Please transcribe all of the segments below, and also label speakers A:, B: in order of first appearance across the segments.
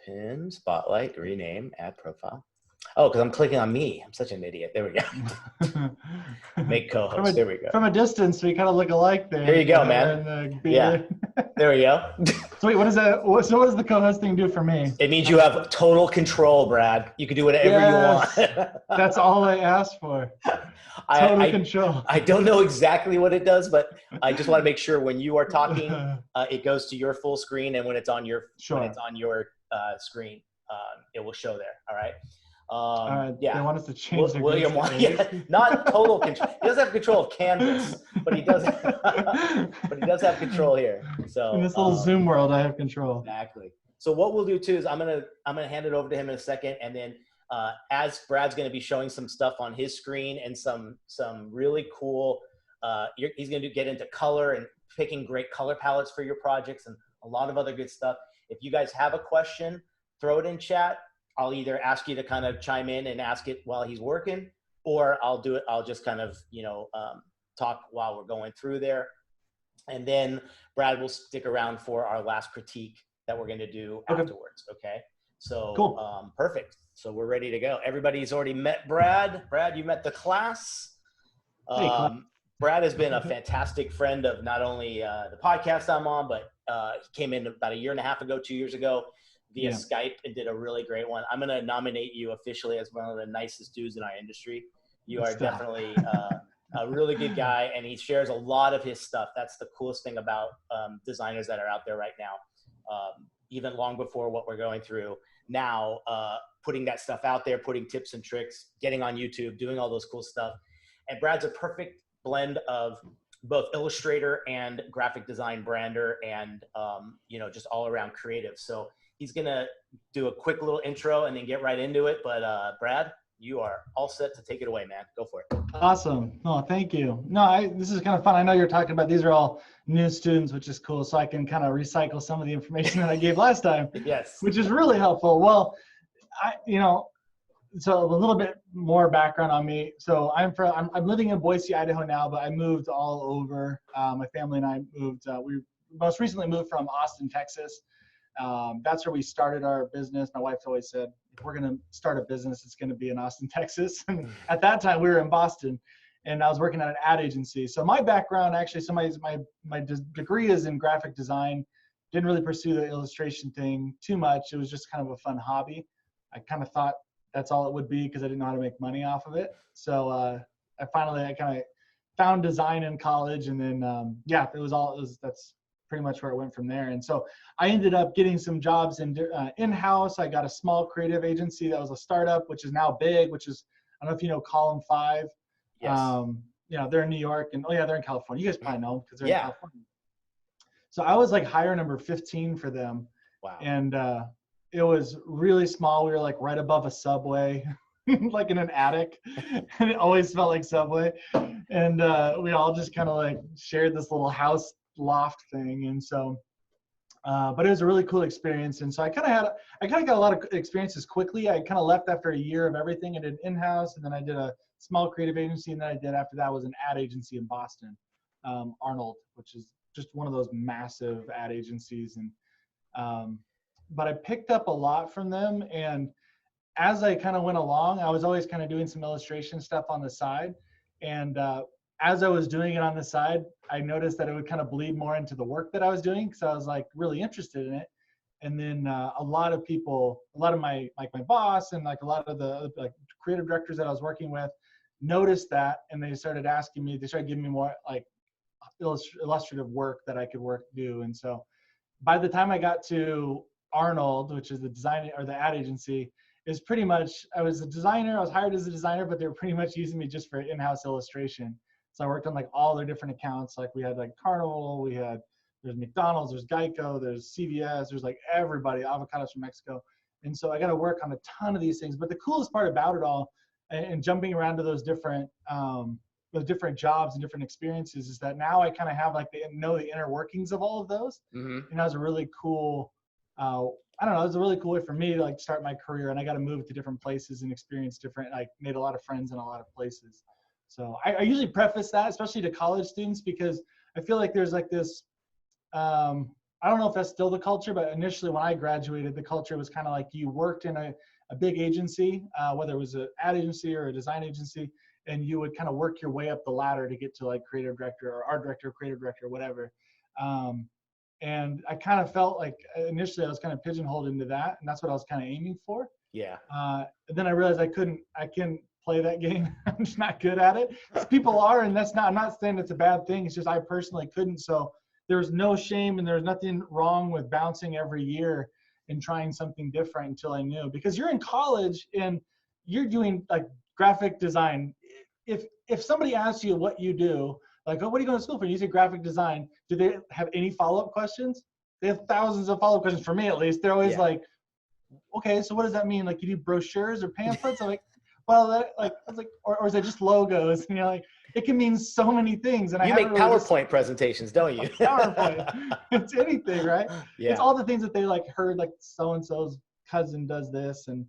A: Pin, spotlight, rename, add profile. Oh, because I'm clicking on me. I'm such an idiot. There we go. Make co-host. There we go.
B: From a distance, we kind of look alike there.
A: There you go, man. Yeah. There we go.
B: So wait, what does the co-host thing do for me?
A: It means you have total control, Brad. You can do whatever you want.
B: That's all I asked for. Total control.
A: I don't know exactly what it does, but I just want to make sure when you are talking, it goes to your full screen, and when it's on your screen, it will show there. All right.
B: They want us to change
A: William. Not total control. He doesn't have control of Canvas, but he does. But he does have control here. So
B: in this little Zoom world, I have control.
A: Exactly. So what we'll do too is I'm gonna hand it over to him in a second, and then as Brad's gonna be showing some stuff on his screen and some really cool. He's gonna get into color and picking great color palettes for your projects and a lot of other good stuff. If you guys have a question, throw it in chat. I'll either ask you to kind of chime in and ask it while he's working, or I'll do it. I'll just kind of, talk while we're going through there. And then Brad will stick around for our last critique that we're going to do afterwards. Okay. So,
B: cool.
A: Perfect. So we're ready to go. Everybody's already met Brad. Brad, you met the class. Brad has been a fantastic friend of not only the podcast I'm on, but he came in about 1.5 years ago, 2 years ago, via Skype, and did a really great one. I'm going to nominate you officially as one of the nicest dudes in our industry. You are definitely a really good guy, and he shares a lot of his stuff. That's the coolest thing about designers that are out there right now. Even long before what we're going through now, putting that stuff out there, putting tips and tricks, getting on YouTube, doing all those cool stuff. And Brad's a perfect blend of both illustrator and graphic design brander and, just all around creative. So he's going to do a quick little intro and then get right into it. But Brad, you are all set to take it away, man. Go for it.
B: Awesome. No, thank you. No, this is kind of fun. I know you're talking about, these are all new students, which is cool. So I can kind of recycle some of the information that I gave last time.
A: Yes.
B: Which is really helpful. Well, so a little bit more background on me. So I'm living in Boise, Idaho now, but I moved all over. My family and I moved, we most recently moved from Austin, Texas. That's where we started our business. My wife's always said, if we're going to start a business, it's going to be in Austin, Texas. And at that time we were in Boston, and I was working at an ad agency. So my background, actually, my degree is in graphic design. Didn't really pursue the illustration thing too much. It was just kind of a fun hobby. I kind of thought that's all it would be because I didn't know how to make money off of it. So I kind of found design in college, and then that's pretty much where it went from there. And so I ended up getting some jobs in-house. I got a small creative agency that was a startup, which is now big, which is, I don't know if you know Column 5.
A: Yes.
B: They're in New York, and they're in California. You guys probably know because they're in California. So I was like hire number 15 for them.
A: Wow.
B: And it was really small. We were like right above a Subway, like in an attic, and it always smelled like Subway. And we all just kind of like shared this little house loft thing. And so, but it was a really cool experience. And so I kind of got a lot of experiences quickly. I kind of left after a year of everything. I did in-house, and then I did a small creative agency. And then I did after that was an ad agency in Boston, Arnold, which is just one of those massive ad agencies. And, but I picked up a lot from them. And as I kind of went along, I was always kind of doing some illustration stuff on the side. And as I was doing it on the side, I noticed that it would kind of bleed more into the work that I was doing, because I was like really interested in it. And then a lot of my boss and like a lot of the like creative directors that I was working with noticed that, and they started giving me more like illustrative work that I could do. And so by the time I got to Arnold, which is the design or the ad agency, is pretty much, I was hired as a designer, but they were pretty much using me just for in-house illustration. So I worked on like all their different accounts. Like we had like Carnival, there's McDonald's, there's Geico, there's CVS, there's like everybody, avocados from Mexico. And so I got to work on a ton of these things. But the coolest part about it all, and jumping around to those different jobs and different experiences, is that now I kind of have know the inner workings of all of those. Mm-hmm. And that was a really cool, it was a really cool way for me to like start my career. And I got to move to different places and experience made a lot of friends in a lot of places. So I usually preface that, especially to college students, because I feel like there's like this, I I don't know if that's still the culture, but initially when I graduated, the culture was kind of like you worked in a big agency, whether it was an ad agency or a design agency, and you would kind of work your way up the ladder to get to like creative director or art director, creative director, whatever. And I kind of felt like initially I was kind of pigeonholed into that, and that's what I was kind of aiming for.
A: Yeah.
B: Then I realized I couldn't play that game. I'm just not good at it. People are, and I'm not saying it's a bad thing. It's just I personally couldn't. So there's no shame and there's nothing wrong with bouncing every year and trying something different until I knew. Because you're in college and you're doing like graphic design. If somebody asks you what you do, like, oh, what are you going to school for? You say graphic design. Do they have any follow-up questions? They have thousands of follow-up questions for me, at least. They're always like, okay, so what does that mean? Like, you do brochures or pamphlets? I'm like, well, I was like, or is it just logos? And you're like, it can mean so many things. And
A: you make PowerPoint presentations, don't you?
B: PowerPoint. It's anything, right?
A: Yeah.
B: It's all the things that they like heard, like so-and-so's cousin does this. And,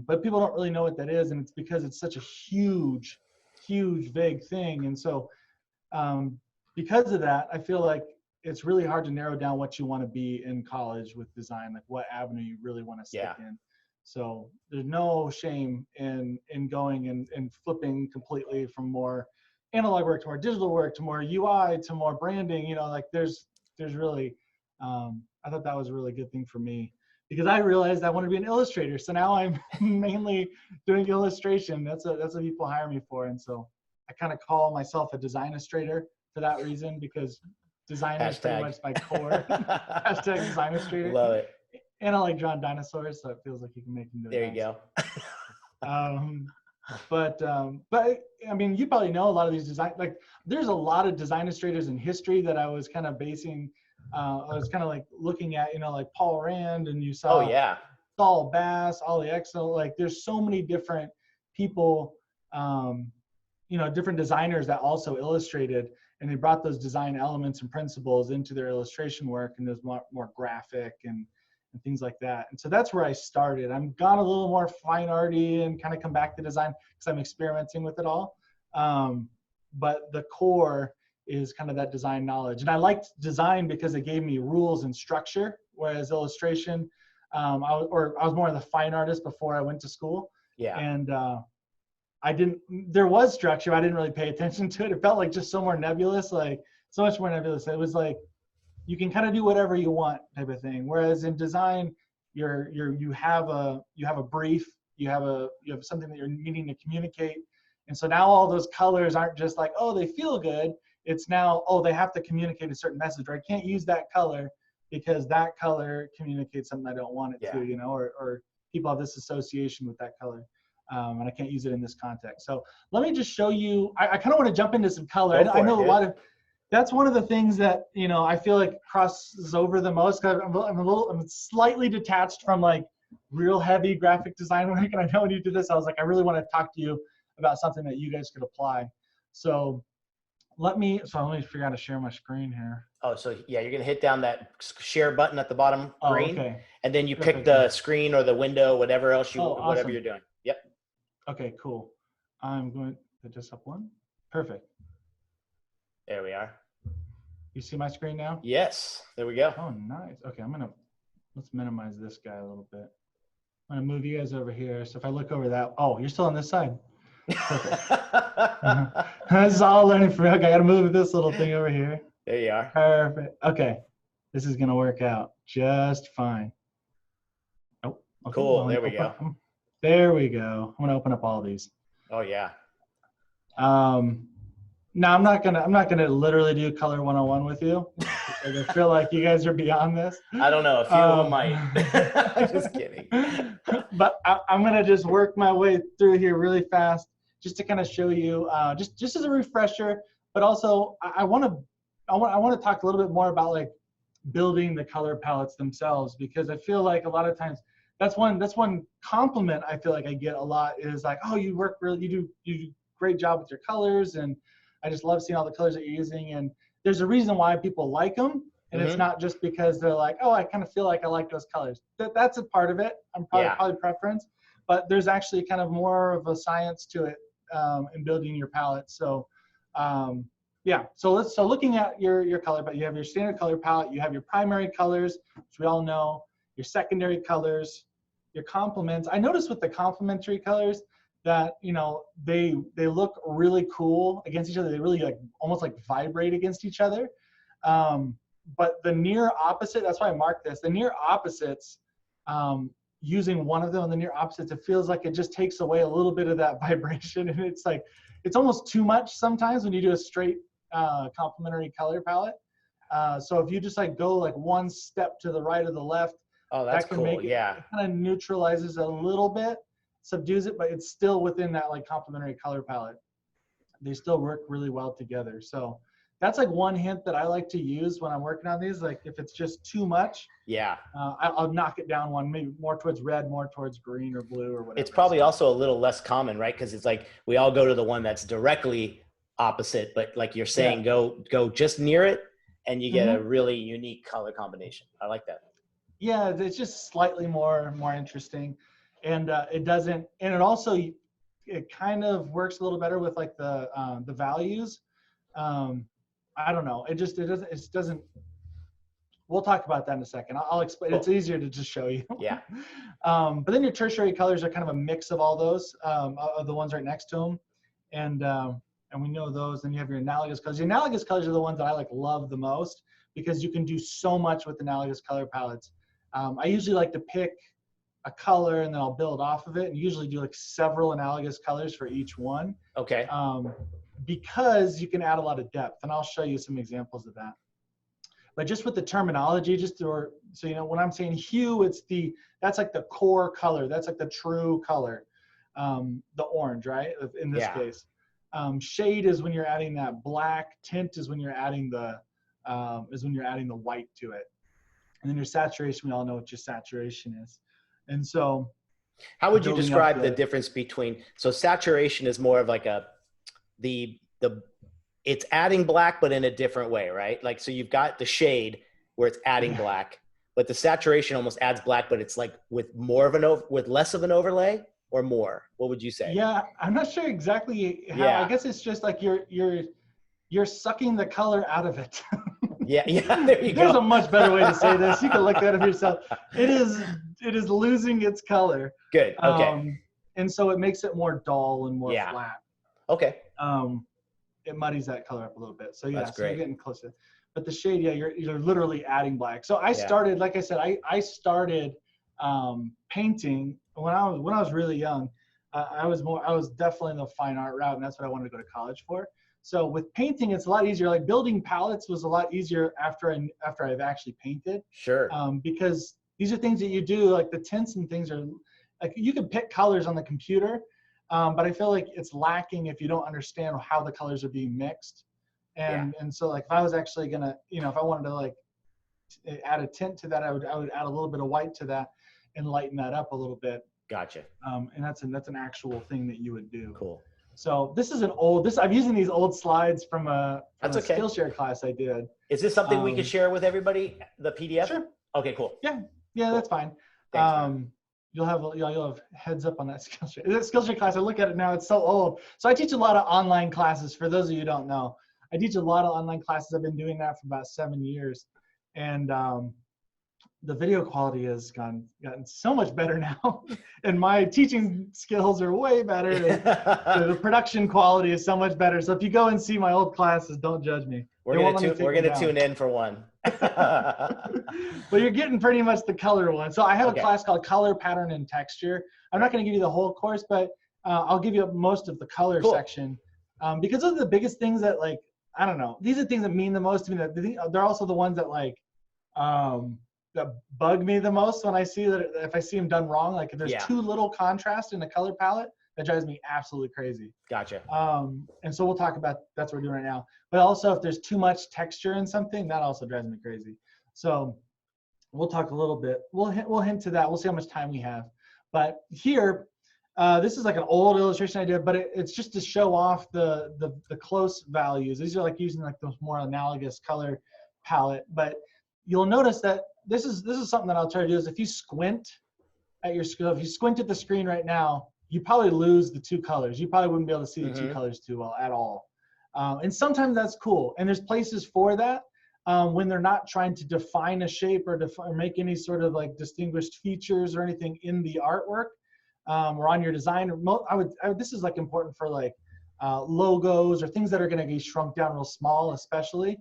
B: but people don't really know what that is. And it's because it's such a huge, vague thing. And so, because of that, I feel like it's really hard to narrow down what you want to be in college with design, like what avenue you really want to stick in. So there's no shame in going and flipping completely from more analog work to more digital work to more UI to more branding. You know, like there's really, I thought that was a really good thing for me because I realized I want to be an illustrator. So now I'm mainly doing illustration. That's what people hire me for. And so I kind of call myself a design illustrator for that reason, because design is pretty much my core. Hashtag design illustrator.
A: Love it.
B: And I like drawing dinosaurs, so it feels like you can make them do it.
A: There you go.
B: But I mean, you probably know a lot of these design, like there's a lot of design illustrators in history that I was kind of basing, I was kind of like looking at, you know, like Paul Rand, and you saw Saul Bass, Ollie Exel, like there's so many different people, you know, different designers that also illustrated, and they brought those design elements and principles into their illustration work, and there's more graphic and things like that. And so that's where I started. I'm gone a little more fine arty and kind of come back to design because I'm experimenting with it all. But the core is kind of that design knowledge. And I liked design because it gave me rules and structure, whereas illustration, I was more of the fine artist before I went to school. Yeah. And there was structure, but I didn't really pay attention to it. It felt like just so more nebulous, like so much more nebulous. It was like, you can kind of do whatever you want type of thing. Whereas in design, you have a brief, you have something that you're needing to communicate. And so now all those colors aren't just like, oh, they feel good. It's now, oh, they have to communicate a certain message, or I can't use that color because that color communicates something I don't want it to, you know, or people have this association with that color. And I can't use it in this context. So let me just show you, I kind of want to jump into some color. I know a lot of, that's one of the things that, you know, I feel like crosses over the most, because I'm slightly detached from like real heavy graphic design work. And I know when you do this, I was like, I really want to talk to you about something that you guys could apply. So let me figure out how to share my screen here.
A: Oh, so yeah, you're gonna hit down that share button at the bottom green, and then you pick
B: Perfect.
A: the screen or the window, whatever else
B: Awesome.
A: whatever you're doing. Yep.
B: Okay, cool. I'm going to put this up one. Perfect.
A: There we are.
B: You see my screen now?
A: Yes. There we go.
B: Oh, nice. Okay, let's minimize this guy a little bit. I'm gonna move you guys over here. So if I look over that, oh, you're still on this side. Perfect. This is all learning for me. Okay, I gotta move this little thing over here.
A: There you are.
B: Perfect. Okay, this is gonna work out just fine. Oh, okay.
A: Cool. There we go.
B: There we go. I'm gonna open up all these.
A: Oh yeah.
B: Now I'm not gonna literally do color 101 with you. I feel like you guys are beyond this.
A: I don't know. A few of them might. Just kidding.
B: But I'm gonna just work my way through here really fast, just to kind of show you, just as a refresher. But also, I want to talk a little bit more about like building the color palettes themselves, because I feel like a lot of times that's one compliment I feel like I get a lot is like, oh, you do great job with your colors, and I just love seeing all the colors that you're using. And there's a reason why people like them. And it's not just because they're like, oh, I kind of feel like I like those colors. That's a part of it. I'm probably preference. But there's actually kind of more of a science to it in building your palette. So Yeah. So looking at your color, but you have your standard color palette, you have your primary colors, which we all know, your secondary colors, your complements. I noticed with the complementary colors that, you know, they look really cool against each other. They really like almost like vibrate against each other. But the near opposite, that's why I marked this, the near opposites, using one of them on the near opposites, it feels like it just takes away a little bit of that vibration. And it's like, it's almost too much sometimes when you do a straight complementary color palette. So if you just like go like one step to the right or the left,
A: Oh, that's
B: that can
A: cool.
B: make it,
A: Yeah.
B: it kind of neutralizes a little bit, subdues it, but it's still within that like complementary color palette. They still work really well together. So that's like one hint that I like to use when I'm working on these. Like if it's just too much,
A: Yeah.
B: I'll knock it down one, maybe more towards red, more towards green or blue or whatever.
A: It's probably also a little less common, right? Because it's like we all go to the one that's directly opposite, but like you're saying, go just near it, and you get a really unique color combination. I like that.
B: Yeah, it's just slightly more interesting, and it doesn't, and it also it kind of works a little better with like the values. I don't know. It doesn't. We'll talk about that in a second. I'll explain. Cool. It's easier to just show you.
A: Yeah.
B: But then your tertiary colors are kind of a mix of all those, of the ones right next to them, and we know those. Then you have your analogous colors. The analogous colors are the ones that I like love the most because you can do so much with analogous color palettes. I usually like to pick a color and then I'll build off of it, and usually do like several analogous colors for each one.
A: Okay.
B: Because you can add a lot of depth, and I'll show you some examples of that. But just with the terminology, so you know, when I'm saying hue, that's like the core color. That's like the true color, the orange, right? In this case, shade is when you're adding that black. Tint is when you're adding the white to it. And then your saturation, we all know what your saturation is. And so,
A: how would you describe the difference between? So saturation is more of like it's adding black, but in a different way, right? Like, so you've got the shade where it's adding black, but the saturation almost adds black, but it's like with more of with less of an overlay or more. What would you say?
B: Yeah, I'm not sure exactly how. Yeah. I guess it's just like you're sucking the color out of it.
A: Yeah, there you go.
B: There's a much better way to say this. You can look at it yourself. It is losing its color.
A: Good. Okay.
B: And so it makes it more dull and more flat.
A: Okay.
B: It muddies that color up a little bit. So yeah,
A: that's great.
B: You're getting closer. But the shade, you're literally adding black. So I started, like I said, I started painting when I was really young. I was definitely in the fine art route, and that's what I wanted to go to college for. So with painting, it's a lot easier. Like building palettes was a lot easier after I've actually painted.
A: Sure.
B: Because these are things that you do, like the tints and things are, like you can pick colors on the computer, but I feel like it's lacking if you don't understand how the colors are being mixed. And so like if I was actually gonna, if I wanted to like add a tint to that, I would add a little bit of white to that and lighten that up a little bit.
A: Gotcha.
B: And that's an actual thing that you would do. Cool. So this is I'm using these old slides from a Skillshare class I did.
A: Is this something we could share with everybody? The PDF?
B: Sure.
A: Okay, cool.
B: Yeah, cool. That's fine.
A: Thanks,
B: you'll have heads up on that Skillshare class. I look at it now; it's so old. So I teach a lot of online classes. For those of you who don't know, I teach a lot of online classes. I've been doing that for about 7 years, and the video quality has gotten so much better now, and my teaching skills are way better. The production quality is so much better. So if you go and see my old classes, don't judge me.
A: We're gonna tune in for one.
B: But you're getting pretty much the color one. So I have a class called Color, Pattern, and Texture. I'm not going to give you the whole course, but I'll give you most of the color section, because those are the biggest things that, like, I don't know. These are things that mean the most to me. That they're also the ones that like that bug me the most when I see that, if I see them done wrong. Like if there's too little contrast in the color palette, that drives me absolutely crazy.
A: Gotcha.
B: And so we'll talk about, that's what we're doing right now. But also if there's too much texture in something, that also drives me crazy. So we'll talk a little bit. We'll hint to that. We'll see how much time we have. But here, this is like an old illustration I did, but it's just to show off the close values. These are like using like those more analogous color palette. But you'll notice that this is something that I'll try to do is if you squint at your screen, if you squint at the screen right now, you probably lose the two colors. You probably wouldn't be able to see the two colors too well at all. And sometimes that's cool. And there's places for that when they're not trying to define a shape or make any sort of like distinguished features or anything in the artwork or on your design. This is like important for like logos or things that are going to be shrunk down real small, especially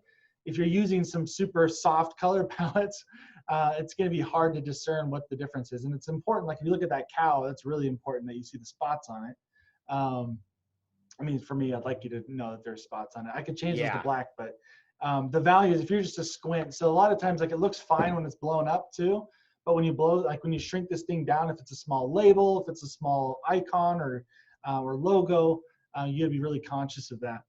B: if you're using some super soft color palettes. It's going to be hard to discern what the difference is. And it's important, like if you look at that cow, it's really important that you see the spots on it. I mean, for me, I'd like you to know that there's spots on it. I could change those to black, but the values, if you're just a squint, so a lot of times like it looks fine when it's blown up too, but when you when you shrink this thing down, if it's a small label, if it's a small icon or logo, you gotta be really conscious of that.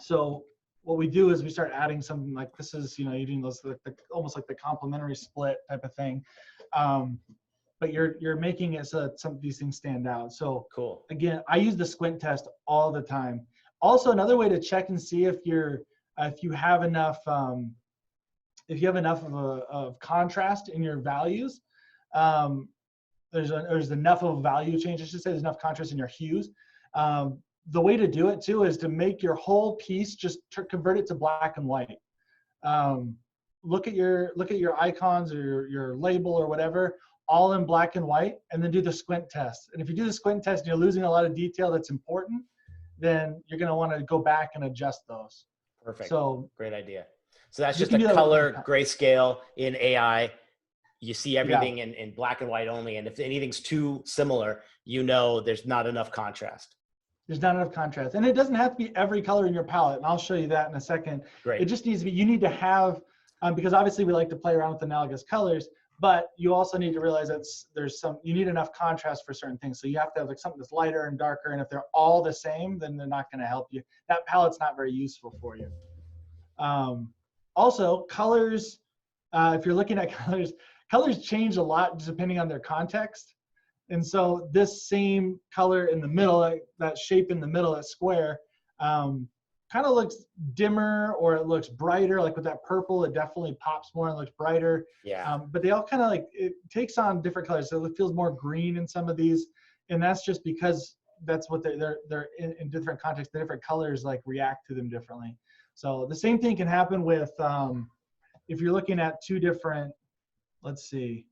B: So what we do is we start adding something like this is, you're doing those almost like the complementary split type of thing. But you're making it so that some of these things stand out. So
A: cool.
B: Again, I use the squint test all the time. Also, another way to check and see if you have enough of contrast in your values, there's enough of a value change. I should say there's enough contrast in your hues. The way to do it too is to make your whole piece just convert it to black and white. Look at your icons or your label or whatever, all in black and white, and then do the squint test. And if you do the squint test and you're losing a lot of detail that's important, then you're going to want to go back and adjust those.
A: Perfect.
B: So
A: great idea. So that's just a color grayscale in AI. You see everything in black and white only. And if anything's too similar, there's not enough contrast.
B: There's not enough contrast. And it doesn't have to be every color in your palette. And I'll show you that in a second.
A: Great.
B: It just needs to be, you need to have, because obviously we like to play around with analogous colors, but you also need to realize that you need enough contrast for certain things. So you have to have like something that's lighter and darker. And if they're all the same, then they're not going to help you. That palette's not very useful for you. Also, colors, if you're looking at colors change a lot depending on their context. And so this same color in the middle, that shape in the middle, that square, kind of looks dimmer or it looks brighter. Like with that purple, it definitely pops more and looks brighter.
A: Yeah.
B: But they all kind of like, it takes on different colors. So it feels more green in some of these. And that's just because that's what they're in different contexts. The different colors like react to them differently. So the same thing can happen with, if you're looking at two different, let's see.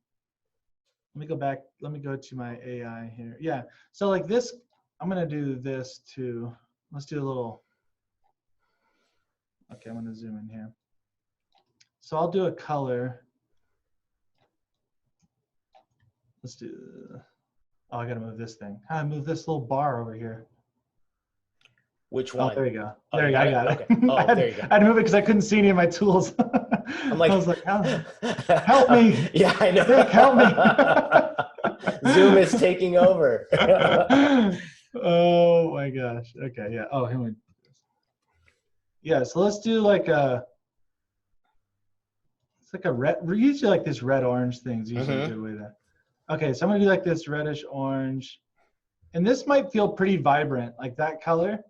B: Let me go back. Let me go to my AI here. Yeah. So like this, I'm going to do this too. Let's do a little. Okay, I'm going to zoom in here. So I'll do a color. Let's do. Oh, I got to move this thing. I move this little bar over here.
A: Which one?
B: Oh, there you go. There you go. I got it.
A: Okay. Oh, there you go.
B: I had to move it because I couldn't see any of my tools.
A: I'm like,
B: I was like, help me.
A: Yeah, I know.
B: Rick, help me.
A: Zoom is taking over.
B: Oh my gosh. Okay, yeah. Oh, here we. Yeah, so let's do like it's like a red. We usually like this red orange thing's usually a good way to. Okay, so I'm gonna do like this reddish orange, and this might feel pretty vibrant, like that color.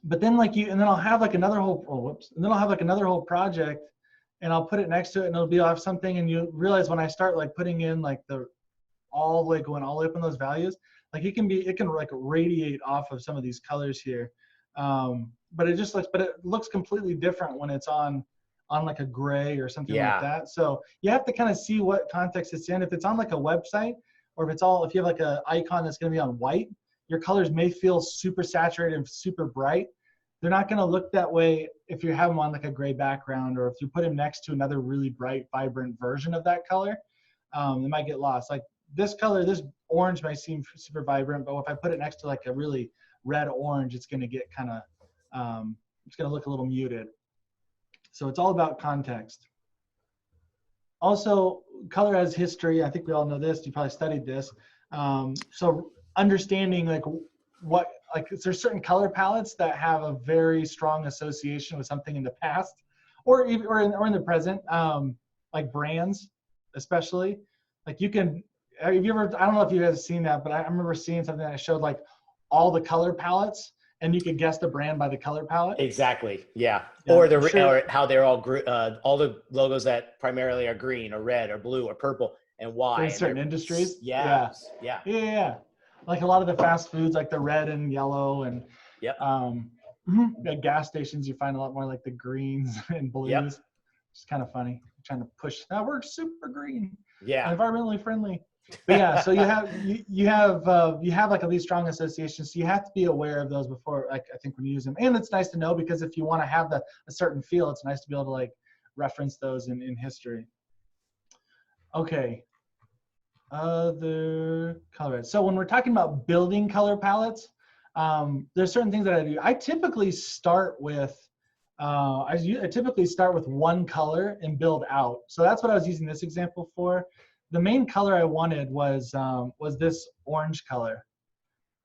B: But then and then I'll have like another whole, and then I'll have like another whole project and I'll put it next to it and I'll have something, and you realize when I start like putting in like going all the way up in those values, like it can like radiate off of some of these colors here. But it looks completely different when it's on like a gray or something like that. So you have to kind of see what context it's in. If it's on like a website, or if you have like an icon that's going to be on white, your colors may feel super saturated and super bright. They're not going to look that way if you have them on like a gray background, or if you put them next to another really bright, vibrant version of that color, they might get lost. Like this color, this orange might seem super vibrant, but if I put it next to like a really red orange, it's going to get kind of, it's going to look a little muted. So it's all about context. Also, color has history. I think we all know this. You probably studied this. So understanding there's certain color palettes that have a very strong association with something in the past, or in the present, like brands, especially. Like I don't know if you guys have seen that, but I remember seeing something that showed like all the color palettes, and you could guess the brand by the color palette.
A: Exactly. Yeah. Or how they're all the logos that primarily are green or red or blue or purple, and why.
B: In certain industries.
A: Yeah.
B: Like a lot of the fast foods, like the red and yellow, and At gas stations, you find a lot more like the greens and blues.
A: Yep.
B: It's kind of funny. I'm trying to push that works super green.
A: Yeah.
B: Environmentally friendly. But yeah, so you have like these strong associations. So you have to be aware of those before, like, I think when you use them. And it's nice to know, because if you want to have a certain feel, it's nice to be able to like reference those in history. Okay. Other color. So when we're talking about building color palettes, there's certain things that I do. I typically start with one color and build out. So that's what I was using this example for. The main color I wanted was this orange color.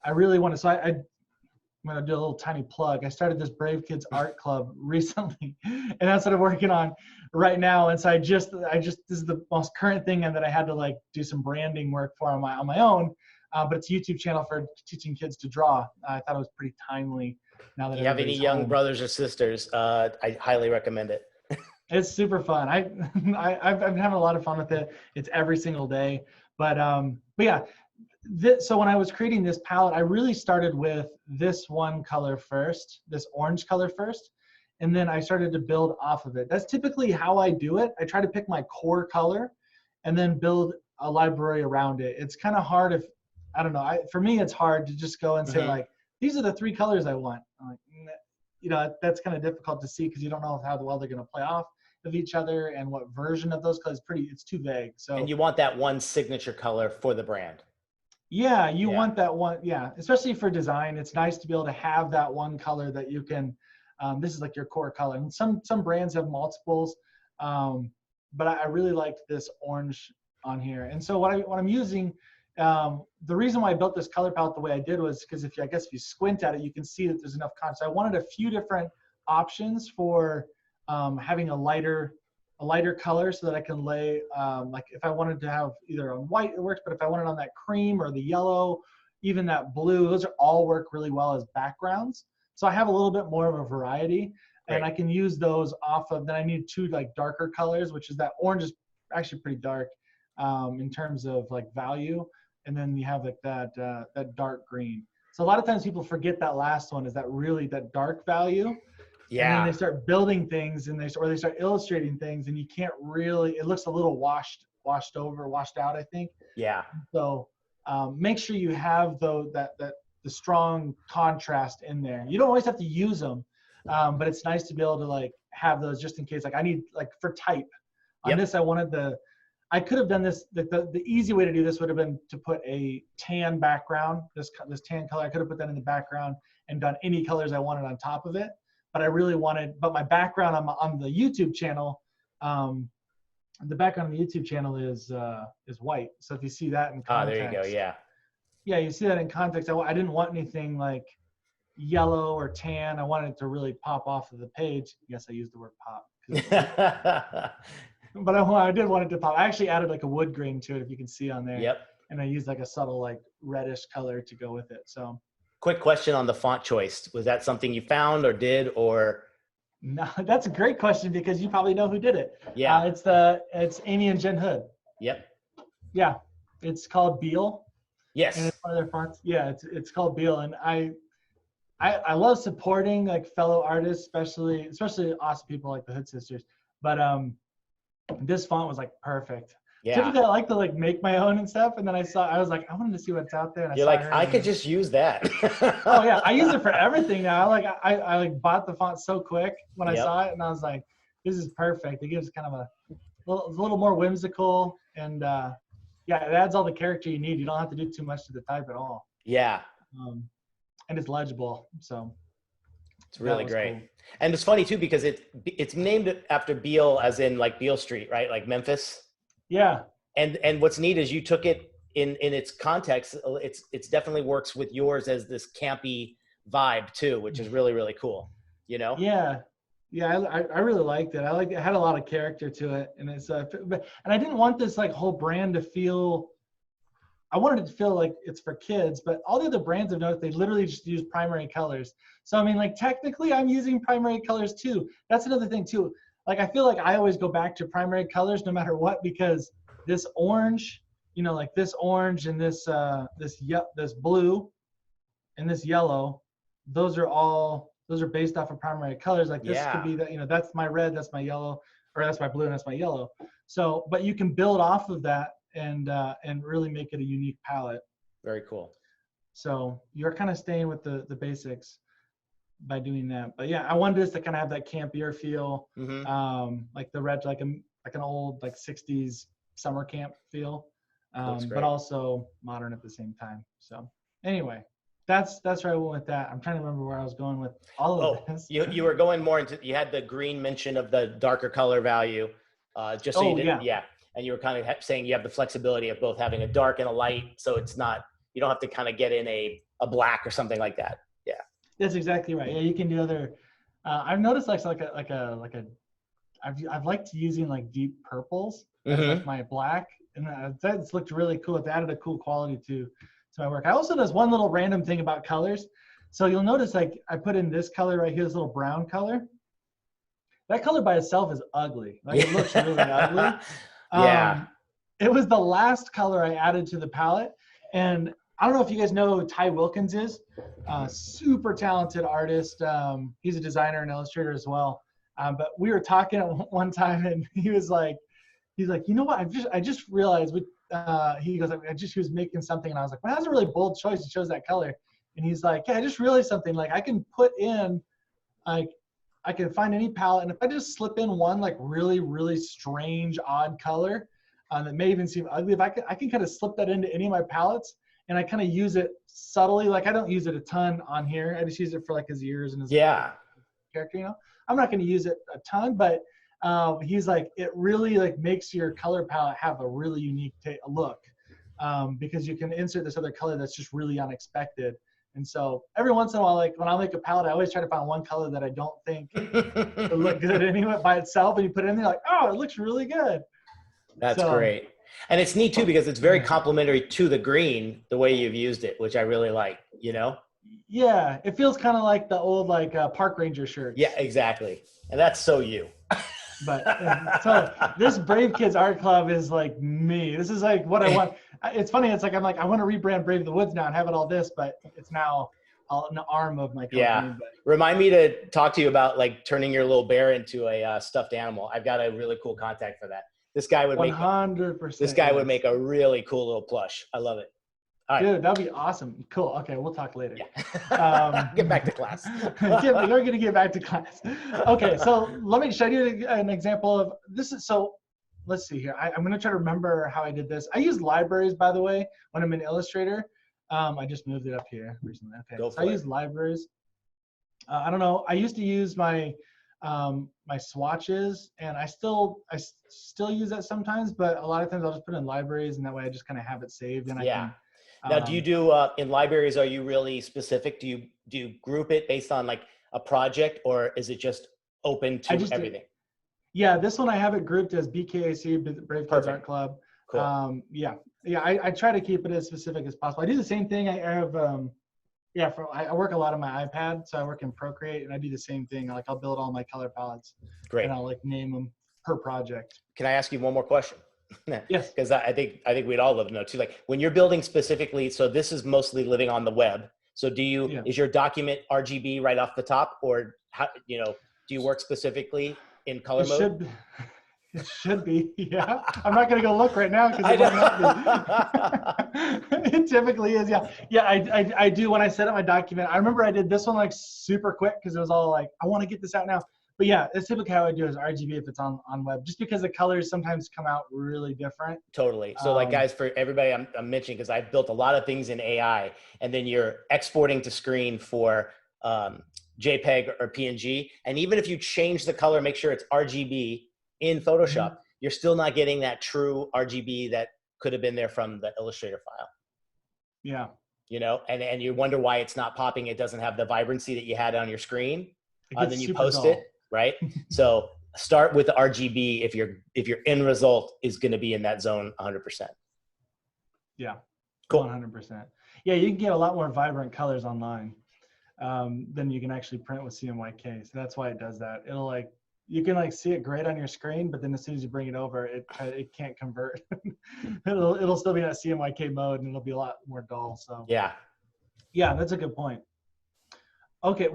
B: I really wanted, so I'm gonna do a little tiny plug. I started this Brave Kids Art Club recently, and that's what I'm working on right now. And so I just this is the most current thing, and that I had to like do some branding work for on my own. But it's a YouTube channel for teaching kids to draw. I thought it was pretty timely. Now that
A: you have any young brothers or sisters, I highly recommend it.
B: It's super fun. I've been having a lot of fun with it. It's every single day. But yeah, so when I was creating this palette, I really started with this one color first, this orange color first, and then I started to build off of it. That's typically how I do it. I try to pick my core color and then build a library around it. It's kind of hard if, I don't know, for me, it's hard to just go and say like, these are the 3 colors I want. I'm like, you know, that's kind of difficult to see because you don't know how well they're going to play off of each other and what version of those colors. It's too vague. So, and
A: you want that one signature color for the brand.
B: Yeah, you want that one. Yeah, especially for design, it's nice to be able to have that one color that you can. This is like your core color. And some brands have multiples, but I really liked this orange on here. And so what I'm using. The reason why I built this color palette the way I did was because if you squint at it, you can see that there's enough contrast. I wanted a few different options for having a lighter color so that I can lay, like if I wanted to have either on white, it works, but if I wanted on that cream or the yellow, even that blue, those all work really well as backgrounds. So I have a little bit more of a variety, and I can use those off of, then I need 2 like darker colors, which is that orange is actually pretty dark in terms of like value. And then you have like that dark green. So a lot of times people forget that last one is that dark value. Yeah. And then they start building things and they start illustrating things, and you can't really, it looks a little washed out, I think. Yeah. So make sure you have the strong contrast in there. You don't always have to use them, but it's nice to be able to like have those just in case. Like I need, like for type on this, I could have done this. The easy way to do this would have been to put a tan background, this tan color. I could have put that in the background and done any colors I wanted on top of it. But I really wanted, but my background on the YouTube channel, the background on the YouTube channel is white. So if you see that in context,
A: there you go. Yeah.
B: Yeah, you see that in context. I didn't want anything like yellow or tan. I wanted it to really pop off of the page. Yes, I used the word pop. But I did want it to pop. I actually added like a wood grain to it, if you can see on there. Yep. And I used like a subtle like reddish color to go with it. So.
A: Quick question on the font choice. Was that something you found or did or?
B: No, that's a great question because you probably know who did it.
A: Yeah.
B: It's Amy and Jen Hood.
A: Yep.
B: Yeah. It's called Beal.
A: Yes.
B: And it's one of their fonts. Yeah, it's called Beal. And I love supporting like fellow artists, especially awesome people like the Hood sisters. But this font was like perfect. Yeah. Typically I like to like make my own and stuff, and then I was like, I wanted to see what's out there. And
A: you're like, I could just use that.
B: Oh yeah, I use it for everything now. I like bought the font so quick when I saw it, and I was like, this is perfect. It gives kind of a little more whimsical, and yeah, it adds all the character you need. You don't have to do too much to the type at all.
A: Yeah.
B: And it's legible, so.
A: It's really great. Cool. And it's funny too, because it's named after Beale, as in like Beale Street, right? Like Memphis.
B: Yeah.
A: And what's neat is you took it in its context. It's definitely works with yours as this campy vibe too, which is really, really cool. You know?
B: Yeah. Yeah. I really liked it. It had a lot of character to it. And and I didn't want this like whole brand to feel, I wanted it to feel like it's for kids, but all the other brands I've noticed, they literally just use primary colors. So, I mean, like technically I'm using primary colors too. That's another thing too. Like, I feel like I always go back to primary colors no matter what, because this orange, you know, like this orange and this blue and this yellow, those are all those are based off of primary colors. Like this could
A: Yeah.
B: be that, you know, that's my red, that's my yellow, or that's my blue, and that's my yellow. So, but you can build off of that and really make it a unique palette.
A: Very cool.
B: So you're kind of staying with the basics by doing that. But yeah, I wanted this to kind of have that campier feel, like the red, like an old like 60s summer camp feel, but also modern at the same time. So anyway, that's where I went with that. I'm trying to remember where I was going with all of this.
A: You were going more into, you had the green mention of the darker color value, just so you didn't, and you were kind of saying you have the flexibility of both having a dark and a light, so it's not, you don't have to kind of get in a black or something like that. Yeah,
B: that's exactly right. Yeah, you can do other. I've noticed I've liked using like deep purples as like my black, and that's looked really cool. It's added a cool quality to my work. I also does one little random thing about colors. So you'll notice like I put in this color right here, this little brown color. That color by itself is ugly. Like it looks really ugly. It was the last color I added to the palette, and I don't know if you guys know who Ty Wilkins is. Super talented artist. He's a designer and illustrator as well. But we were talking at one time, and he's like, you know what? I just realized. He goes, he was making something, and I was like, well, that's a really bold choice. He chose that color, and he's like, yeah, I just realized something. Like I can put in, like, I can find any palette, and if I just slip in one like really, really strange, odd color that may even seem ugly, if I can kind of slip that into any of my palettes. And I kind of use it subtly. Like I don't use it a ton on here. I just use it for like his ears and his character, you know. I'm not going to use it a ton, but he's like, it really like makes your color palette have a really unique look, because you can insert this other color that's just really unexpected. And so every once in a while, like when I make a palette, I always try to find one color that I don't think would look good anyway by itself, and you put it in there like, oh, it looks really good.
A: That's great. And it's neat too, because it's very complementary to the green, the way you've used it, which I really like, you know?
B: Yeah, it feels kind of like the old like park ranger shirts.
A: Yeah, exactly. And that's so you.
B: But so this Brave Kids Art Club is like me. This is like what I want. It's funny. It's like, I'm like, I want to rebrand Brave the Woods now and have it all this, but it's now an arm of my company.
A: Yeah.
B: But.
A: Remind me to talk to you about like turning your little bear into a stuffed animal. I've got a really cool contact for that. This guy would
B: 100%.
A: This guy would make a really cool little plush. I love it.
B: All right. Dude, that'd be awesome. Cool. Okay, we'll talk later.
A: Yeah. Get back to class.
B: We're going to get back to class. Okay, so let me show you an example of this. Let's see here. I'm going to try to remember how I did this. I use libraries, by the way, when I'm in Illustrator. I just moved it up here recently. Okay, so I use libraries. I don't know. I used to use my my swatches, and I still use that sometimes, but a lot of times I'll just put it in libraries, and that way I just kind of have it saved. And I can.
A: Now, do you do in libraries? Are you really specific? Do you group it based on like a project, or is it just open to everything?
B: Yeah, this one I have it grouped as BKAC, Brave Kids Art Club.
A: Cool.
B: I try to keep it as specific as possible. I do the same thing. I have I work a lot on my iPad, so I work in Procreate, and I do the same thing. Like I'll build all my color palettes.
A: Great.
B: And I'll like name them per project.
A: Can I ask you one more question?
B: Yes.
A: Because I think we'd all love to know too. Like when you're building specifically, so this is mostly living on the web. So is your document RGB right off the top, or how, do you work specifically in color mode?
B: It should be, yeah. I'm not going to go look right now because it might not be. It typically is, yeah. Yeah, I do when I set up my document. I remember I did this one like super quick because it was all like, I want to get this out now. But yeah, it's typically how I do it is RGB if it's on web, just because the colors sometimes come out really different.
A: Totally. So like guys, for everybody I'm mentioning, because I've built a lot of things in AI, and then you're exporting to screen for JPEG or PNG. And even if you change the color, make sure it's RGB in Photoshop, you're still not getting that true RGB that could have been there from the Illustrator file.
B: Yeah.
A: And you wonder why it's not popping. It doesn't have the vibrancy that you had on your screen. Then you post
B: dull.
A: it, right? So start with the RGB if your end result is going to be in that zone 100%.
B: Yeah.
A: Cool.
B: 100%. Yeah, you can get a lot more vibrant colors online than you can actually print with CMYK. So that's why it does that. It'll like, you can like see it great on your screen, but then as soon as you bring it over, it can't convert. it'll still be that CMYK mode, and it'll be a lot more dull. So yeah, that's a good point. Okay,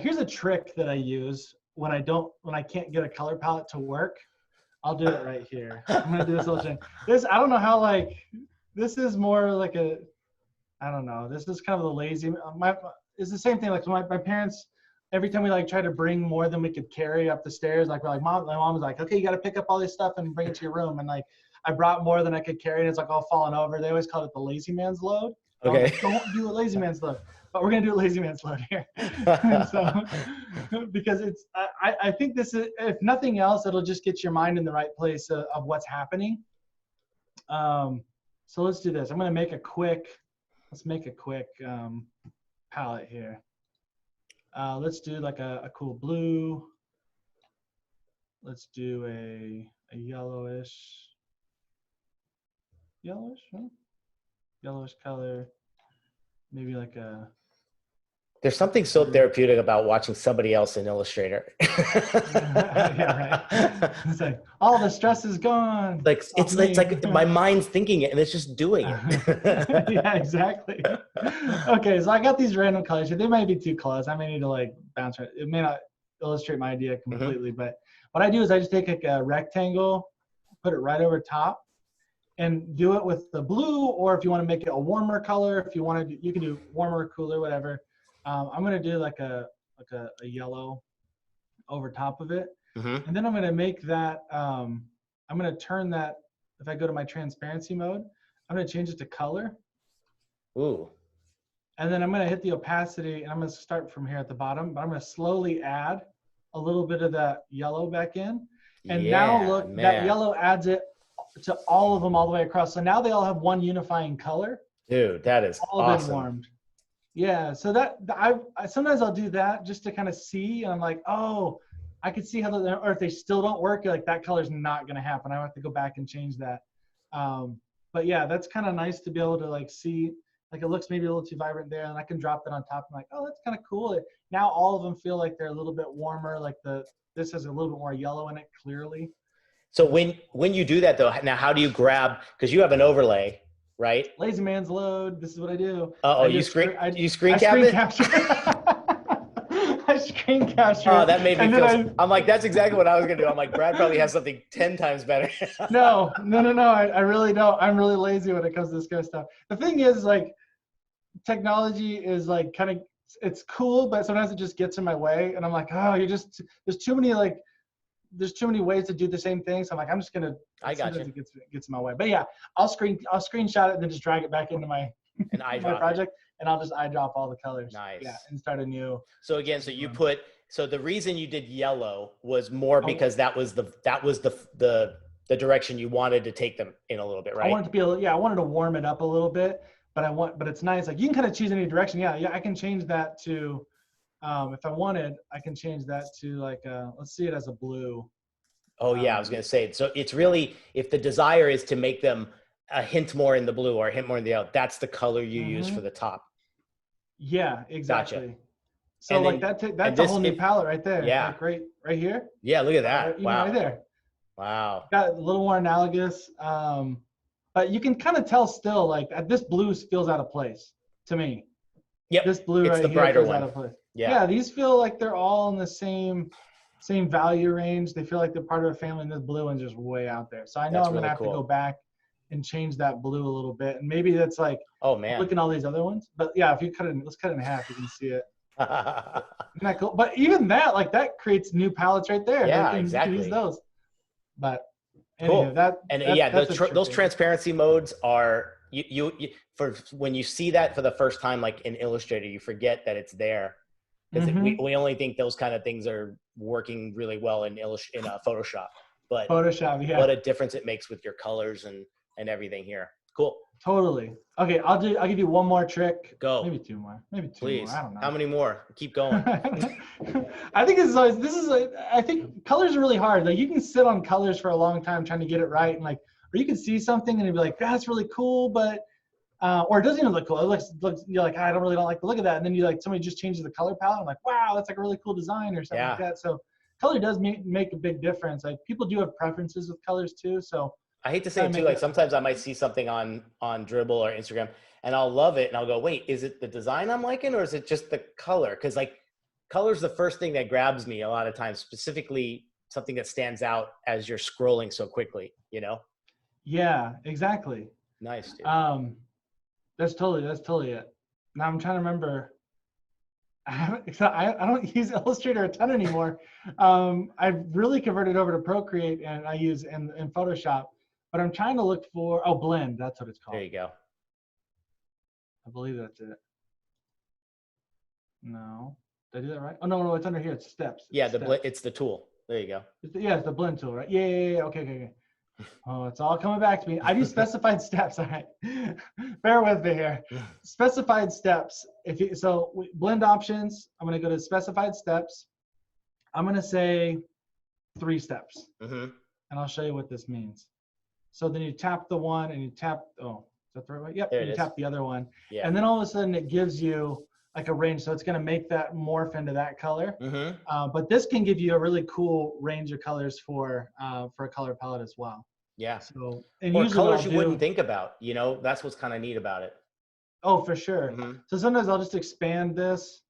B: here's a trick that I use when I can't get a color palette to work. I'll do it right here. I'm gonna do this little thing. I don't know how, like, this is more like I don't know. This is kind of the lazy. It's the same thing. Like my parents, every time we like try to bring more than we could carry up the stairs, like we're like, my mom was like, okay, you got to pick up all this stuff and bring it to your room. And like, I brought more than I could carry, and it's like all falling over. They always call it the lazy man's load.
A: Okay.
B: Like, don't do a lazy man's load, but we're gonna do a lazy man's load here. So, because I think this is, if nothing else, it'll just get your mind in the right place of what's happening. So let's do this. I'm gonna make a quick. Let's make a quick palette here. Let's do like a cool blue. Let's do a yellowish, huh? Yellowish color. Maybe like a.
A: There's something so therapeutic about watching somebody else in Illustrator.
B: Yeah, right. It's like all the stress is gone.
A: Like it's like my mind's thinking it and it's just doing it.
B: Yeah, exactly. Okay, so I got these random colors here. They might be too close. I may need to like bounce it. It may not illustrate my idea completely, but what I do is I just take like a rectangle, put it right over top, and do it with the blue, or if you want to make it a warmer color, if you want to, you can do warmer, cooler, whatever. I'm gonna do like a yellow over top of it, and then I'm gonna make that. I'm gonna turn that. If I go to my transparency mode, I'm gonna change it to color.
A: Ooh.
B: And then I'm gonna hit the opacity, and I'm gonna start from here at the bottom. But I'm gonna slowly add a little bit of that yellow back in, and now look, man, that yellow adds it to all of them all the way across. So now they all have one unifying color.
A: Dude, that is
B: all
A: awesome.
B: been warmed. Yeah, so that I sometimes I'll do that just to kind of see, and I'm like, oh, I could see how or if they still don't work, like that color's not gonna happen. I have to go back and change that. But yeah, that's kind of nice to be able to like see, like it looks maybe a little too vibrant there, and I can drop that on top. I'm like, oh, that's kind of cool. Now all of them feel like they're a little bit warmer. Like this has a little bit more yellow in it, clearly.
A: So when you do that though, now how do you grab? Because you have an overlay. Right?
B: Lazy man's load. This is what I do.
A: You screen cap it?
B: Capture. I screen capture.
A: Oh, that made me feel. I'm like, that's exactly what I was gonna do. I'm like, Brad probably has something 10 times better.
B: No. I really don't. I'm really lazy when it comes to this kind of stuff. The thing is, like, technology is like kind of, it's cool, but sometimes it just gets in my way, and I'm like, oh, there's too many ways to do the same thing. So I'm like, I'm just gonna.
A: I got you.
B: It gets in my way, but yeah, I'll screenshot it and then just drag it back into my my project, and I'll just eye drop all the colors.
A: Nice.
B: Yeah, and start a new.
A: So again, so the reason you did yellow was more because that was the direction you wanted to take them in a little bit, right?
B: I wanted to warm it up a little bit, but it's nice. Like you can kind of choose any direction. Yeah, I can change that to. If I wanted, I can change that to like, let's see it as a blue.
A: Oh yeah, I was gonna say, so it's really, if the desire is to make them a hint more in the blue or a hint more in the yellow, that's the color you use for the top.
B: Yeah, exactly.
A: Gotcha.
B: So and like that's a whole new palette right there.
A: Yeah.
B: Like right here.
A: Yeah, look at that. Wow.
B: Right there.
A: Wow.
B: Got a little more analogous, but you can kind of tell still like this blue feels out of place to me.
A: Yep.
B: This blue
A: it's
B: right
A: the
B: here
A: brighter
B: feels
A: one.
B: out of place.
A: Yeah,
B: these feel like they're all in the same value range. They feel like they're part of a family, and this blue one's just way out there. So I know I'm gonna have to go back and change that blue a little bit. And maybe that's like,
A: oh man,
B: look at all these other ones. But yeah, if you let's cut it in half, you can see it. Isn't that cool? But even that, like that creates new palettes right there.
A: Yeah, exactly.
B: You can use those. But
A: cool. Those transparency modes are you for when you see that for the first time, like in Illustrator, you forget that it's there. Because we only think those kind of things are working really well in Photoshop, but
B: Photoshop, yeah.
A: What a difference it makes with your colors and everything here. Cool.
B: Totally. Okay, I'll give you one more trick.
A: Go.
B: Maybe two more.
A: Please.
B: More. I don't know.
A: How many more? Keep going.
B: I think I think colors are really hard. Like you can sit on colors for a long time trying to get it right, and like, or you can see something and you'd be like, that's really cool, but. Or it doesn't even look cool. It looks. You're like, I don't like the look of that. And then you like somebody just changes the color palette. I'm like, wow, that's like a really cool design or something like that. So color does make a big difference. Like people do have preferences with colors too. So
A: I hate to say it too, like sometimes I might see something on Dribbble or Instagram and I'll love it and I'll go, wait, is it the design I'm liking or is it just the color? Because like color's the first thing that grabs me a lot of times, specifically something that stands out as you're scrolling so quickly, you know?
B: Yeah, exactly.
A: Nice, dude.
B: That's totally it. Now I'm trying to remember. I don't use Illustrator a ton anymore. I've really converted over to Procreate and I use in Photoshop, but I'm trying to look for, Blend. That's what it's called.
A: There you go.
B: I believe that's it. No, did I do that right? Oh, no, it's under here. It's steps.
A: Yeah, it's the tool. There you go.
B: It's the blend tool, right? Yeah. Okay. Oh, it's all coming back to me. I do specified steps. All right, bear with me here. Specified steps. Blend options. I'm going to go to specified steps. I'm going to say 3 steps, and I'll show you what this means. So then you tap the one, and you tap. Oh, is that the right way? Yep. You tap the other one, and then all of a sudden it gives you like a range. So it's going to make that morph into that color. But this can give you a really cool range of colors for a color palette as well.
A: Yeah.
B: So
A: or colors you wouldn't think about, you know, that's what's kind of neat about it.
B: Oh, for sure. So sometimes I'll just expand this,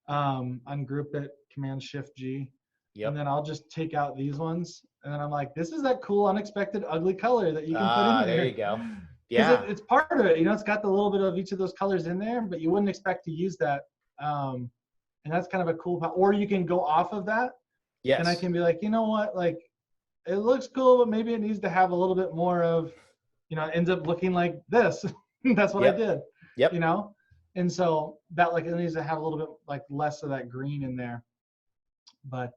B: ungroup it, Command Shift G. Yep. And then I'll just take out these ones. And then I'm like, this is that cool, unexpected, ugly color that you can put in there.
A: There you go. Yeah.
B: It's part of it, you know, it's got the little bit of each of those colors in there, but you wouldn't expect to use that. And that's kind of a cool, or you can go off of that. Yes. And I can be like, you know what, like, it looks cool, but maybe it needs to have a little bit more of, you know, it ends up looking like this. That's what I did. Yep. You know? And so that, like, it needs to have a little bit, like, less of that green in there. But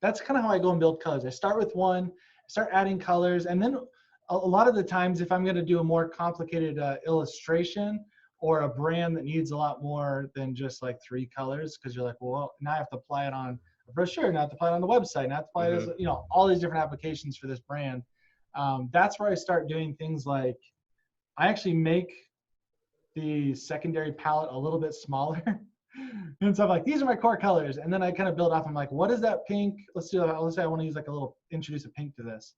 B: that's kind of how I go and build colors. I start with one, start adding colors, and then a lot of the times, if I'm going to do a more complicated illustration or a brand that needs a lot more than just like 3 colors, because you're like, well, now I have to apply it on a brochure, now I have to apply it on the website, now I have to apply it as, you know, all these different applications for this brand. That's where I start doing things like, I actually make the secondary palette a little bit smaller. And so I'm like, these are my core colors. And then I kind of build off. I'm like, what is that pink? Let's say I want to use like introduce a pink to this.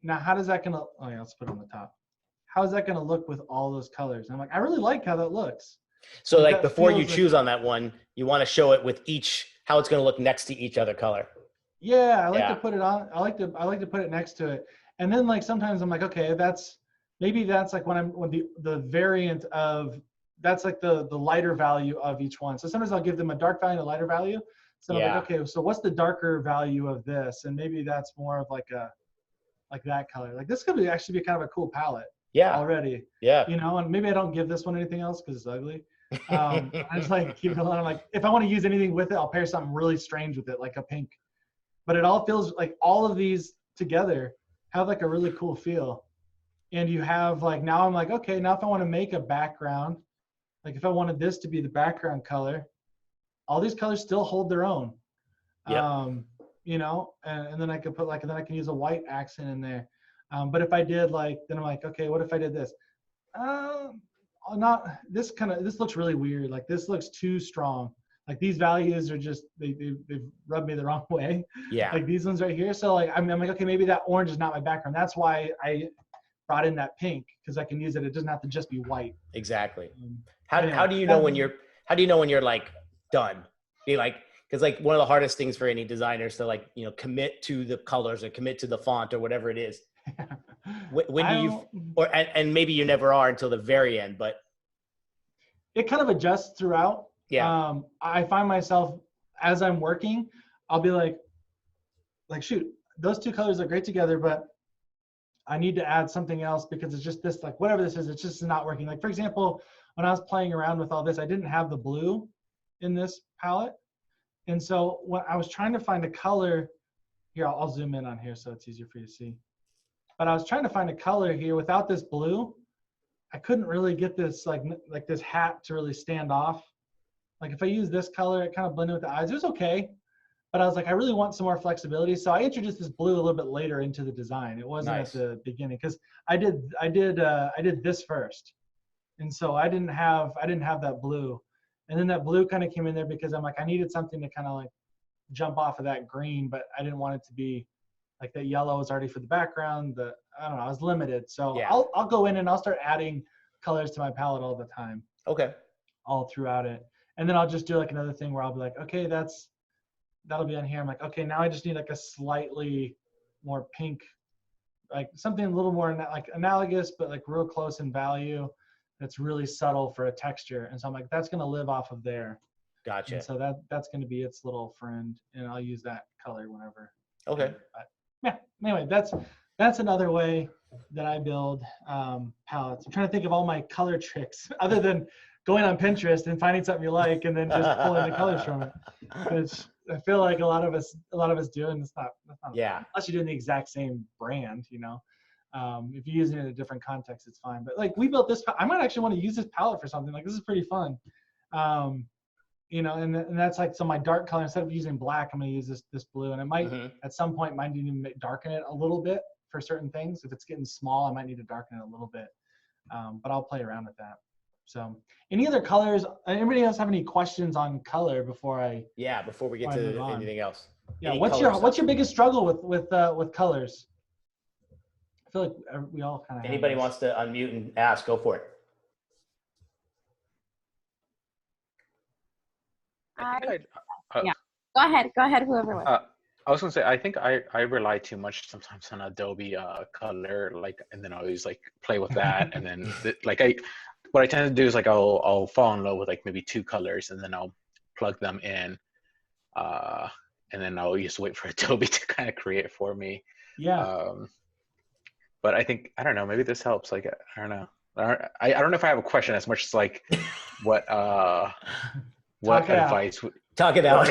B: Now, how does that gonna, oh yeah, let's put it on the top. How is that gonna look with all those colors? And I'm like, I really like how that looks.
A: So like before you choose on that one, you want to show it with how it's gonna look next to each other color.
B: Yeah, I like to put it on, I like to put it next to it. And then like sometimes I'm like, okay, maybe that's like when the variant of, that's like the lighter value of each one. So sometimes I'll give them a dark value and a lighter value. So I'm like, okay, so what's the darker value of this? And maybe that's more of like that color. Like this could actually be kind of a cool palette. Yeah. Already. Yeah. You know, and maybe I don't give this one anything else because it's ugly. I just like keep it alone. I'm like, if I want to use anything with it, I'll pair something really strange with it, like a pink. But it all feels like all of these together have like a really cool feel. And you have like, now I'm like, okay, now if I want to make a background, like if I wanted this to be the background color, all these colors still hold their own. You know, and then I could put then I can use a white accent in there. But if I did then I'm like, okay, what if I did this? This looks really weird. Like this looks too strong. Like these values are just, they've rubbed me the wrong way. Yeah. Like these ones right here. So like, I'm like, okay, maybe that orange is not my background. That's why I brought in that pink, because I can use it. It doesn't have to just be white. Exactly. How do you know when you're like done? Because like one of the hardest things for any designers to like, you know, commit to the colors or commit to the font or whatever it is. When do you, and maybe you never are until the very end, but it kind of adjusts throughout. Yeah. I find myself as I'm working, I'll be like, shoot, those 2 colors are great together, but I need to add something else because it's just this, like whatever this is, it's just not working. Like for example, when I was playing around with all this, I didn't have the blue in this palette. And so when I was trying to find a color here, I'll zoom in on here so it's easier for you to see. But I was trying to find a color here without this blue. I couldn't really get this like this hat to really stand off. Like if I use this color, it kind of blended with the eyes. It was okay, but I was like, I really want some more flexibility. So I introduced this blue a little bit later into the design. It wasn't at the beginning because I did this first, and so I didn't have that blue. And then that blue kind of came in there because I'm like, I needed something to kind of like jump off of that green, but I didn't want it to be like the yellow is already for the background. I don't know, I was limited. So
A: Yeah.
B: I'll go in and I'll start adding colors to my palette all the time,
A: Okay.
B: all throughout it. And then I'll just do like another thing where I'll be like, okay, that'll be on here. I'm like, okay, now I just need like a slightly more pink, like something a little more like analogous, but like real close in value. That's really subtle for a texture. And so I'm like, that's going to live off of there.
A: Gotcha.
B: And so that's going to be its little friend, and I'll use that color whenever.
A: Okay.
B: But yeah. Anyway, that's another way that I build palettes. I'm trying to think of all my color tricks other than going on Pinterest and finding something you like and then just pulling the colors from it. Which I feel like a lot of us do, and that's not
A: Yeah.
B: unless you're doing the exact same brand, you know. If you're using it in a different context, it's fine. But like we built this, I might actually want to use this palette for something. Like this is pretty fun. You know, and that's like, so my dark color, instead of using black, I'm going to use this blue, and it might at some point might need to darken it a little bit for certain things. If it's getting small, I might need to darken it a little bit, but I'll play around with that. So any other colors? Anybody else have any questions on color before
A: we get to anything else?
B: Yeah. What's your biggest struggle with colors? I feel like we all kind of.
A: Anybody wants to unmute and ask, go for it.
C: Yeah. Go ahead, whoever was.
D: I was gonna say, I think I rely too much sometimes on Adobe Color, like, and then I always like play with that, and then what I tend to do is like I'll fall in love with like maybe 2 colors, and then I'll plug them in, and then I'll just wait for Adobe to kind of create for me.
B: Yeah.
D: But I think, I don't know, maybe this helps. Like, I don't know. I don't know if I have a question as much as like what advice.
A: Talk it out.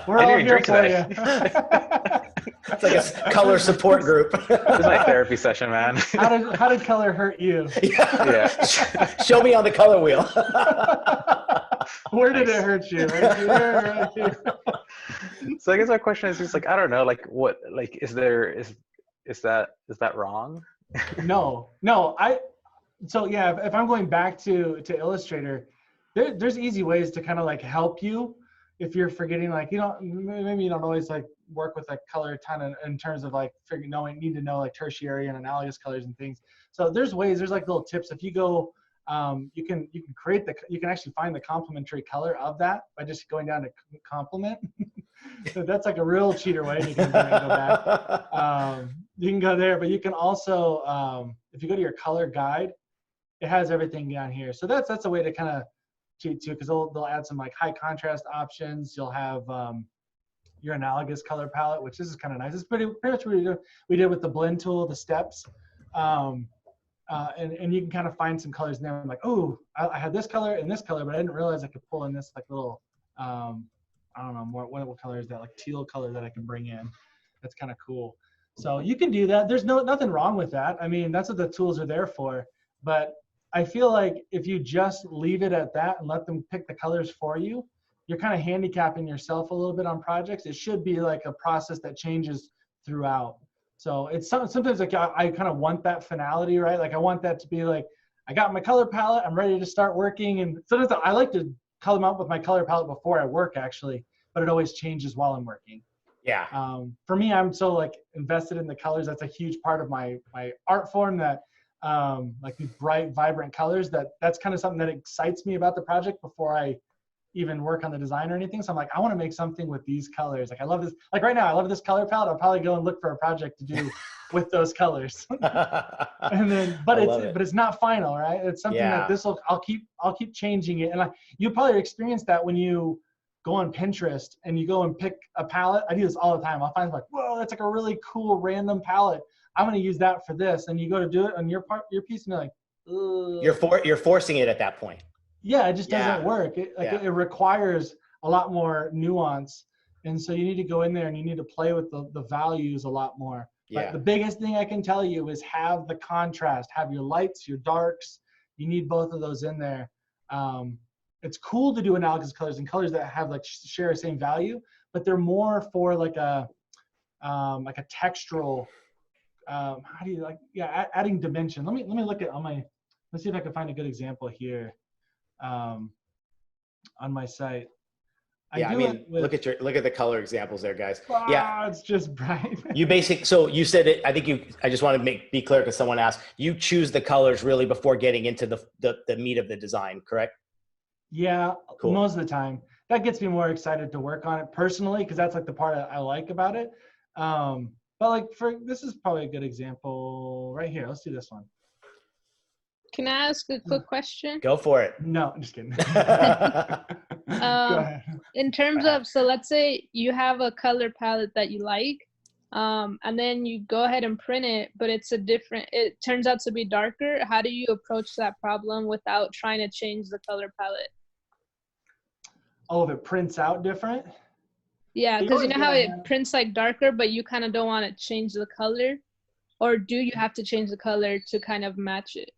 B: We're all here for you.
A: It's like a color support group.
D: This is my therapy session, man.
B: How did color hurt you?
A: Yeah. Show me on the color wheel.
B: Where did it hurt you? Right here, right here.
D: So I guess my question is just like, I don't know, like what, like, is that wrong?
B: No. So yeah, if I'm going back to Illustrator, there's easy ways to kind of like help you if you're forgetting, like, you know, maybe you don't always like work with like color a ton in terms of like need to know like tertiary and analogous colors and things. So there's like little tips. If you go, you can actually find the complementary color of that by just going down to complement. So that's like a real cheater way. You can go back. You can go there, but you can also, if you go to your color guide, it has everything down here. So that's a way to kind of cheat too, because they'll add some like high contrast options. You'll have your analogous color palette, which this is kind of nice. It's pretty much what we did with the blend tool, the steps. And you can kind of find some colors in there. I'm like, oh, I had this color and this color, but I didn't realize I could pull in this like little, I don't know, what color is that? Like teal color that I can bring in. That's kind of cool. So you can do that. There's nothing wrong with that. I mean, that's what the tools are there for. But I feel like if you just leave it at that and let them pick the colors for you, you're kind of handicapping yourself a little bit on projects. It should be like a process that changes throughout. So it's sometimes like I kind of want that finality, right? Like I want that to be like, I got my color palette, I'm ready to start working. And sometimes I like to color them up with my color palette before I work actually, but it always changes while I'm working.
A: Yeah.
B: For me, I'm so like invested in the colors. That's a huge part of my art form, that like these bright, vibrant colors, that's kind of something that excites me about the project before I even work on the design or anything. So I'm like, I want to make something with these colors. Like I love this, like right now, I love this color palette. I'll probably go and look for a project to do with those colors. And then, but it's not final, right? It's something that I'll keep changing it. And you probably experience that when you go on Pinterest and you go and pick a palette. I do this all the time. I'll find like, whoa, that's like a really cool random palette. I'm going to use that for this. And you go to do it on your piece and you're like, ugh.
A: You're forcing it at that point.
B: Yeah, it just doesn't work. It requires a lot more nuance. And so you need to go in there and you need to play with the values a lot more.
A: Yeah.
B: But the biggest thing I can tell you is have the contrast, have your lights, your darks. You need both of those in there. It's cool to do analogous colors and colors that have like share the same value, but they're more for like a textural, how do you adding dimension. Let me look at let's see if I can find a good example here on my site.
A: Yeah, I mean, look at the color examples there, guys. Yeah,
B: it's just bright.
A: So you said it. I just want to be clear because someone asked. You choose the colors really before getting into the meat of the design, correct?
B: Yeah,
A: cool.
B: Most of the time. That gets me more excited to work on it personally because that's like the part I like about it. But like this is probably a good example right here. Let's do this one.
E: Can I ask a quick question?
A: Go for it.
B: No, I'm just kidding.
E: Go ahead. In terms of, so let's say you have a color palette that you like, and then you go ahead and print it, but it turns out to be darker. How do you approach that problem without trying to change the color palette?
B: Oh, if it prints out different?
E: Yeah, because you know how it prints like darker, but you kind of don't want to change the color? Or do you have to change the color to kind of match it?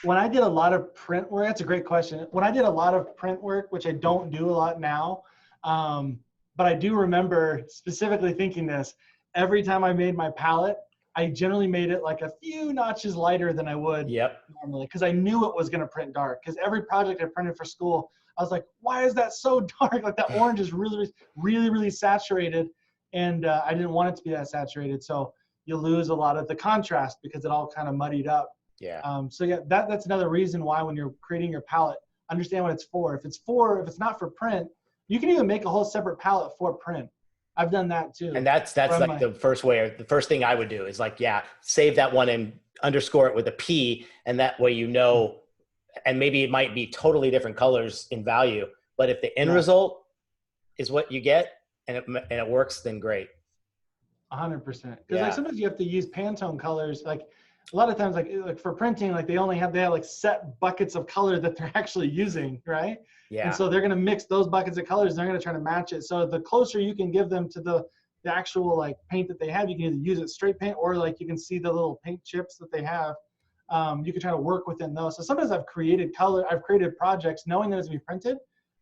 B: When I did a lot of print work, that's a great question. When I did a lot of print work, which I don't do a lot now, but I do remember specifically thinking this, every time I made my palette, I generally made it like a few notches lighter than I would normally because I knew it was going to print dark. Because every project I printed for school, I was like, why is that so dark? Like that orange is really, really, really saturated. And I didn't want it to be that saturated. So you lose a lot of the contrast because it all kind of muddied up.
A: Yeah.
B: So yeah, that's another reason why when you're creating your palette, understand what it's for. If it's not for print, you can even make a whole separate palette for print. I've done that too.
A: And that's like the first way, or the first thing I would do is like, save that one and underscore it with a P. And that way, and maybe it might be totally different colors in value, but if the end result is what you get and it works, then great.
B: 100%. Because like sometimes you have to use Pantone colors. Like a lot of times, like for printing, like they have like set buckets of color that they're actually using, right? Yeah. And so they're going to mix those buckets of colors. And they're going to try to match it. So the closer you can give them to the actual like paint that they have, you can either use it straight paint or like you can see the little paint chips that they have. You can try to work within those. So sometimes I've created projects knowing that it's going to be printed.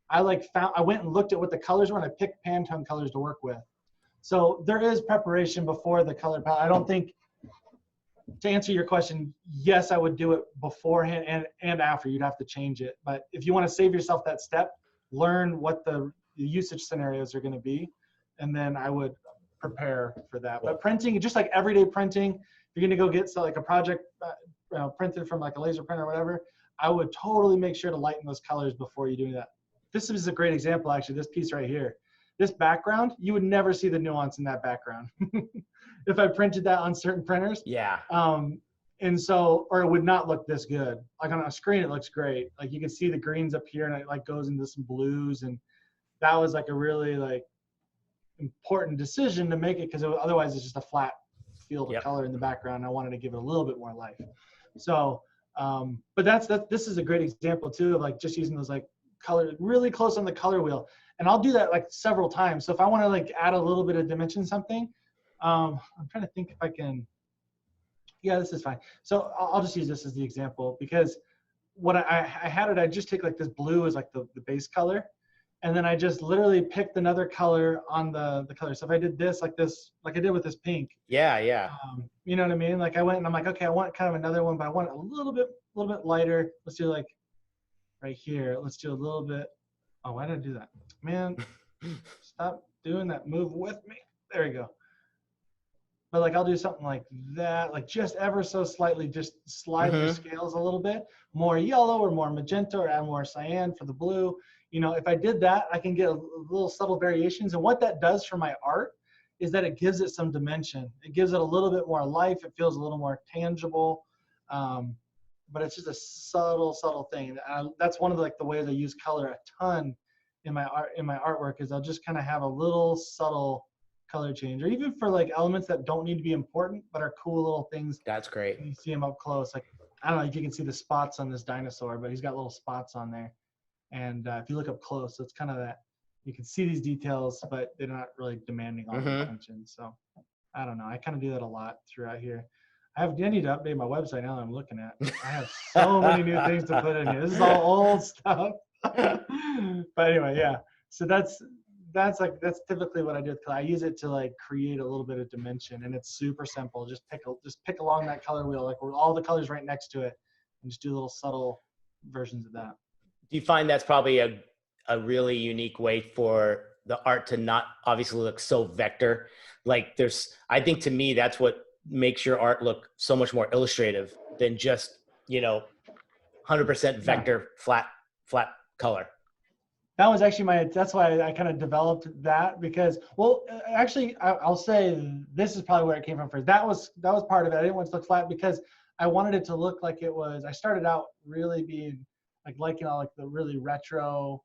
B: I went and looked at what the colors were and I picked Pantone colors to work with. So there is preparation before the color palette. I don't think, to answer your question, yes, I would do it beforehand and after. You'd have to change it. But if you want to save yourself that step, learn what the usage scenarios are going to be, and then I would prepare for that. But printing, just like everyday printing, if you're going to go get like a project printed from like a laser printer or whatever, I would totally make sure to lighten those colors before you do that. This is a great example, actually, this piece right here. This background, you would never see the nuance in that background if I printed that on certain printers.
A: Yeah.
B: And so, or it would not look this good. Like on a screen, it looks great. Like you can see the greens up here and it like goes into some blues. And that was like a really like important decision to make it because otherwise it's just a flat field of color in the background. I wanted to give it a little bit more life. So, but this is a great example too of like just using those like color really close on the color wheel. And I'll do that like several times. So if I want to like add a little bit of dimension something, I'm trying to think if I can, this is fine. So I'll just use this as the example because what I just take like this blue as like the base color. And then I just literally picked another color on the color. So if I did this, like I did with this pink.
A: Yeah.
B: You know what I mean? Like I went and I'm like, okay, I want kind of another one, but I want it a little bit lighter. Let's do like right here. Let's do a little bit. Oh, why did I do that? Man, stop doing that. Move with me. There you go. But like I'll do something like that, like just ever so slightly, just slide the scales a little bit, more yellow or more magenta or add more cyan for the blue. You know, if I did that, I can get a little subtle variations. And what that does for my art is that it gives it some dimension. It gives it a little bit more life. It feels a little more tangible. But it's just a subtle thing. That's one of the ways I use color a ton in my artwork is I'll just kind of have a little subtle color change, or even for like elements that don't need to be important but are cool little things.
A: That's great.
B: You see them up close. Like I don't know if you can see the spots on this dinosaur, but he's got little spots on there. And if you look up close, it's kind of that you can see these details, but they're not really demanding all the attention. So I don't know. I kind of do that a lot throughout here. I need to update my website now that I'm looking at. I have so many new things to put in here. This is all old stuff. But anyway, yeah. So that's typically what I do. I use it to like create a little bit of dimension, and it's super simple. Just pick along that color wheel, like with all the colors right next to it, and just do little subtle versions of that.
A: Do you find that's probably a really unique way for the art to not obviously look so vector. Like I think to me, that's what makes your art look so much more illustrative than just, 100% vector, flat color.
B: That was actually that's why I kind of developed that, because, well, actually, I'll say this is probably where it came from first. That was part of it. I didn't want it to look flat because I wanted it to look like it was, I started out really being liking all like the really retro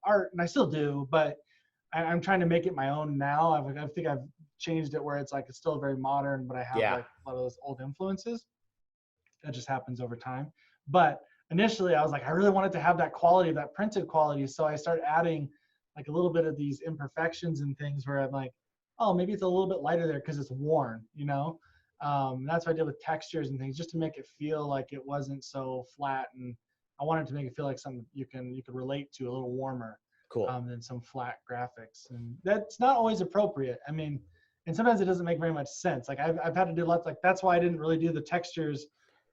B: art, and I still do, but I'm trying to make it my own now. I think I've changed it where it's like, it's still very modern, but I have like a lot of those old influences. That just happens over time. But initially I was like, I really wanted to have that quality, that printed quality. So I started adding like a little bit of these imperfections and things where I'm like, oh, maybe it's a little bit lighter there because it's worn, that's what I did with textures and things, just to make it feel like it wasn't so flat. And I wanted to make it feel like something you could relate to, a little warmer.
A: Cool.
B: Than some flat graphics. And that's not always appropriate. I mean, and sometimes it doesn't make very much sense. Like I've had to do lots, like that's why I didn't really do the textures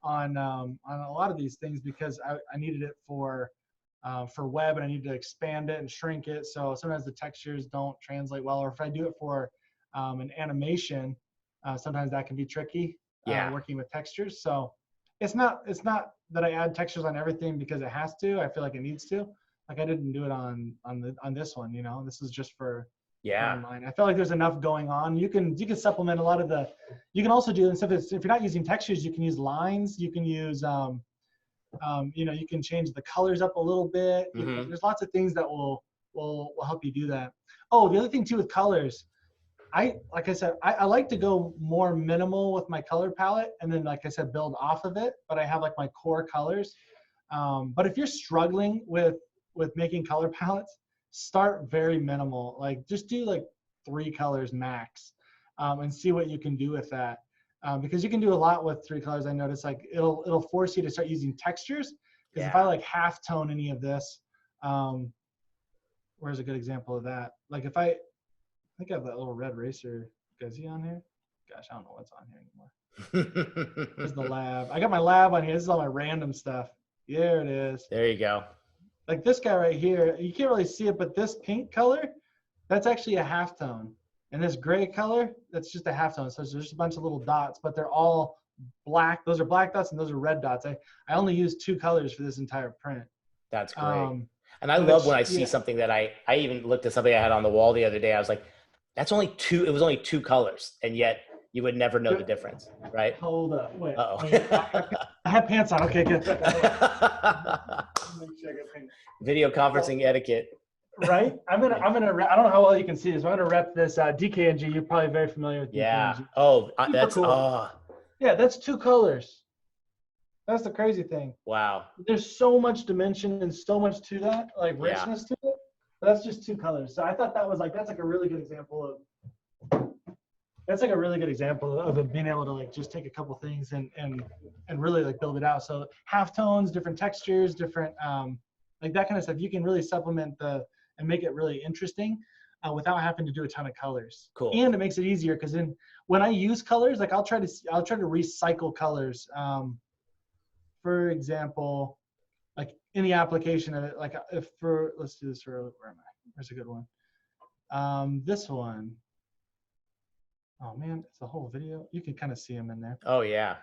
B: on a lot of these things, because I needed it for web, and I need to expand it and shrink it. So sometimes the textures don't translate well, or if I do it for an animation, sometimes that can be tricky. Working with textures. So it's not that I add textures on everything because it has to. I feel like it needs to. Like I didn't do it on this one. This is just for online. I felt like there's enough going on. You can supplement a lot of the. You can also do, instead of, if you're not using textures, you can use lines. You can use you can change the colors up a little bit. There's lots of things that will help you do that. Oh, the other thing too with colors, like I said, I like to go more minimal with my color palette, and then, like I said, build off of it. But I have like my core colors. But if you're struggling with making color palettes, start very minimal. Like just do like 3 colors max, and see what you can do with that. Because you can do a lot with 3 colors. I noticed like it'll force you to start using textures. Because if I like half tone any of this, where's a good example of that? Like if I think I have that little red eraser. Is he on here? Gosh, I don't know what's on here anymore. There's the lab. I got my lab on here. This is all my random stuff. There it is.
A: There you go.
B: Like this guy right here, you can't really see it, but this pink color, that's actually a halftone. And this gray color, that's just a halftone. So there's just a bunch of little dots, but they're all black. Those are black dots and those are red dots. I only used 2 colors for this entire print.
A: That's great. And I love when I see something that I even looked at something I had on the wall the other day. I was like, it was only 2 colors. And yet you would never know the difference, right?
B: Hold up, wait.
A: Uh-oh.
B: I have pants on, okay, good.
A: Video conferencing etiquette.
B: Right? I'm gonna I don't know how well you can see this, but I'm gonna rep this DKNG. You're probably very familiar with DKNG.
A: Yeah. Oh, that's
B: cool. Yeah, that's 2 colors. That's the crazy thing.
A: Wow.
B: There's so much dimension and so much to that, like richness to it. But that's just 2 colors. So I thought that's like a really good example of it being able to like just take a couple things and really like build it out. So halftones, different textures, different like that kind of stuff. You can really supplement and make it really interesting without having to do a ton of colors.
A: Cool.
B: And it makes it easier because then when I use colors, like I'll try to recycle colors. For example, like in the application of it, like let's do this for, where am I? Where's a good one? This one. Oh man, it's a whole video. You can kind of see him in there.
A: Oh yeah.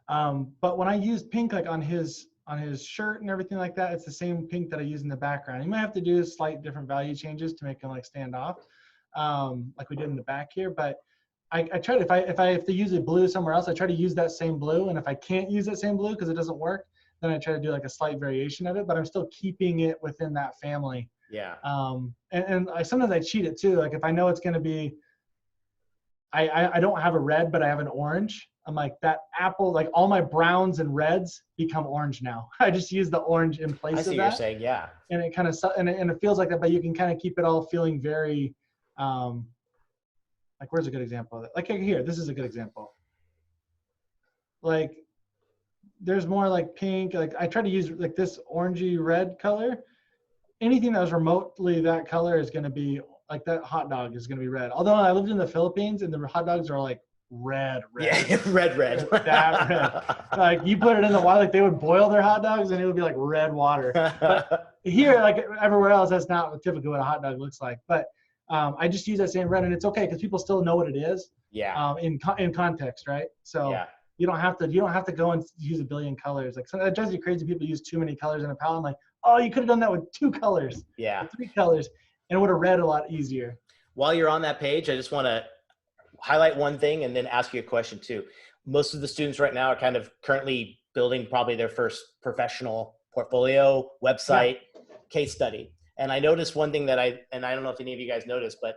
B: But when I used pink, like on his shirt and everything like that, it's the same pink that I use in the background. You might have to do slight different value changes to make them like stand off, like we did in the back here. But I try to, if I have to use a blue somewhere else, I try to use that same blue. And if I can't use that same blue because it doesn't work, then I try to do like a slight variation of it. But I'm still keeping it within that family.
A: Yeah.
B: And sometimes I cheat it too. Like if I know it's going to be, I don't have a red, but I have an orange. I'm like, that apple, like all my browns and reds become orange now. I just use the orange in place of that. I see what you're saying, yeah. And it kind of, and it feels like that, but you can kind of keep it all feeling very, like where's a good example of it? Like here, this is a good example. Like there's more like pink, like I try to use like this orangey red color. Anything that was remotely that color is going to be like that hot dog is going to be red. Although I lived in the Philippines and the hot dogs are like red.
A: Yeah, red.
B: That red. Like you put it in the water, like they would boil their hot dogs and it would be like red water. But here, like everywhere else, that's not typically what a hot dog looks like. But I just use that same red, and it's okay because people still know what it is.
A: Yeah.
B: In context, right? So
A: Yeah.
B: you don't have to go and use a billion colors. Like it drives you crazy. People use too many colors in a palette. I'm like, oh, you could have done that with 2 colors.
A: Yeah.
B: Or 3 colors, and it would have read a lot easier.
A: While you're on that page, I just want to highlight one thing and then ask you a question too. Most of the students right now are kind of currently building probably their first professional portfolio, website, case study. And I noticed one thing that I don't know if any of you guys noticed, but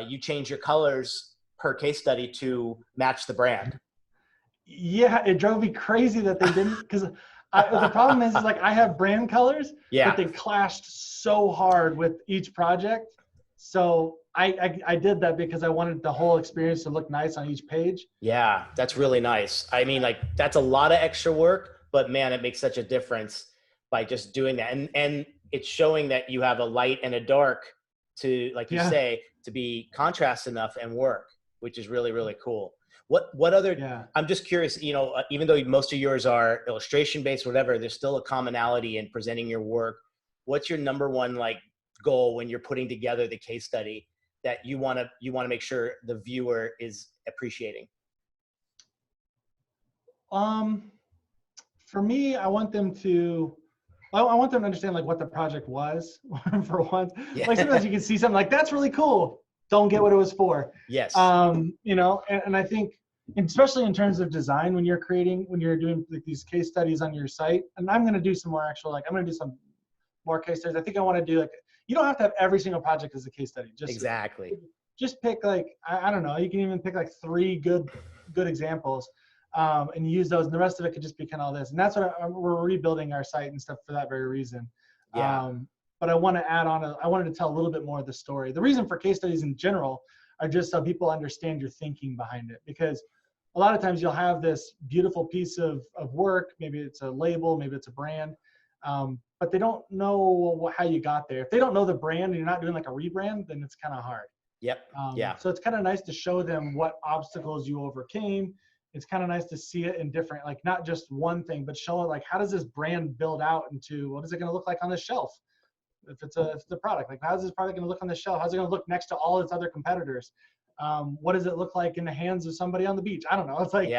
A: you change your colors per case study to match the brand.
B: Yeah, it drove me crazy that they didn't, because the problem is like I have brand colors, but they clashed so hard with each project. So I did that because I wanted the whole experience to look nice on each page.
A: Yeah, that's really nice. I mean, like that's a lot of extra work, but man, it makes such a difference by just doing that. And it's showing that you have a light and a dark to, like you say, to be contrast enough and work, which is really, really cool. What other, I'm just curious, you know, even though most of yours are illustration based, whatever, there's still a commonality in presenting your work. What's your number one like goal when you're putting together the case study that you want to make sure the viewer is appreciating?
B: For me, I want them to understand like what the project was for once. Yeah. Like sometimes you can see something like that's really cool. Don't get what it was for.
A: Yes.
B: You know, and I think, especially in terms of design, when you're doing like these case studies on your site, and I'm going to do some more I'm going to do some more case studies. I think I want to do like, you don't have to have every single project as a case study. Just pick like, I don't know, you can even pick like 3 good examples and use those. And the rest of it could just be kind of all this. And that's what we're rebuilding our site and stuff for that very reason.
A: Yeah.
B: But I want to add on, I wanted to tell a little bit more of the story. The reason for case studies in general are just so people understand your thinking behind it. Because a lot of times you'll have this beautiful piece of work, maybe it's a label, maybe it's a brand, but they don't know how you got there. If they don't know the brand and you're not doing like a rebrand, then it's kind of hard.
A: Yep.
B: So it's kind of nice to show them what obstacles you overcame. It's kind of nice to see it in different, like not just one thing, but show it like, how does this brand build out into, what is it going to look like on the shelf? If it's a product, like how's this product going to look on the shelf? How's it going to look next to all its other competitors? What does it look like in the hands of somebody on the beach? I don't know. It's like,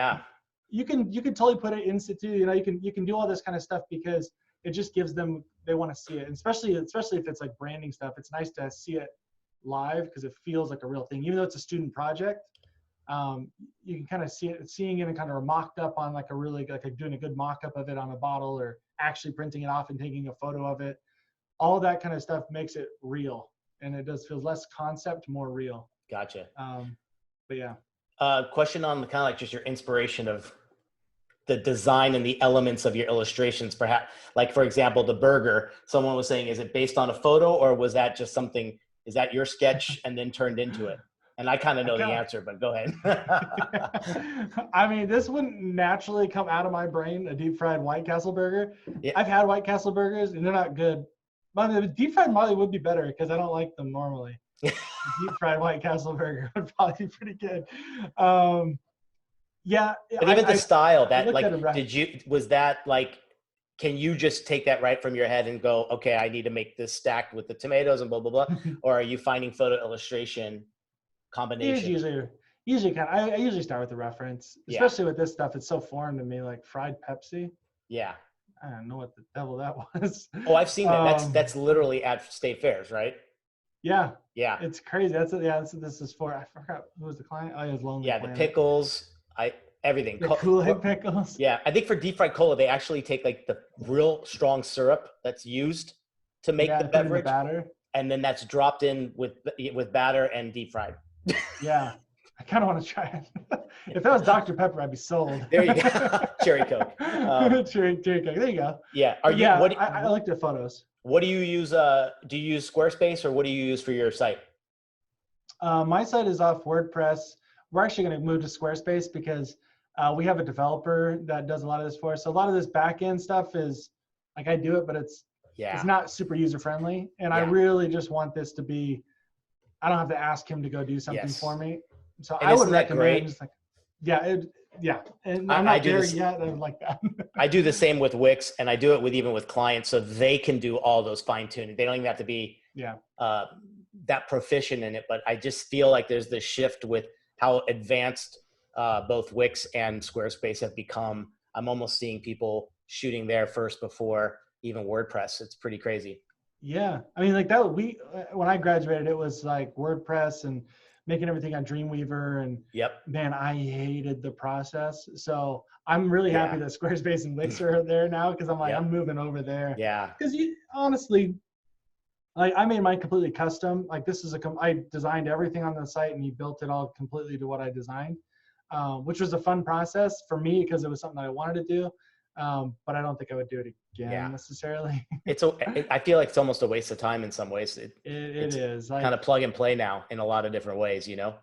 B: you can totally put it in situ, you know, you can do all this kind of stuff because it just gives them, they want to see it. And especially if it's like branding stuff, it's nice to see it live because it feels like a real thing. Even though it's a student project, you can kind of seeing it and kind of mocked up on like a really, like doing a good mock-up of it on a bottle or actually printing it off and taking a photo of it. All that kind of stuff makes it real, and it does feel less concept, more real.
A: Gotcha.
B: But yeah.
A: Question on the kind of like just your inspiration of the design and the elements of your illustrations, perhaps. Like for example, the burger. Someone was saying, is it based on a photo, or was that just something? Is that your sketch and then turned into it? And I kind of know the answer, but go ahead.
B: I mean, this wouldn't naturally come out of my brain, a deep fried White Castle burger. Yeah. I've had White Castle burgers and they're not good. But the deep fried Marley would be better because I don't like them normally. Deep fried White Castle burger would probably be pretty good. Yeah.
A: But even the style that like, was that like, can you just take that right from your head and go, okay, I need to make this stacked with the tomatoes and blah, blah, blah. Or are you finding photo illustration combination?
B: Usually I usually start with the reference, especially with this stuff. It's so foreign to me, like fried Pepsi.
A: Yeah.
B: I don't know what the devil that was.
A: Oh, I've seen that. That's literally at state fairs, right?
B: Yeah.
A: Yeah.
B: It's crazy. That's what this is for. I forgot who was the client. Oh, it was Lonely
A: Yeah,
B: Planet.
A: The pickles. Everything.
B: The Kool-Aid pickles.
A: Yeah, I think for deep fried cola, they actually take like the real strong syrup that's used to make the beverage,
B: batter,
A: and then that's dropped in with batter and deep fried.
B: Yeah, I kind of want to try it. If that was Dr. Pepper, I'd be sold.
A: There you go. Cherry Coke.
B: Cherry Coke. There you go.
A: Yeah.
B: I like their photos.
A: What do you use? Do you use Squarespace or what do you use for your site?
B: My site is off WordPress. We're actually going to move to Squarespace because we have a developer that does a lot of this for us. So a lot of this back end stuff is like I do it, but it's not super user friendly. And I really just want this to be, I don't have to ask him to go do something for me. So I would recommend just like, yeah. And I'm not there yet. I'm like that.
A: I do the same with Wix, and I do it even with clients, so they can do all those fine tuning. They don't even have to be that proficient in it. But I just feel like there's this shift with how advanced both Wix and Squarespace have become. I'm almost seeing people shooting there first before even WordPress. It's pretty crazy.
B: Yeah, I mean, like that. When I graduated, it was like WordPress and making everything on Dreamweaver, and man, I hated the process. So I'm really happy that Squarespace and Wix are there now, because I'm like, I'm moving over there.
A: Yeah.
B: Because honestly, like I made mine completely custom. Like this is I designed everything on the site, and he built it all completely to what I designed, which was a fun process for me because it was something I wanted to do. But I don't think I would do it again necessarily.
A: I feel like it's almost a waste of time in some ways. It
B: is like,
A: kind of plug and play now in a lot of different ways, you know?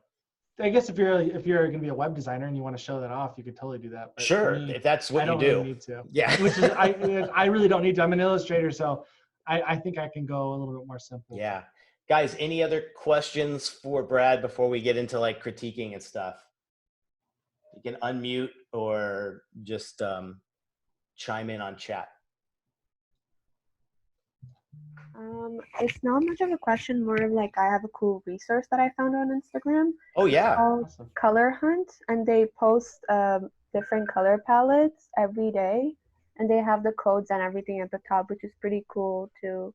B: I guess if you're going to be a web designer and you want to show that off, you could totally do that. But
A: sure. If that's what you do.
B: Really need to.
A: Yeah.
B: Which is, I really don't need to. I'm an illustrator, so I think I can go a little bit more simple.
A: Yeah. Guys, any other questions for Brad before we get into like critiquing and stuff? You can unmute or just chime in on chat.
C: It's not much of a question, more of like I have a cool resource that I found on Instagram.
A: Oh yeah.
C: Called Color Hunt, and they post different color palettes every day, and they have the codes and everything at the top, which is pretty cool to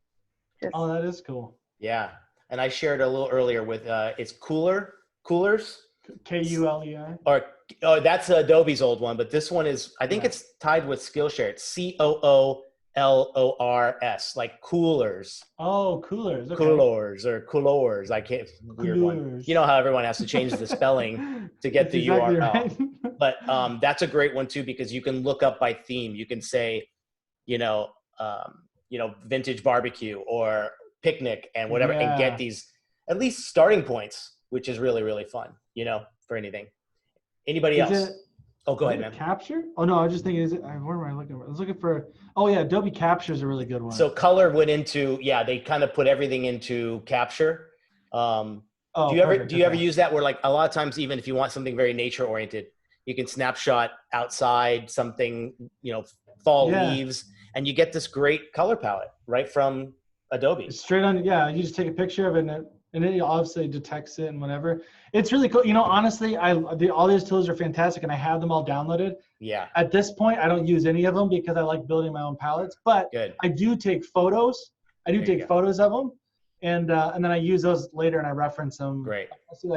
C: just.
B: Oh, that is cool.
A: Yeah, and I shared a little earlier with it's Coolers.
B: Kuler.
A: Or that's Adobe's old one, but this one is, I think it's tied with Skillshare. It's COOLORS, like Coolers.
B: Oh, Coolers. Okay.
A: Coolers or Coolors. I can't. Weird one. You know how everyone has to change the spelling to get the
B: exactly
A: URL.
B: Right.
A: But that's a great one too, because you can look up by theme. You can say, vintage barbecue or picnic and whatever, and get these at least starting points, which is really, really fun, for anything. Anybody else? Go ahead, man.
B: Capture? Oh, no, I was just thinking, where am I looking for? I was looking for, Adobe Capture is a really good one.
A: So Color went into, they kind of put everything into Capture. Do you ever use that where, like, a lot of times, even if you want something very nature oriented, you can snapshot outside something, fall leaves, and you get this great color palette right from Adobe.
B: Straight on, you just take a picture of it and it obviously detects it and whatever. It's really cool. Honestly, all these tools are fantastic, and I have them all downloaded.
A: Yeah.
B: At this point, I don't use any of them because I like building my own palettes. But I do take photos. Photos of them, and then I use those later and I reference them.
A: Great.
B: I'll see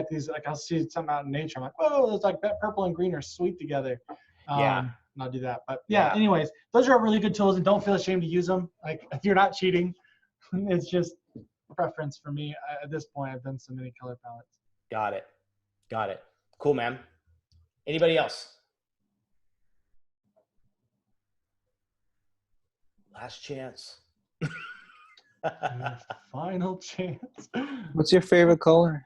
B: I'll see something out in nature. I'm like, oh, it's like that purple and green are sweet together. And I'll do that. But anyways, those are really good tools, and don't feel ashamed to use them. Like, you're not cheating. It's just preference for me. At this point, I've done so many color palettes.
A: Got it. Cool, man. Anybody else? Last chance.
B: Final chance.
F: What's your favorite color?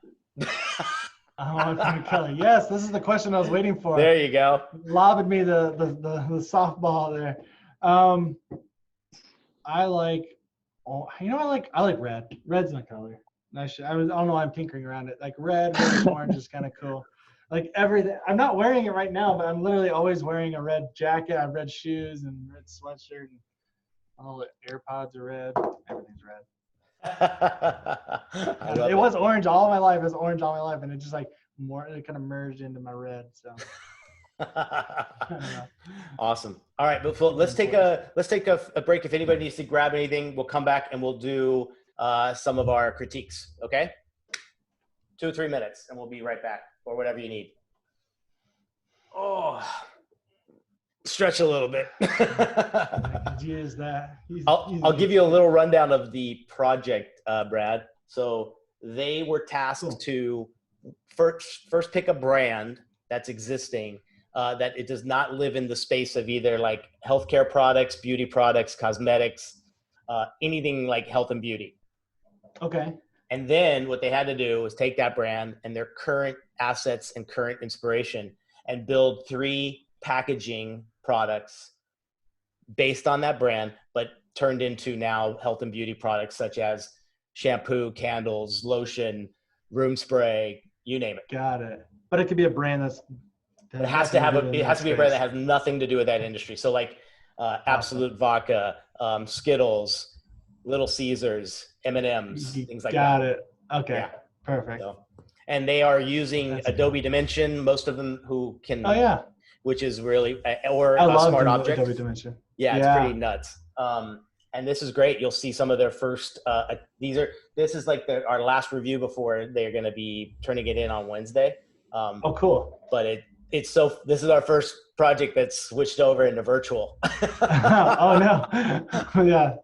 B: Color. Yes, this is the question I was waiting for.
A: There you go.
B: Lobbed me the softball there. I like red. Red's my color. I don't know why I'm tinkering around it. Like red and orange is kind of cool. Like everything. I'm not wearing it right now, but I'm literally always wearing a red jacket. I have red shoes and red sweatshirt. And all the AirPods are red. Everything's red. It was orange all my life. It was orange all my life, and it just it kind of merged into my red. So.
A: Awesome. All right, let's take a break. If anybody needs to grab anything, we'll come back and we'll do some of our critiques. Okay, 2 or 3 minutes, and we'll be right back, or whatever you need. Stretch a little bit.
B: I could use that.
A: I'll give you a little rundown of the project, Brad. So they were tasked to first pick a brand that's existing, that it does not live in the space of either like healthcare products, beauty products, cosmetics, anything like health and beauty.
B: Okay.
A: And then what they had to do was take that brand and their current assets and current inspiration and build 3 packaging products based on that brand, but turned into now health and beauty products such as shampoo, candles, lotion, room spray, you name it.
B: Got it. But it could be a brand that's
A: It has to be a brand that has nothing to do with that industry. So like Absolute Vodka, Skittles, Little Caesars, M&Ms, things like that.
B: Got it. Okay.
A: Yeah.
B: Perfect.
A: So, and they are using Adobe Dimension, most of them who can, which is really, or Smart Object.
B: Adobe Dimension.
A: Yeah, it's pretty nuts. And this is great. You'll see some of their first, this is like our last review before they're going to be turning it in on Wednesday.
B: Oh, cool.
A: But this is our first project that's switched over into virtual.
B: Oh no. Yeah.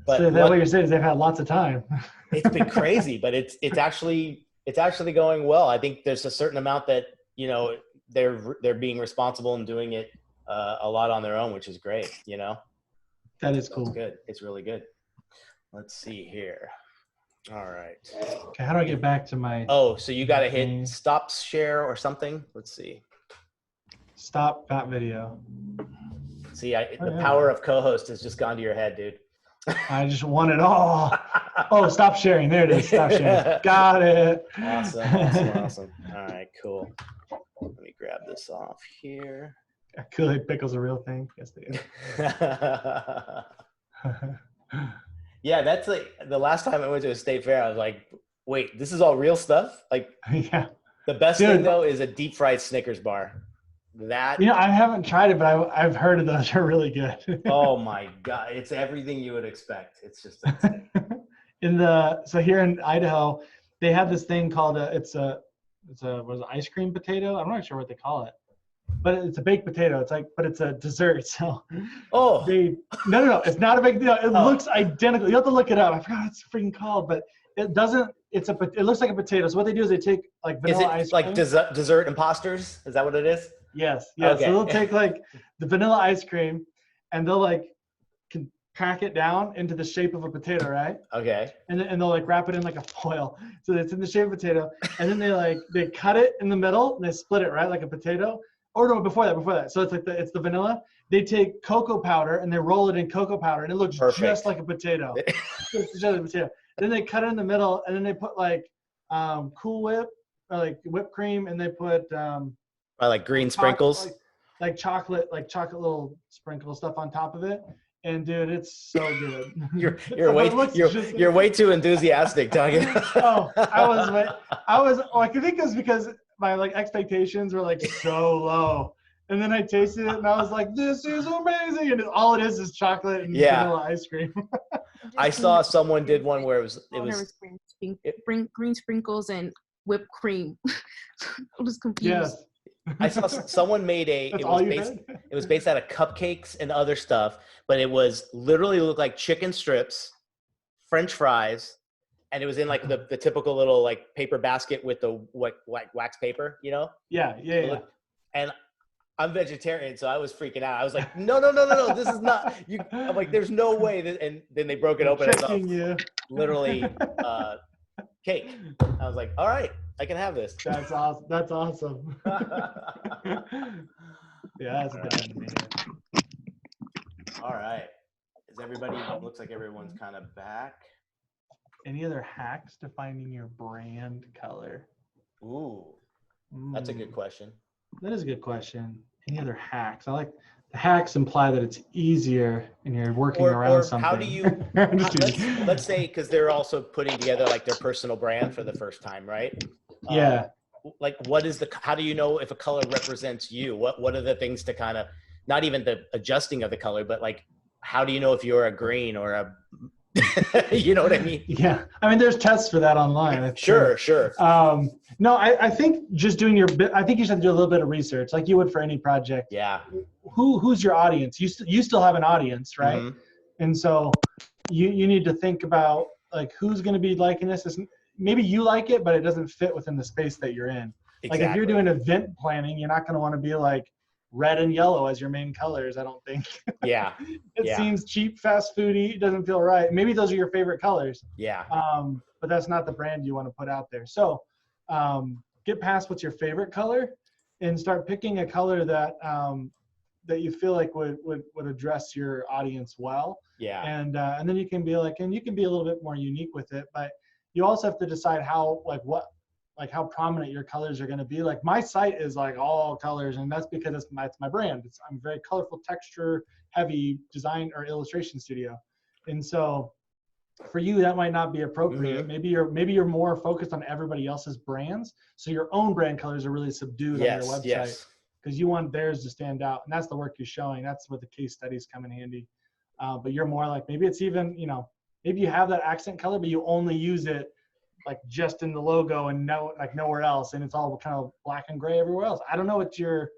A: But
B: so what you're saying is they've had lots of time.
A: It's been crazy, but it's actually going well. I think there's a certain amount that, they're being responsible and doing it a lot on their own, which is great,
B: That is cool.
A: It's good. It's really good. Let's see here. All right.
B: Okay, how do I get back to my...
A: Oh, so you got to hit stop share or something. Let's see.
B: Stop that video.
A: See, the power of co-host has just gone to your head, dude.
B: I just want it all. Oh, stop sharing. There it is. Stop sharing. Got it.
A: Awesome. All right, cool. Let me grab this off here.
B: Kool-Aid Pickle's a real thing. Yes, they is.
A: Yeah, that's like the last time I went to a state fair, I was like, wait, this is all real stuff? Like,
B: yeah.
A: The best thing, though, is a deep fried Snickers bar. That
B: I haven't tried it, but I've heard of those. They're really good.
A: Oh my God, it's everything you would expect. It's just
B: so here in Idaho, they have this thing called it's ice cream potato. I'm not sure what they call it, but it's a baked potato. But it's a dessert. So no, it's not a baked potato. It looks identical. You have to look it up. I forgot what it's freaking called, but it doesn't. It looks like a potato. So what they do is they take like vanilla ice cream.
A: Is it like dessert imposters? Is that what it is?
B: Yes. Yeah. Okay. So they'll take like the vanilla ice cream and they'll can pack it down into the shape of a potato, right?
A: Okay.
B: And they'll wrap it in like a foil. So it's in the shape of a potato. And then they cut it in the middle and they split it, right? Like a potato. Or no, before that. So it's the vanilla. They take cocoa powder and they roll it in cocoa powder and it looks just like a potato. It's just like a potato. Then they cut it in the middle and then they put like Cool Whip or like whipped cream and they put
A: like green sprinkles,
B: like chocolate little sprinkle stuff on top of it. And dude, it's so good.
A: You're way too enthusiastic talking.
B: I could think it was because my expectations were so low. And then I tasted it and I was like, this is amazing. And all it is chocolate and vanilla ice cream.
A: I saw someone did one where it was
G: green sprinkles and whipped cream. I was confused.
B: Yes.
A: I saw someone made it was based out of cupcakes and other stuff, but it was literally looked like chicken strips, French fries, and it was in the typical little paper basket with the wax paper,
B: Yeah.
A: And I'm vegetarian, so I was freaking out. I was like, no, this is not you. I'm like, there's no way. And then they broke it open. Literally cake. I was like, all right, I can have this.
B: That's awesome. That's awesome. Yeah, that's good.
A: All right. Looks like everyone's kind of back.
B: Any other hacks to finding your brand color?
A: Ooh, that's a good question.
B: That is a good question. Any other hacks? I like the hacks imply that it's easier and you're working around something.
A: How do you, let's say, because they're also putting together their personal brand for the first time, right?
B: Yeah.
A: How do you know if a color represents you? What are the things to kind of, not even the adjusting of the color, but how do you know if you're a green or a, you know what I mean?
B: Yeah. I mean, there's tests for that online.
A: Sure.
B: No, I think just doing I think you should do a little bit of research like you would for any project.
A: Yeah.
B: Who's your audience? You still have an audience, right? Mm-hmm. And so you need to think about who's going to be liking this. Maybe you like it, but it doesn't fit within the space that you're in.
A: Exactly.
B: If you're doing event planning, you're not going to want to be red and yellow as your main colors, I don't think.
A: Yeah.
B: It seems cheap, fast foody. It doesn't feel right. Maybe those are your favorite colors.
A: Yeah.
B: But that's not the brand you want to put out there. So get past what's your favorite color and start picking a color that that you feel would address your audience well.
A: Yeah.
B: And then you can be and you can be a little bit more unique with it, but you also have to decide how like how prominent your colors are going to be. Like my site is like all colors, and that's because it's my brand. I'm a very colorful, texture heavy design or illustration studio. And so for you, that might not be appropriate. Maybe you're more focused on everybody else's brands. So your own brand colors are really subdued on your website because you want theirs to stand out. And that's the work you're showing. That's where the case studies come in handy. But you're more like, maybe it's even, maybe you have that accent color, but you only use it like just in the logo and nowhere else. And it's all kind of black and gray everywhere else. I don't know what your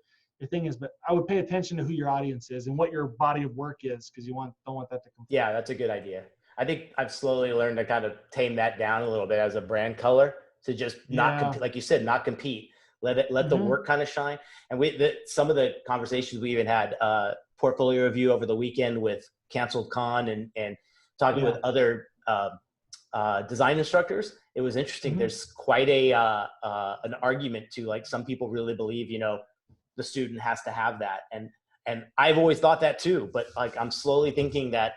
B: thing is, but I would pay attention to who your audience is and what your body of work is, because don't want that to conflict.
A: Yeah, that's a good idea. I think I've slowly learned to kind of tame that down a little bit as a brand color, to just not like you said, not compete. Let the work kind of shine. And some of the conversations we even had portfolio review over the weekend with Canceled Con and talking with other design instructors. It was interesting. There's quite an argument to, like, some people really believe, the student has to have that. And I've always thought that too, but like, I'm slowly thinking that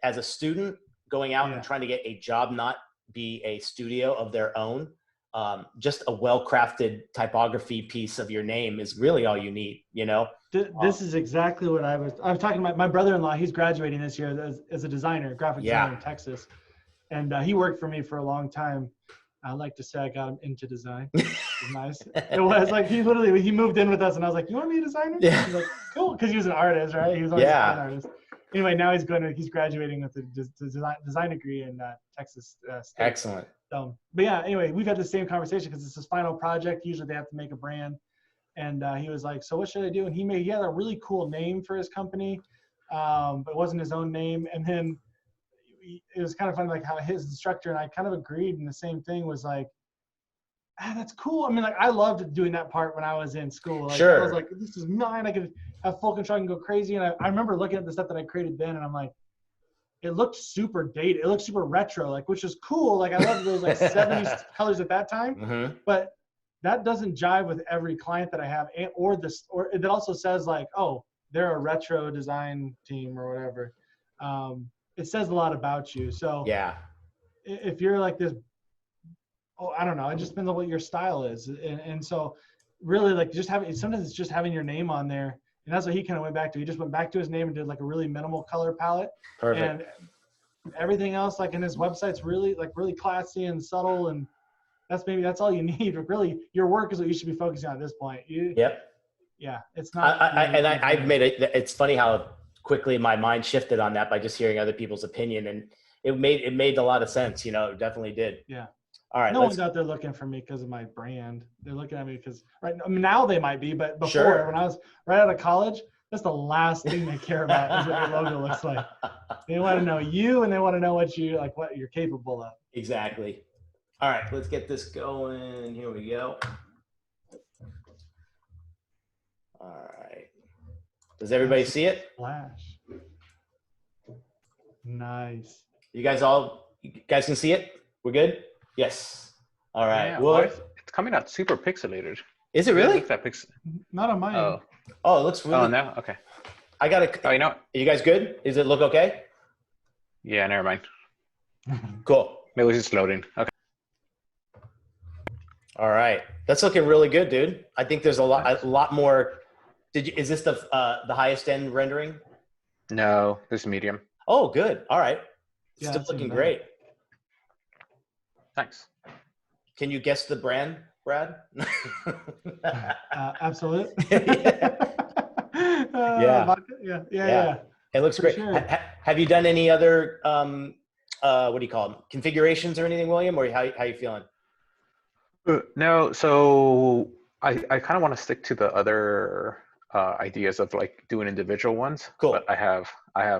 A: as a student going out and trying to get a job, not be a studio of their own, just a well-crafted typography piece of your name is really all you need,
B: This is exactly what I was talking about. My brother-in-law, he's graduating this year as a designer, graphic designer in Texas. And he worked for me for a long time. I like to say I got him into design. It was nice. It was like he moved in with us, and I was like, "You want to be a designer?" Yeah. He's like, "Cool," because he was an artist, right? He was always an artist. Anyway, now he's graduating with a design degree in Texas State.
A: Excellent.
B: So, but yeah, anyway, we've had the same conversation because it's his final project. Usually they have to make a brand, and he was like, "So what should I do?" And he had a really cool name for his company, but it wasn't his own name. And then it was kind of funny, like how his instructor and I kind of agreed, and the same thing was like, that's cool. I mean, like, I loved doing that part when I was in school. Like, I was like, this is mine. I could have full control and go crazy. And I remember looking at the stuff that I created then, and I'm like, it looked super dated. It looked super retro, like, which is cool. Like, I loved those like 70s colors at that time. But that doesn't jive with every client that I have, or it also says like, oh, they're a retro design team or whatever. It says a lot about you. So if you're like this, I don't know, it just depends on what your style is. And so really, like, sometimes it's just having your name on there. And that's what he kind of went back to. He just went back to his name and did like a really minimal color palette.
A: Perfect.
B: And everything else, like in his website's really classy and subtle. And that's all you need. Really, your work is what you should be focusing on at this point. Yeah. It's not.
A: I've made it. It's funny how quickly my mind shifted on that by just hearing other people's opinion, and it made a lot of sense. It definitely did.
B: Yeah.
A: All right.
B: No one's out there looking for me because of my brand. They're looking at me because now they might be, but before, when I was right out of college, that's the last thing they care about is what your logo looks like. They want to know you, and they want to know what you're capable of.
A: Exactly. All right, let's get this going. Here we go. All right. Does everybody see it?
B: Flash. Nice.
A: You guys can see it? We're good? Yes. All right.
D: Yeah, well, it's coming out super pixelated.
A: Is it really?
B: Not on mine.
A: Oh, it looks really.
D: Oh, no? Okay.
A: I got to.
D: Oh, you know what?
A: Are you guys good? Does it look okay?
D: Yeah, never mind.
A: Cool.
D: Maybe it's just loading. Okay.
A: All right. That's looking really good, dude. I think there's a lot more. Is this the highest end rendering?
D: No, this is medium.
A: Oh, good. All right.
B: Yeah,
A: still looking great.
D: Thanks.
A: Can you guess the brand, Brad?
B: Absolutely.
A: Yeah.
B: Yeah.
A: It looks great.
B: Sure.
A: Have you done any other what do you call them, configurations or anything, William? Or how you feeling?
D: No, so I kind of want to stick to the other ideas of like doing individual ones.
A: Cool.
D: But I have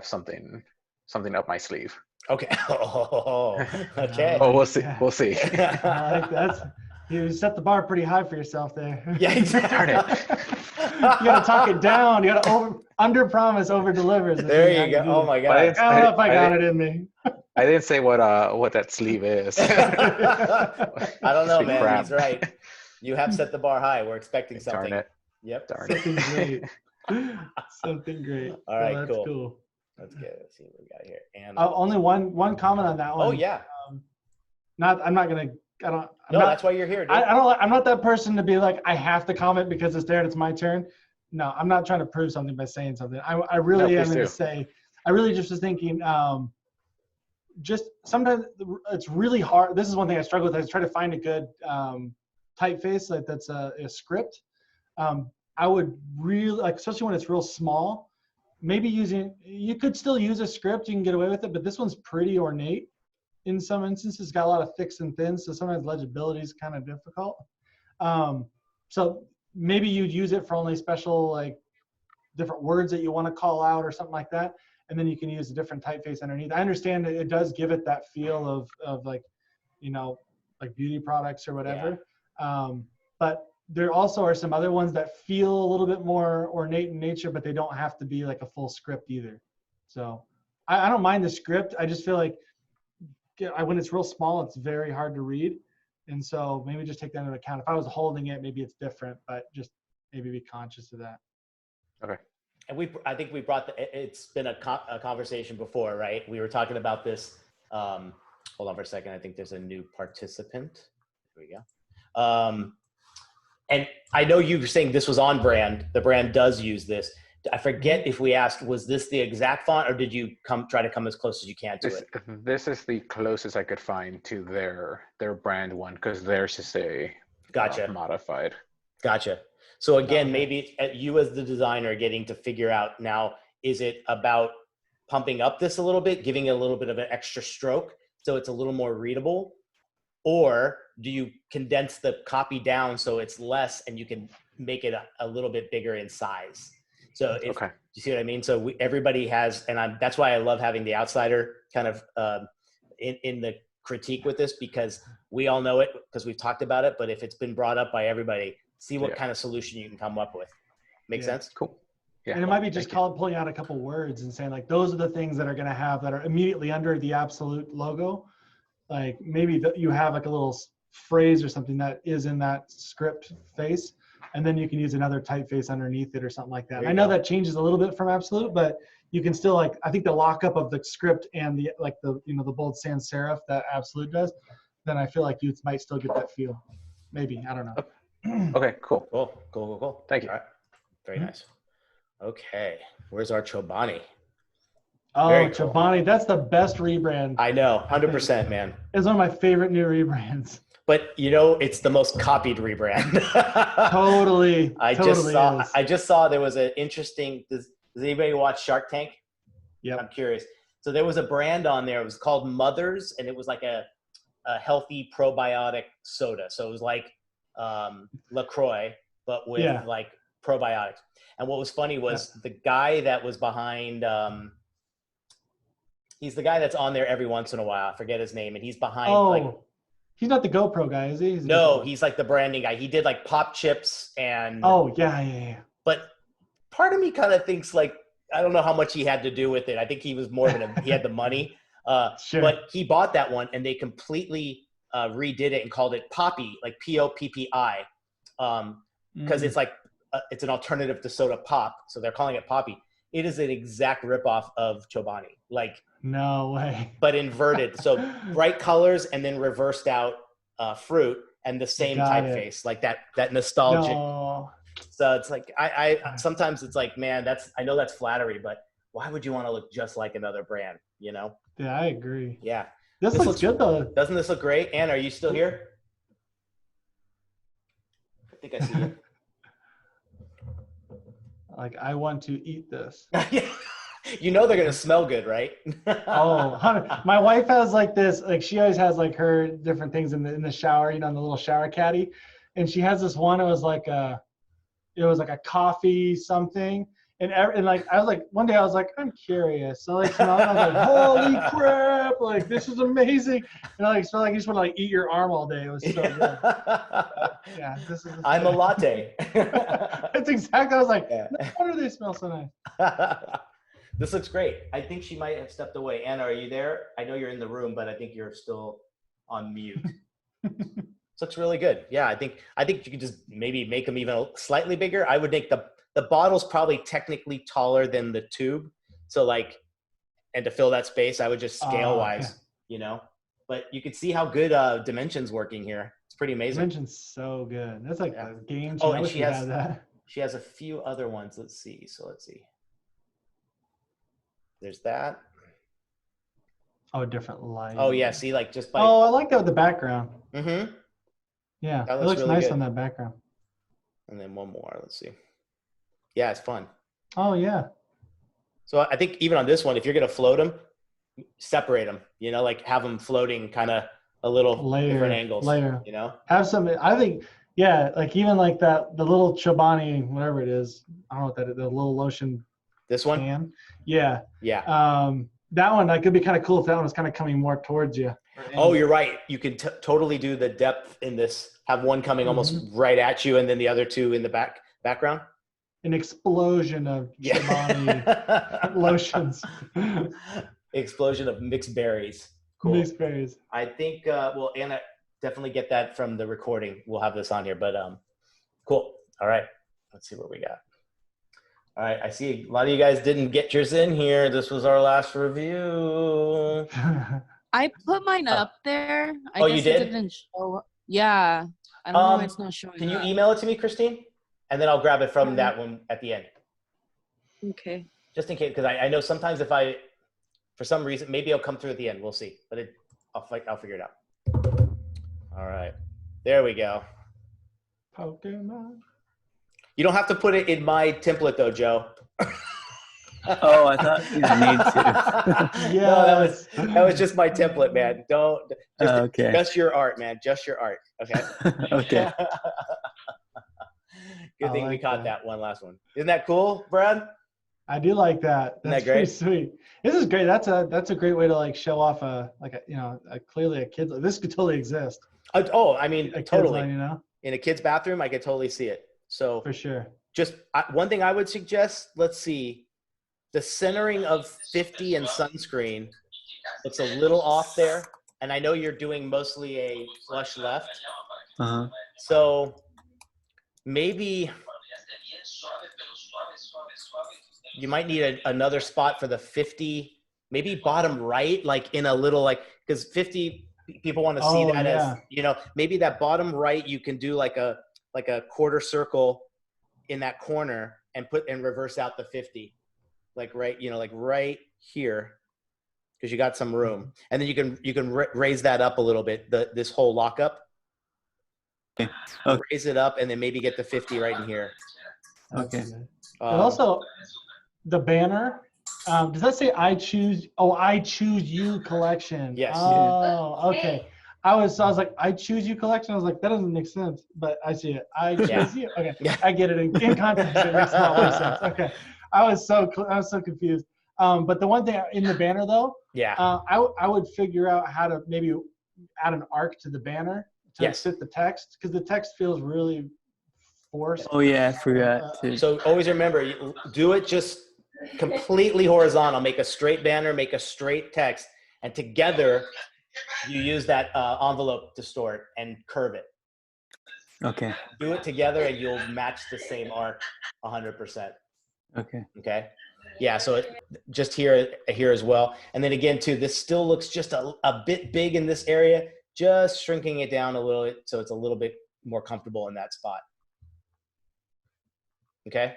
D: something up my sleeve.
A: Okay. Oh, okay.
D: Oh, we'll see. We'll see.
B: I like you set the bar pretty high for yourself there.
A: Yeah, exactly.
D: Darn it.
B: You gotta talk it down. You gotta under promise, over deliver.
A: There you go. Oh my God.
B: I don't know if I got it in me.
D: I didn't say what that sleeve is.
A: I don't know, man.
D: Crap.
A: He's right. You have set the bar high. We're expecting something.
D: Darn it.
A: Yep.
D: Darn
B: Something
D: it.
B: great. Something great.
A: All right,
B: that's cool.
A: Let's see what we got here. And
B: only one comment on that one.
A: oh yeah.
B: I'm not gonna I'm
A: No,
B: not,
A: that's why you're here, dude.
B: I'm not that person to be like, I have to comment because it's there and it's my turn. No, I'm not trying to prove something by saying something. I really am going to say, I really just was thinking, just sometimes it's really hard. This is one thing I struggle with. I try to find a good typeface that's a script. I would really like, especially when it's real small, maybe you could still use a script, you can get away with it, but this one's pretty ornate in some instances. It's got a lot of thicks and thins, so sometimes legibility is kind of difficult. So maybe you'd use it for only special, like different words that you want to call out or something like that. And then you can use a different typeface underneath. I understand that it does give it that feel of like, like beauty products or whatever. Yeah. But there also are some other ones that feel a little bit more ornate in nature, but they don't have to be like a full script either. So I don't mind the script. I just feel like when it's real small, it's very hard to read. And so maybe just take that into account. If I was holding it, maybe it's different, but just maybe be conscious of that.
D: Okay.
A: And I think we brought it's been a conversation before, right? We were talking about this. Hold on for a second. I think there's a new participant. Here we go. And I know you were saying this was on brand. The brand does use this. I forget if we asked, was this the exact font, or did you try to come as close as you can to it?
D: This is the closest I could find to their brand one, because theirs is a modified.
A: Gotcha. So again, maybe you as the designer getting to figure out now, is it about pumping up this a little bit, giving it a little bit of an extra stroke so it's a little more readable? Or do you condense the copy down so it's less and you can make it a little bit bigger in size? So you see what I mean? So everybody has, and that's why I love having the outsider kind of in the critique with this, because we all know it because we've talked about it. But if it's been brought up by everybody, see what kind of solution you can come up with. Make sense?
D: Cool. Yeah.
B: And it might be just pulling out a couple words and saying like, those are the things that are going to have that are immediately under the Absolute logo. Like maybe you have like a little phrase or something that is in that script face, and then you can use another typeface underneath it or something like that. I know that changes a little bit from Absolute, but you can still, like, I think the lockup of the script and the the bold sans serif that Absolute does, then I feel like you might still get that feel. Maybe, I don't know.
D: Okay, cool.
A: Cool.
D: Thank you.
A: All right. Very nice. Okay, where's our Chobani?
B: Oh, Chobani, that's the best rebrand.
A: I know, 100%, man.
B: It's one of my favorite new rebrands.
A: But it's the most copied rebrand.
B: Totally.
A: I just saw there was an interesting. Does anybody watch Shark Tank?
B: Yeah.
A: I'm curious. So there was a brand on there. It was called Mothers, and it was like a healthy probiotic soda. So it was like LaCroix, but with like probiotics. And what was funny was the guy that was behind. He's the guy that's on there every once in a while. I forget his name, and he's behind
B: he's not the GoPro guy, is he?
A: He's like the branding guy. He did like Pop Chips and.
B: Oh yeah.
A: But part of me kind of thinks like, I don't know how much he had to do with it. I think he was more than he had the money.
B: Sure.
A: But he bought that one and they completely redid it and called it Poppy, like Poppi, because it's like it's an alternative to soda pop, so they're calling it Poppy. It is an exact ripoff of Chobani, like.
B: No way.
A: But inverted. So bright colors and then reversed out fruit and the same typeface, like that nostalgic.
B: No.
A: So it's like I sometimes it's like, man, I know that's flattery, but why would you want to look just like another brand?
B: Yeah, I agree.
A: Yeah.
B: This looks good though.
A: Doesn't this look great? Ann, are you still here? I think I see you.
B: Like, I want to eat this.
A: You know they're gonna smell good, right?
B: My wife has like this, like she always has like her different things in the shower, in the little shower caddy, and she has this one. It was like a coffee something, and like I was like one day I was like, I'm curious. So like I was like, holy crap, like this is amazing, and I felt like you just want to like eat your arm all day. It was so good. Yeah, this is.
A: I'm a latte.
B: That's exactly. I was like, no wonder they smell so nice.
A: This looks great. I think she might have stepped away. Anna, are you there? I know you're in the room, but I think you're still on mute. This looks really good. Yeah, I think you could just maybe make them even slightly bigger. I would make the bottle's probably technically taller than the tube. So like, and to fill that space, I would just scale wise, but you can see how good Dimension's working here. It's pretty amazing.
B: Dimension's so good. That's like the game.
A: Oh,
B: I
A: and
B: wish we had that.
A: She has a few other ones. Let's see. There's that.
B: Oh, different light.
A: Oh yeah, see, like just by.
B: Oh, I like that with the background.
A: Mm-hmm.
B: Yeah,
A: That
B: it looks
A: really
B: nice
A: good.
B: on that background.
A: And then one more. Let's see. Yeah, it's fun.
B: Oh yeah.
A: So I think even on this one, if you're gonna float them, separate them. You know, like have them floating kind of a little different angles. You know.
B: Have some. I think. Yeah, like even like that, the little Chobani, whatever it is. I don't know what that is. The little lotion.
A: This one.
B: Can. Yeah.
A: Yeah.
B: That one, that could be kind of cool if that one was kind of coming more towards you.
A: Oh, you're right. You can totally do the depth in this. Have one coming almost right at you, and then the other two in the background.
B: An explosion of Chobani lotions.
A: Explosion of mixed berries. Cool.
B: Mixed berries.
A: I think well, Anna, definitely get that from the recording. We'll have this on here, but cool. All right, let's see what we got. All right, I see a lot of you guys didn't get yours in here. This was our last review.
G: I put mine up there. I guess
A: you did?
G: It didn't show. Yeah, I don't know why it's not showing.
A: Can you email it to me, Christine? And then I'll grab it from that one at the end.
G: Okay.
A: Just in case, because I know sometimes if for some reason, maybe it'll come through at the end. We'll see, but I'll figure it out. All right, there we go.
B: Pokemon.
A: You don't have to put it in my template though, Joe.
F: Oh, I thought you need to.
B: Yeah,
A: no, that was just my template, man.
F: Okay.
A: Just your art, man. Just your art. Okay.
F: Okay.
A: Good thing we caught that one last one. Isn't that cool, Brad?
B: I do like that. That's
A: Isn't that great?
B: Pretty sweet. This is great. That's a great way to like show off clearly a kid's. This could totally exist.
A: I mean, totally.
B: Line, you know?
A: In a kid's bathroom, I could totally see it. So
B: for sure.
A: Just one thing I would suggest. Let's see, the centering of 50 and sunscreen. It's a little off there, and I know you're doing mostly a flush left.
F: Uh-huh.
A: So maybe you might need another spot for the 50, maybe bottom right, like in a little, like, because 50 people want to see that as, maybe that bottom right, you can do like a quarter circle in that corner and reverse out the 50, like right here, because you got some room, and then you can raise that up a little bit, this whole lockup.
F: Okay.
A: Raise it up and then maybe get the 50 right in here.
F: Okay.
B: And also, the banner, does that say I choose you collection?
A: Yes.
B: Oh, okay. I was like, I choose you collection. I was like, that doesn't make sense, but I see it. I choose you. Okay, I get it. In context, it makes a lot more sense. Okay, I was so confused. But the one thing in the banner though, I would figure out how to maybe add an arc to the banner to fit the text, because the text feels really forced.
F: Oh yeah, I forgot to.
A: So always remember, do it just completely horizontal. Make a straight banner, make a straight text, and together you use that envelope to store it and curve it.
F: Okay.
A: Do it together and you'll match the same arc 100%.
F: Okay.
A: Okay. Yeah. So just here as well. And then again, too, this still looks just a bit big in this area, just shrinking it down a little bit so it's a little bit more comfortable in that spot. Okay.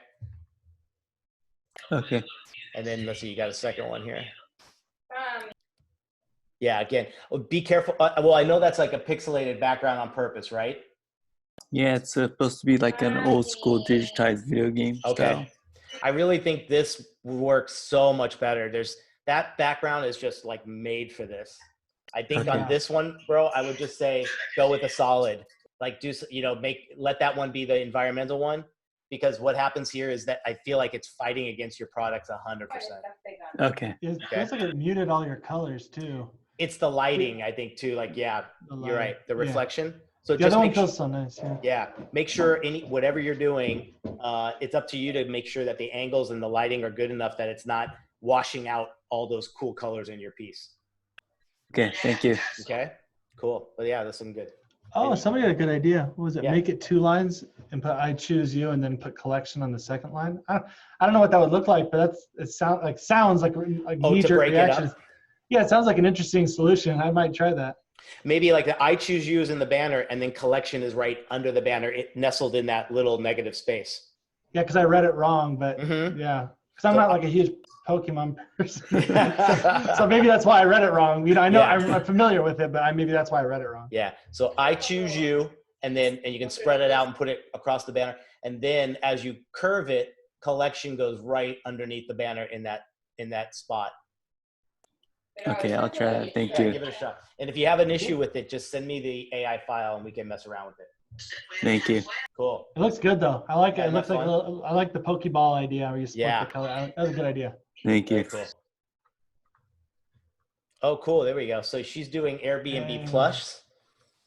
F: Okay.
A: And then let's see, you got a second one here. Yeah, again, be careful. Well, I know that's like a pixelated background on purpose, right?
F: Yeah, it's supposed to be like an old school digitized video game style.
A: I really think this works so much better. That background is just like made for this. I think on this one, bro, I would just say go with a solid. Like let that one be the environmental one, because what happens here is that I feel like it's fighting against your products 100%.
F: Okay.
B: It feels like it muted all your colors too.
A: It's the lighting, I think, too. Like, you're right. The reflection. So
B: the other one feels so nice.
A: Yeah. Make sure whatever you're doing, it's up to you to make sure that the angles and the lighting are good enough that it's not washing out all those cool colors in your piece.
F: Okay. Thank you.
A: Okay. Cool. But yeah, that's some good.
B: Oh, somebody had a good idea. What was it? Yeah. Make it 2 lines and put I choose you, and then put collection on the second line. I don't know what that would look like, but it sounds like knee-jerk reaction. Yeah, it sounds like an interesting solution. I might try that.
A: Maybe like the I choose you is in the banner, and then collection is right under the banner, it nestled in that little negative space.
B: Yeah, because I read it wrong, but
A: Mm-hmm.
B: yeah, because I'm
A: So-
B: not like a huge Pokemon person. so maybe that's why I read it wrong. I know
A: Yeah.
B: I'm familiar with it, but maybe that's why I read it wrong.
A: Yeah. So I choose you, and you can spread it out and put it across the banner. And then as you curve it, collection goes right underneath the banner in that spot.
F: Okay, I'll try that. Thank
A: Yeah,
F: you.
A: give it a shot. And if you have an issue with it, just send me the AI file and we can mess around with it.
F: Thank you.
A: Cool.
B: It looks good though. I like it.
A: Yeah,
B: It looks like
A: fun.
B: I like the Pokeball idea where you split
A: Yeah.
B: the color. That was a good idea.
F: Thank
A: Very
F: you.
A: cool. Oh, cool. There we go. So she's doing Airbnb
B: Dang.
A: Plus.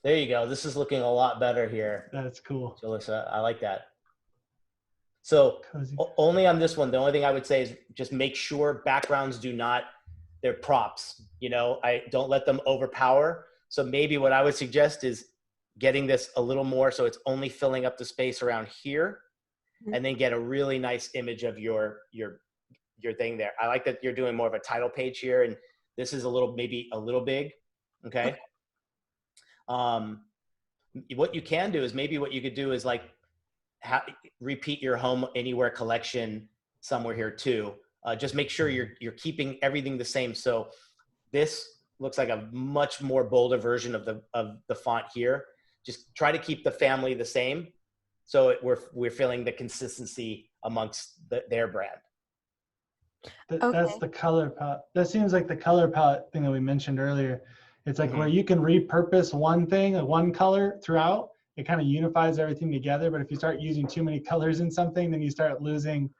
A: There you go. This is looking a lot better here,
B: That's cool.
A: Jalissa. I like that. So
B: Cozy.
A: only on this one, the only thing I would say is just make sure backgrounds they're props. I don't let them overpower. So maybe what I would suggest is getting this a little more so it's only filling up the space around here, and then get a really nice image of your thing there. I like that you're doing more of a title page here, and this is maybe a little big. Okay. What you can do is maybe what you could do is like repeat your home anywhere collection somewhere here too. Just make sure you're keeping everything the same. So this looks like a much more bolder version of the font here. Just try to keep the family the same, so we're feeling the consistency amongst their brand.
B: That's the color palette. That seems like the color palette thing that we mentioned earlier. It's like where you can repurpose one thing, one color throughout. It kind of unifies everything together. But if you start using too many colors in something, then you start losing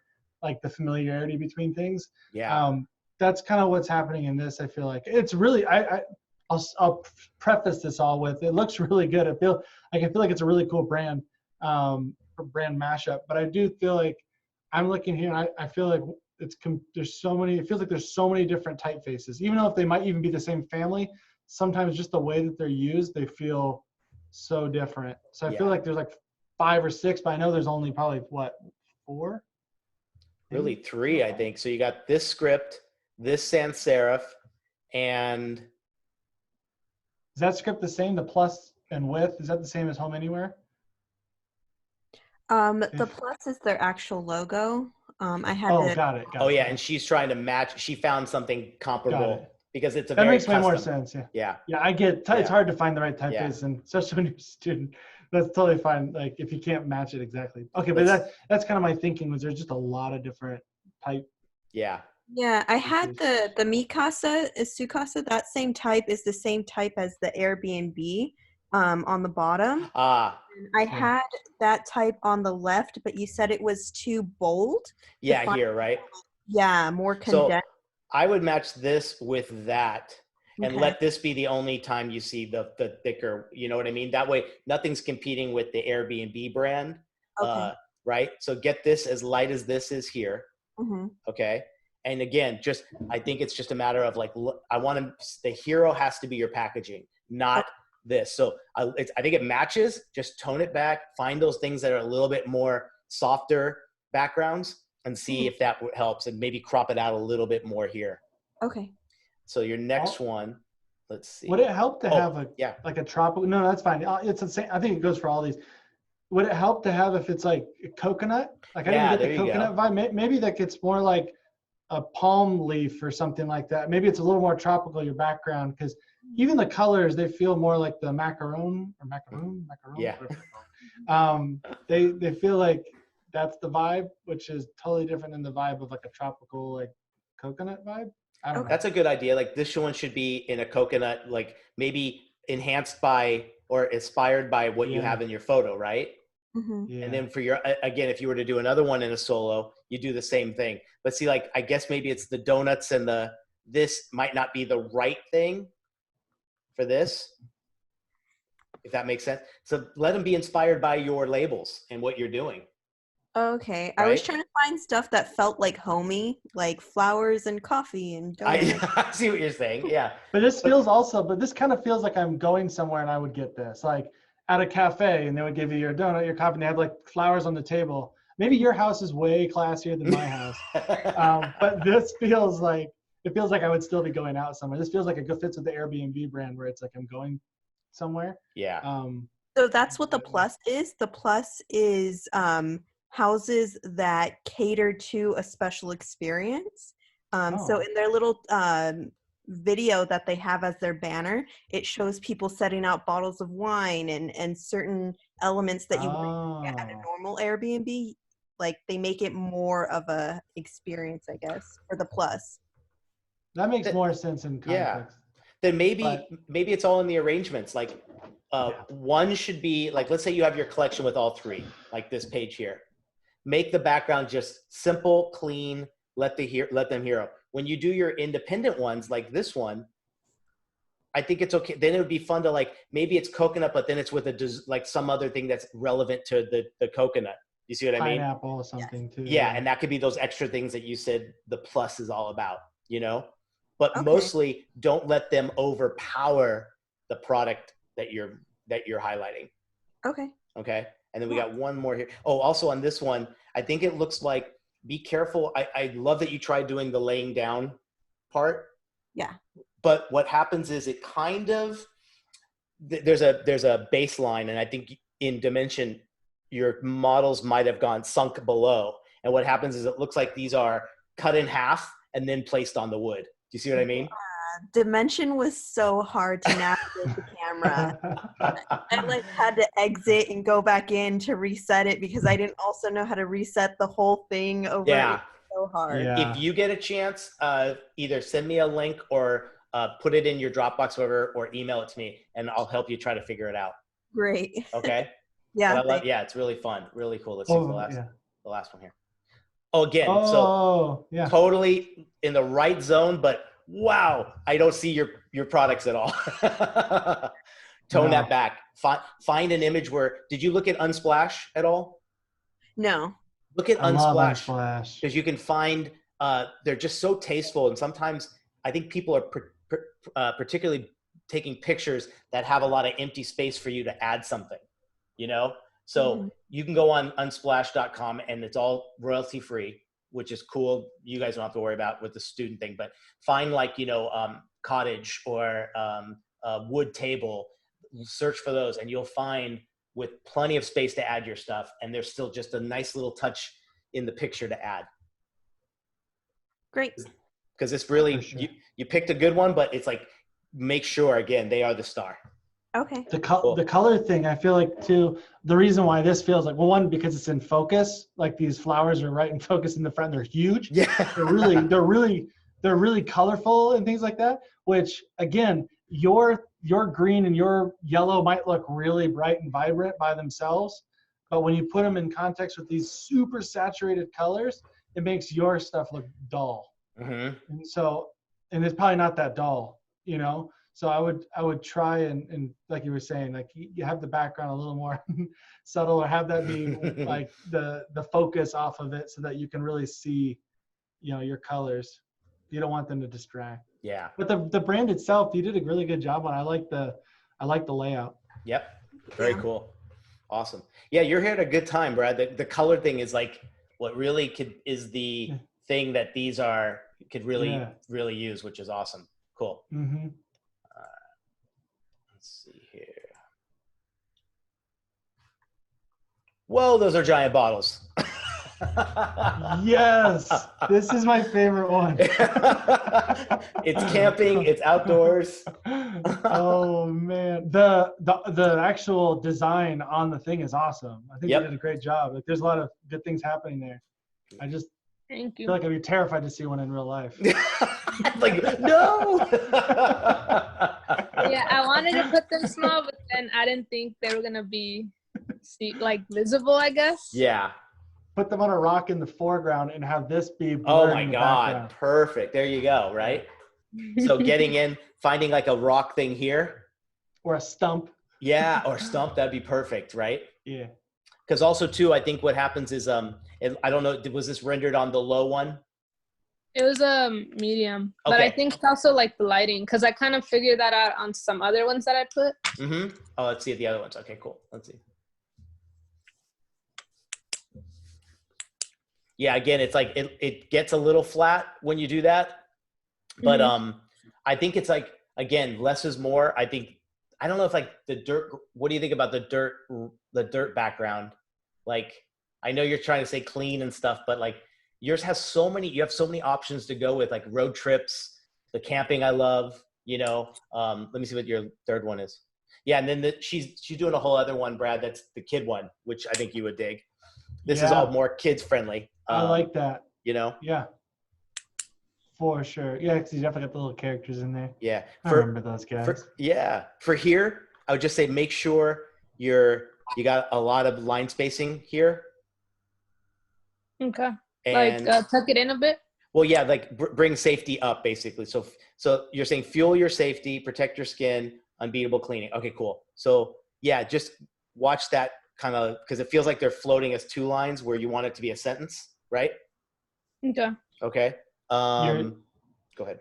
B: like the familiarity between things.
A: Yeah.
B: That's kind of what's happening in this. I feel like it's really. I'll preface this all with it looks really good. I feel like it's a really cool brand mashup. But I do feel like I'm looking here and I feel like there's so many. It feels like there's so many different typefaces, even though if they might even be the same family. Sometimes just the way that they're used, they feel so different. So I feel like there's like 5 or 6, but I know there's only probably 4?
A: Really 3, I think. So you got this script, this sans serif, and
B: is that script the same? The plus and width, is that the same as Home Anywhere?
H: The plus is their actual logo. I had
B: got it.
A: Oh yeah, and she's trying to match. She found something comparable because it's a
B: that
A: very
B: makes way more
A: custom.
B: sense.
A: Yeah.
B: I get it's hard to find the right typeface, and especially when you're a student. That's totally fine. Like if you can't match it exactly. Okay, but that's kind of my thinking was there's just a lot of different type.
A: Yeah.
H: Yeah, I had the Mi Casa is Su Casa. That same type is the same type as the Airbnb on the bottom.
A: And
H: I had that type on the left, but you said it was too bold.
A: Yeah, here, right?
H: Yeah, more condensed.
A: So I would match this with that and let this be the only time you see the thicker, you know what I mean? That way nothing's competing with the Airbnb brand, right? So get this as light as this is here, okay? And again, I think it's just a matter of like, the hero has to be your packaging, not this. So I think it matches, just tone it back, find those things that are a little bit more softer backgrounds and see if that helps, and maybe crop it out a little bit more here.
H: Okay.
A: So your next one, let's see.
B: Would it help to have like a tropical? No, that's fine. It's the same. I think it goes for all these. Would it help to have if it's like a coconut? Like I didn't get the coconut vibe. Maybe that gets more like a palm leaf or something like that. Maybe it's a little more tropical, your background, because even the colors, they feel more like the macaron.
A: Yeah.
B: They feel like that's the vibe, which is totally different than the vibe of like a tropical like coconut vibe. I don't know.
A: That's a good idea. Like this one should be in a coconut, like maybe enhanced by or inspired by what you have in your photo, right?
B: Yeah.
A: And then for again, if you were to do another one in a solo, you do the same thing. But see, like, I guess maybe it's the donuts and this might not be the right thing for this, if that makes sense. So let them be inspired by your labels and what you're doing.
H: Okay. Right? I was trying to find stuff that felt like homey, like flowers and coffee and donuts.
A: I see what you're saying. Yeah.
B: But this kind of feels like I'm going somewhere and I would get this. Like at a cafe and they would give you your donut, your coffee, and they have like flowers on the table. Maybe your house is way classier than my house. But this feels like it feels like I would still be going out somewhere. This feels like it fits with the Airbnb brand where it's like I'm going somewhere.
A: Yeah.
H: So that's what the Plus is. The Plus is houses that cater to a special experience. So in their little video that they have as their banner, it shows people setting out bottles of wine and certain elements that you wouldn't get at a normal Airbnb. Like they make it more of a experience, I guess, for the Plus.
B: That makes more sense in context.
A: Yeah. Then maybe it's all in the arrangements. Like one should be like, let's say you have your collection with all three, like this page here. Make the background just simple, clean. Let them hero. When you do your independent ones, like this one, I think it's okay. Then it would be fun to like, maybe it's coconut, but then it's with like some other thing that's relevant to the coconut. You see what I mean?
B: Pineapple or something too.
A: Yeah, and that could be those extra things that you said the Plus is all about, you know? But mostly don't let them overpower the product that you're highlighting.
H: Okay.
A: Okay. And then we got one more here. Oh, also on this one, I think it looks like, be careful. I love that you tried doing the laying down part.
H: Yeah.
A: But what happens is it kind of, there's a baseline, and I think in dimension, your models might have gone sunk below. And what happens is it looks like these are cut in half and then placed on the wood. Do you see what I mean?
H: Dimension was so hard to navigate the camera. I like had to exit and go back in to reset it because I didn't also know how to reset the whole thing over.
A: Yeah.
H: It was so hard.
B: Yeah.
A: If you get a chance, either send me a link or put it in your Dropbox or email it to me, and I'll help you try to figure it out.
H: Great.
A: Okay.
H: Yeah.
A: It's really fun, really cool. Let's see the last one here. Oh, again, totally in the right zone, but wow, I don't see your products at all. Tone that back. Find an image where, did you look at Unsplash at all?
H: No.
A: Look at
B: Unsplash.
A: Because you can find, they're just so tasteful. And sometimes I think people are particularly taking pictures that have a lot of empty space for you to add something, you know? So you can go on unsplash.com and it's all royalty free, which is cool. You guys don't have to worry about with the student thing, but find like, cottage or wood table, search for those and you'll find with plenty of space to add your stuff. And there's still just a nice little touch in the picture to add.
H: Great.
A: Because it's really, you picked a good one, but it's like, make sure again, they are the star.
H: Okay.
B: The color thing, I feel like too, the reason why this feels like, well, one, because it's in focus, like these flowers are right in focus in the front, they're huge.
A: Yeah.
B: They're really colorful and things like that, which again, your green and your yellow might look really bright and vibrant by themselves, but when you put them in context with these super saturated colors, it makes your stuff look dull. And and it's probably not that dull, you know? So I would try and like you were saying, like you have the background a little more subtle, or have that be like the focus off of it so that you can really see, your colors. You don't want them to distract.
A: Yeah.
B: But the brand itself, you did a really good job on. I like the layout.
A: Yep. Very cool. Awesome. Yeah, you're here at a good time, Brad. The color thing is like what really is the thing that these could really really use, which is awesome. Cool. Let's see here. Whoa, those are giant bottles.
B: Yes, this is my favorite one.
A: It's camping, it's outdoors.
B: Oh man, the actual design on the thing is awesome. I think you did a great job. Like, there's a lot of good things happening there. I just
E: Thank you.
B: feel like I'd be terrified to see one in real life.
A: Like, no.
E: Yeah, I wanted to put them small, but then I didn't think they were gonna be visible, I guess.
A: Yeah.
B: Put them on a rock in the foreground and have this be blurred.
A: Oh my
B: in the
A: God,
B: background.
A: perfect. There you go, right? So getting in, finding like a rock thing here.
B: Or a stump.
A: Yeah, or stump, that'd be perfect, right?
B: Yeah.
A: Because also too, I think what happens is, I don't know, was this rendered on the low one?
E: It was a medium, but
A: Okay.
E: I think it's also like the lighting, because I kind of figured that out on some other ones that I put.
A: Oh, let's see the other ones. Okay, cool. Let's see. Yeah, again, it's like it gets a little flat when you do that. But I think it's like, again, less is more. I don't know if like the dirt, what do you think about the dirt background? Like, I know you're trying to say clean and stuff, but like yours has you have so many options to go with, like road trips, the camping I love, you know. Let me see what your third one is. Yeah, and then she's doing a whole other one, Brad, that's the kid one, which I think you would dig. This is all more kids friendly.
B: I like that.
A: You know?
B: Yeah. For sure. Yeah, because you definitely got the little characters in there.
A: Yeah.
B: I remember those guys.
A: For here, I would just say make sure you got a lot of line spacing here.
E: Okay. And, like tuck it in a bit?
A: Well, yeah, like bring safety up basically. So you're saying fuel your safety, protect your skin, unbeatable cleaning. Okay, cool. So yeah, just watch that kind of, because it feels like they're floating as two lines where you want it to be a sentence, right? Okay. Go ahead.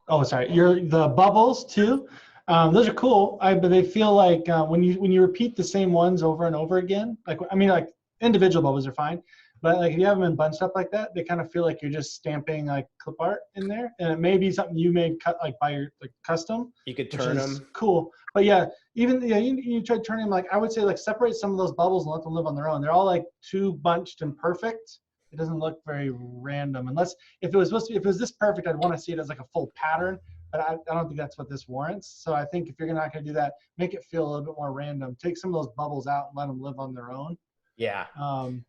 B: Oh, sorry. The bubbles too. Those are cool. But they feel like when you repeat the same ones over and over again, like individual bubbles are fine, but like if you have them in bunched up like that, they kind of feel like you're just stamping like clip art in there, and it may be something you made cut like by your like custom.
A: You could turn them.
B: Cool. But yeah, even you try turning them, like I would say like separate some of those bubbles and let them live on their own. They're all like too bunched and perfect. It doesn't look very random, unless if it was this perfect, I'd want to see it as like a full pattern, but I don't think that's what this warrants. So I think if you're not going to do that, make it feel a little bit more random. Take some of those bubbles out and let them live on their own.
A: Yeah.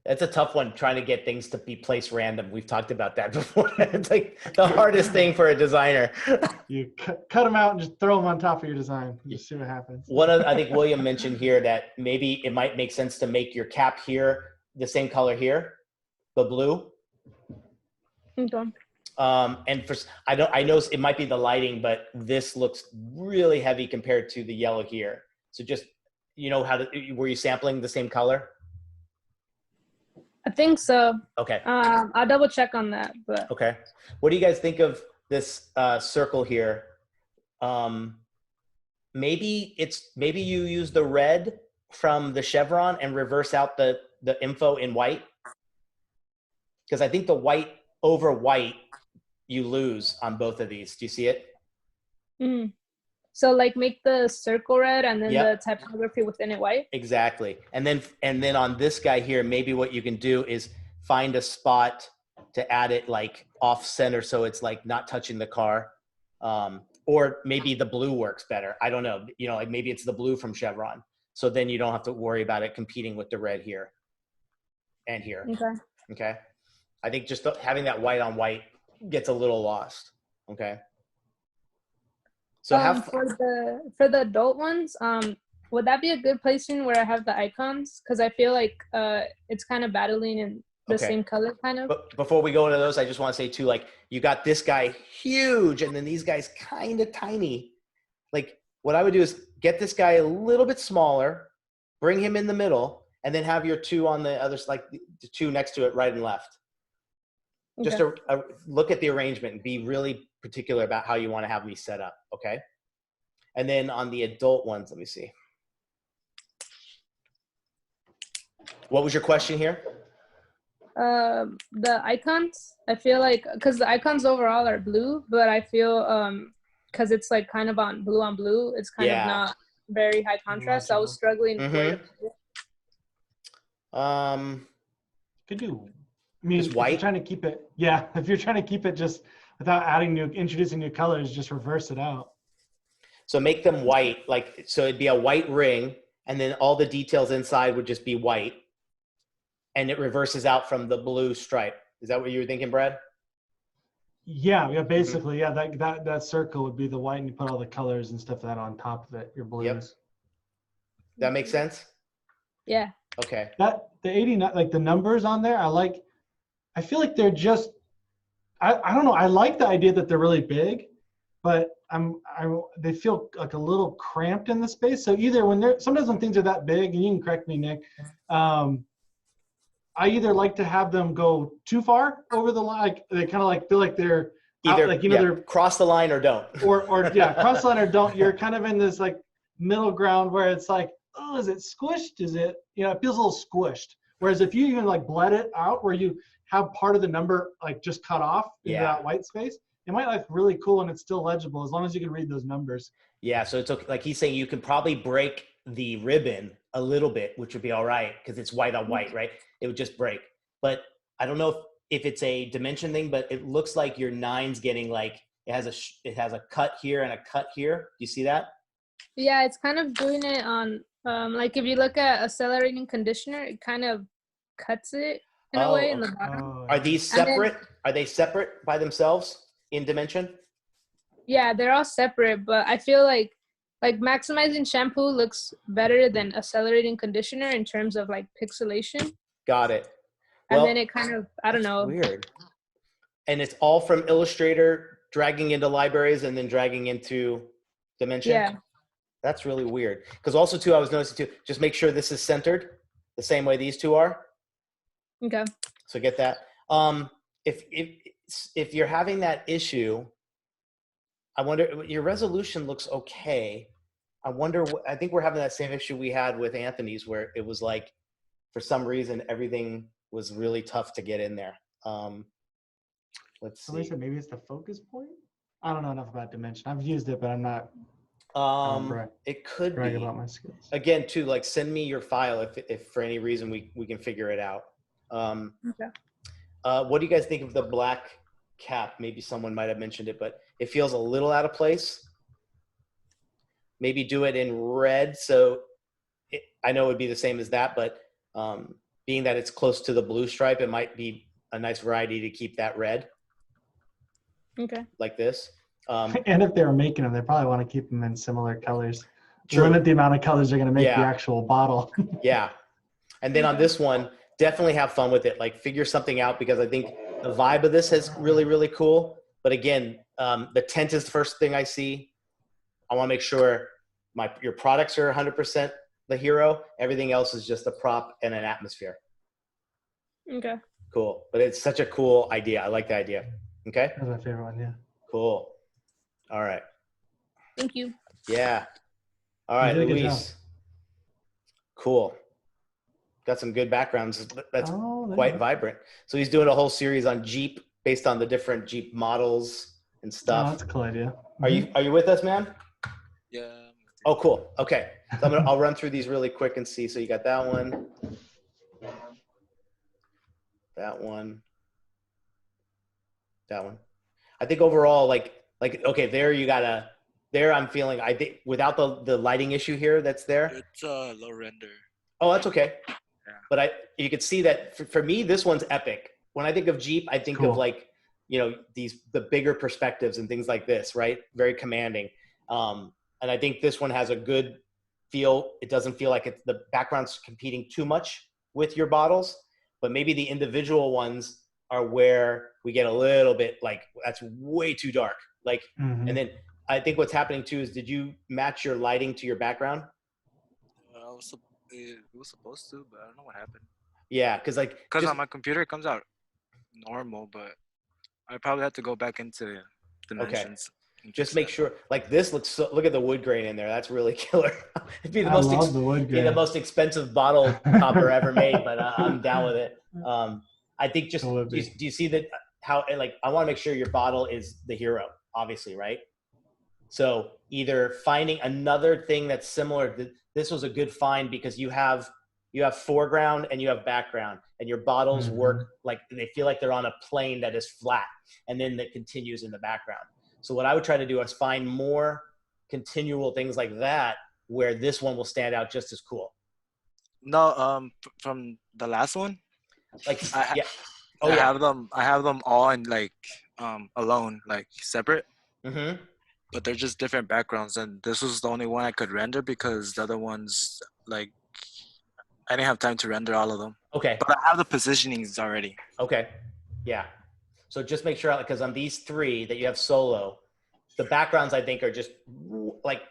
A: That's a tough one, trying to get things to be placed random. We've talked about that before. It's like the hardest thing for a designer.
B: You cut them out and just throw them on top of your design. You see what happens.
A: I think William mentioned here that maybe it might make sense to make your cap here the same color here. The blue.
E: Okay.
A: And I know it might be the lighting, but this looks really heavy compared to the yellow here. So just, were you sampling the same color?
E: I think so.
A: Okay.
E: I'll double check on that, but.
A: Okay. What do you guys think of this circle here? Maybe you use the red from the chevron and reverse out the info in white. Because I think the white over white, you lose on both of these. Do you see it?
E: So like make the circle red and then the typography within it white?
A: Exactly. And then on this guy here, maybe what you can do is find a spot to add it like off center so it's like not touching the car. Or maybe the blue works better. I don't know. Like maybe it's the blue from Chevron. So then you don't have to worry about it competing with the red here and here. Okay. I think just having that white on white gets a little lost. Okay. So
E: for the adult ones, would that be a good placing where I have the icons? Because I feel like it's kind of battling in the same color kind of.
A: But before we go into those, I just want to say too, like you got this guy huge and then these guys kind of tiny. Like what I would do is get this guy a little bit smaller, bring him in the middle, and then have your two on the others, like the two next to it, right and left. Just to look at the arrangement and be really particular about how you want to have these set up, okay? And then on the adult ones, let me see. What was your question here?
E: The icons. I feel like, because the icons overall are blue, but I feel because it's like kind of blue on blue, it's kind of not very high contrast. So I was struggling.
B: Could do. I mean,
A: just white.
B: If you're trying to keep it, if you're trying to keep it just without introducing new colors, just reverse it out.
A: So make them white, so it'd be a white ring, and then all the details inside would just be white, and it reverses out from the blue stripe. Is that what you were thinking, Brad?
B: Yeah, basically, that circle would be the white, and you put all the colors and stuff that on top of it, your blues.
A: Yep. That makes sense?
E: Yeah.
A: Okay.
B: The 89, like the numbers on there, I feel like they're just, I don't know. I like the idea that they're really big, but they feel like a little cramped in the space. So either sometimes when things are that big, and you can correct me, Nick, I either like to have them go too far over the line, like they kind of like feel like they're
A: either
B: they're
A: cross the line or don't.
B: Or cross the line or don't. You're kind of in this like middle ground where it's like, oh, is it squished? Is it, it feels a little squished. Whereas if you even like bled it out where you have part of the number like just cut off into that white space, it might look really cool and it's still legible as long as you can read those numbers.
A: Yeah, so it's okay. Like he's saying, you can probably break the ribbon a little bit, which would be all right because it's white on white, right? It would just break. But I don't know if it's a dimension thing, but it looks like your 9's getting like it has a cut here and a cut here. Do you see that?
E: Yeah, it's kind of doing it on like if you look at accelerating conditioner, it kind of cuts it in a way in the bottom.
A: Are these separate? Are they separate by themselves in dimension?
E: Yeah, they're all separate, but I feel like maximizing shampoo looks better than accelerating conditioner in terms of like pixelation.
A: Got it.
E: And then it kind of, I don't know.
A: Weird. And it's all from Illustrator, dragging into libraries and then dragging into dimension?
E: Yeah.
A: That's really weird. Because also too, I was noticing too, just make sure this is centered the same way these two are.
E: Okay.
A: So get that. If you're having that issue, I wonder, your resolution looks okay. I think we're having that same issue we had with Anthony's where it was like, for some reason, everything was really tough to get in there. Let's see.
B: Somebody said maybe it's the focus point? I don't know enough about dimension. I've used it, but I'm not.
A: It could
B: brag
A: be.
B: About my skills.
A: Again, too, like send me your file if for any reason we can figure it out.
E: Okay.
A: What do you guys think of the black cap? Maybe someone might have mentioned it, but it feels a little out of place. Maybe do it in red. So I know it would be the same as that, but being that it's close to the blue stripe, it might be a nice variety to keep that red.
E: Okay.
A: Like this.
B: And if they were making them, they probably want to keep them in similar colors.
A: True.
B: Limit the amount of colors they're going to make the actual bottle.
A: Yeah. And then on this one, definitely have fun with it. Like figure something out because I think the vibe of this is really, really cool. But again, the tent is the first thing I see. I want to make sure your products are 100% the hero. Everything else is just a prop and an atmosphere.
E: Okay.
A: Cool. But it's such a cool idea. I like the idea. Okay.
B: That's my favorite one. Yeah.
A: Cool. All right.
E: Thank you.
A: Yeah. All right, Luis. Cool. Got some good backgrounds. That's quite vibrant. So he's doing a whole series on Jeep based on the different Jeep models and stuff.
B: Oh, that's a cool idea.
A: Are you with us, man?
I: Yeah.
A: Oh, cool. Okay. So I'll run through these really quick and see. So you got that one. That one. That one. I think overall, like okay, there I'm feeling, I think without the lighting issue here that's there.
I: It's low render.
A: Oh, that's okay.
I: Yeah.
A: But you could see that for me, this one's epic. When I think of Jeep, I think of like, the bigger perspectives and things like this, right? Very commanding. And I think this one has a good feel. It doesn't feel like the background's competing too much with your bottles, but maybe the individual ones are where we get a little bit like, that's way too dark. Like, and then I think what's happening too is, did you match your lighting to your background?
I: It was supposed to, but I don't know what happened.
A: Yeah, because
I: on my computer it comes out normal, but I probably have to go back into dimensions.
A: Okay. Just make sure, like this looks. Look at the wood grain in there. That's really killer. It'd be the most expensive bottle topper ever made, but I'm down with it. I think just do you see that? How I want to make sure your bottle is the hero, obviously, right? So either finding another thing that's similar. This was a good find because you have foreground and you have background, and your bottles work like they feel like they're on a plane that is flat, and then that continues in the background. So what I would try to do is find more continual things like that where this one will stand out just as cool.
I: No, from the last one,
A: I
I: have them all in alone, like separate.
A: Mm-hmm.
I: But they're just different backgrounds, and this was the only one I could render because the other ones, I didn't have time to render all of them.
A: Okay.
I: But I have the positionings already.
A: Okay. Yeah. So just make sure, because on these three that you have solo, the backgrounds I think are just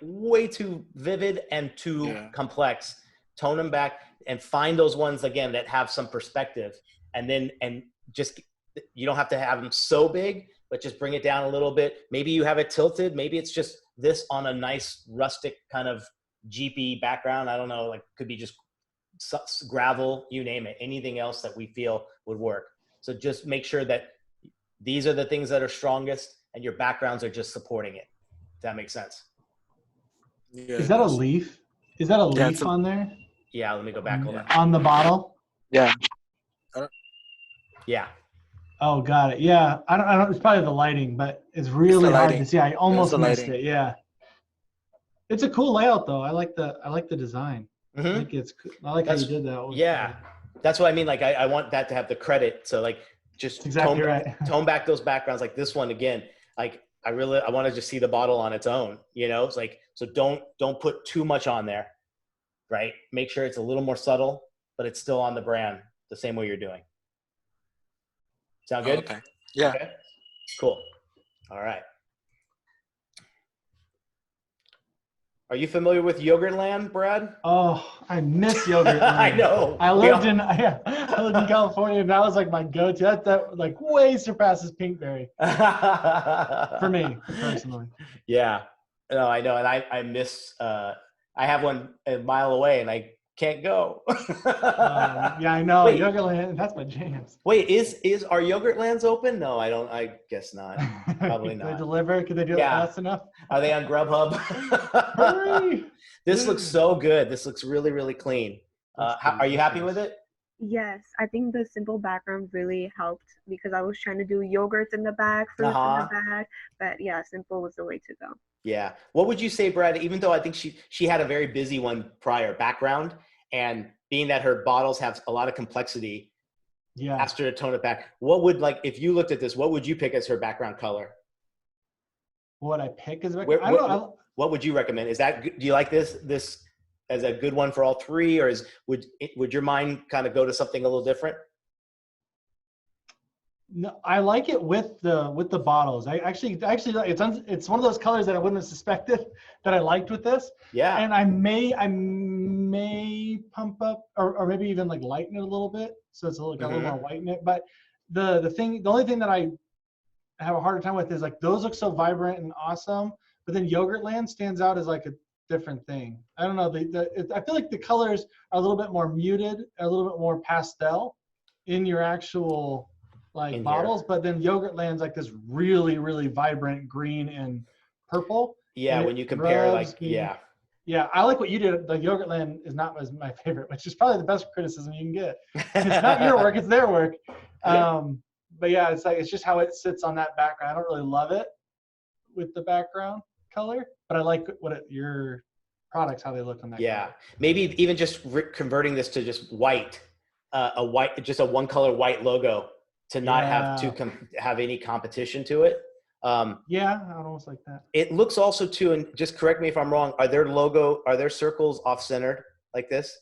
A: way too vivid and too complex. Tone them back and find those ones again that have some perspective, and just you don't have to have them so big, but just bring it down a little bit. Maybe you have it tilted. Maybe it's just this on a nice rustic kind of Jeepy background. I don't know, could be just gravel, you name it, anything else that we feel would work. So just make sure that these are the things that are strongest, and your backgrounds are just supporting it. Does that make sense?
I: Yeah,
B: Is that a leaf? Is that a leaf on there?
A: Yeah, let me go back. Hold on.
B: On the bottle?
I: Yeah.
A: Yeah.
B: Oh, got it. Yeah, I don't. It's probably the lighting, but it's really hard to see. I almost missed it. Yeah. It's a cool layout, though. I like the design.
A: Mm-hmm.
B: I think it's. I like how you did that.
A: Yeah, that's what I mean. Like I want that to have the credit. So like just
B: exactly right.
A: Tone back those backgrounds. Like this one again. Like I want to just see the bottle on its own. You know, it's like so don't put too much on there, right? Make sure it's a little more subtle, but it's still on the brand the same way you're doing. Sound good?
I: Okay. Yeah.
A: Okay. Cool. All right. Are you familiar with Yogurtland, Brad?
B: Oh, I miss Yogurtland.
A: I know.
B: I lived in California, and that was like my go-to. That like way surpasses Pinkberry for me personally.
A: Yeah. No, I know, and I miss. I have one a mile away, and I can't go.
B: Yeah, I know. Yogurtland, that's my jams.
A: Wait, are Yogurtlands open? No, I don't. I guess not. Probably not.
B: They deliver? Could they do it fast enough?
A: Are they on Grubhub?
B: Hurry!
A: This looks so good. This looks really, really clean. Are you happy with it?
C: Yes, I think the simple background really helped because I was trying to do yogurts in the back, fruits in the back, but yeah, simple was the way to go. Yeah.
A: What would you say, Brad? Even though I think she had a very busy one prior background, and being that her bottles have a lot of complexity, asked her to tone it back. What would if you looked at this? What would you pick as her background color?
B: What I pick as background? I don't know.
A: What would you recommend? Is that do you like this as a good one for all three, or would your mind kind of go to something a little different?
B: No, I like it with the bottles. I actually it's one of those colors that I wouldn't have suspected that I liked with this.
A: Yeah.
B: And I may pump up or maybe even lighten it a little bit so it's a little more white in it. But the only thing that I have a harder time with is those look so vibrant and awesome, but then Yogurtland stands out as a different thing. I don't know. I feel like the colors are a little bit more muted, a little bit more pastel in your actual bottles, but then Yogurtland's this really, really vibrant green and purple.
A: Yeah, and when you compare
B: Yeah, I like what you did. The Yogurtland is not my favorite, which is probably the best criticism you can get. It's not your work, it's their work. But yeah, it's just how it sits on that background. I don't really love it with the background color, but I like your products, how they look on that.
A: Yeah,
B: color.
A: Maybe even just converting this to just white, just a one color white logo to not have to have any competition to it.
B: Yeah, I almost like that.
A: It looks also too, and just correct me if I'm wrong, are their circles off-centered like this?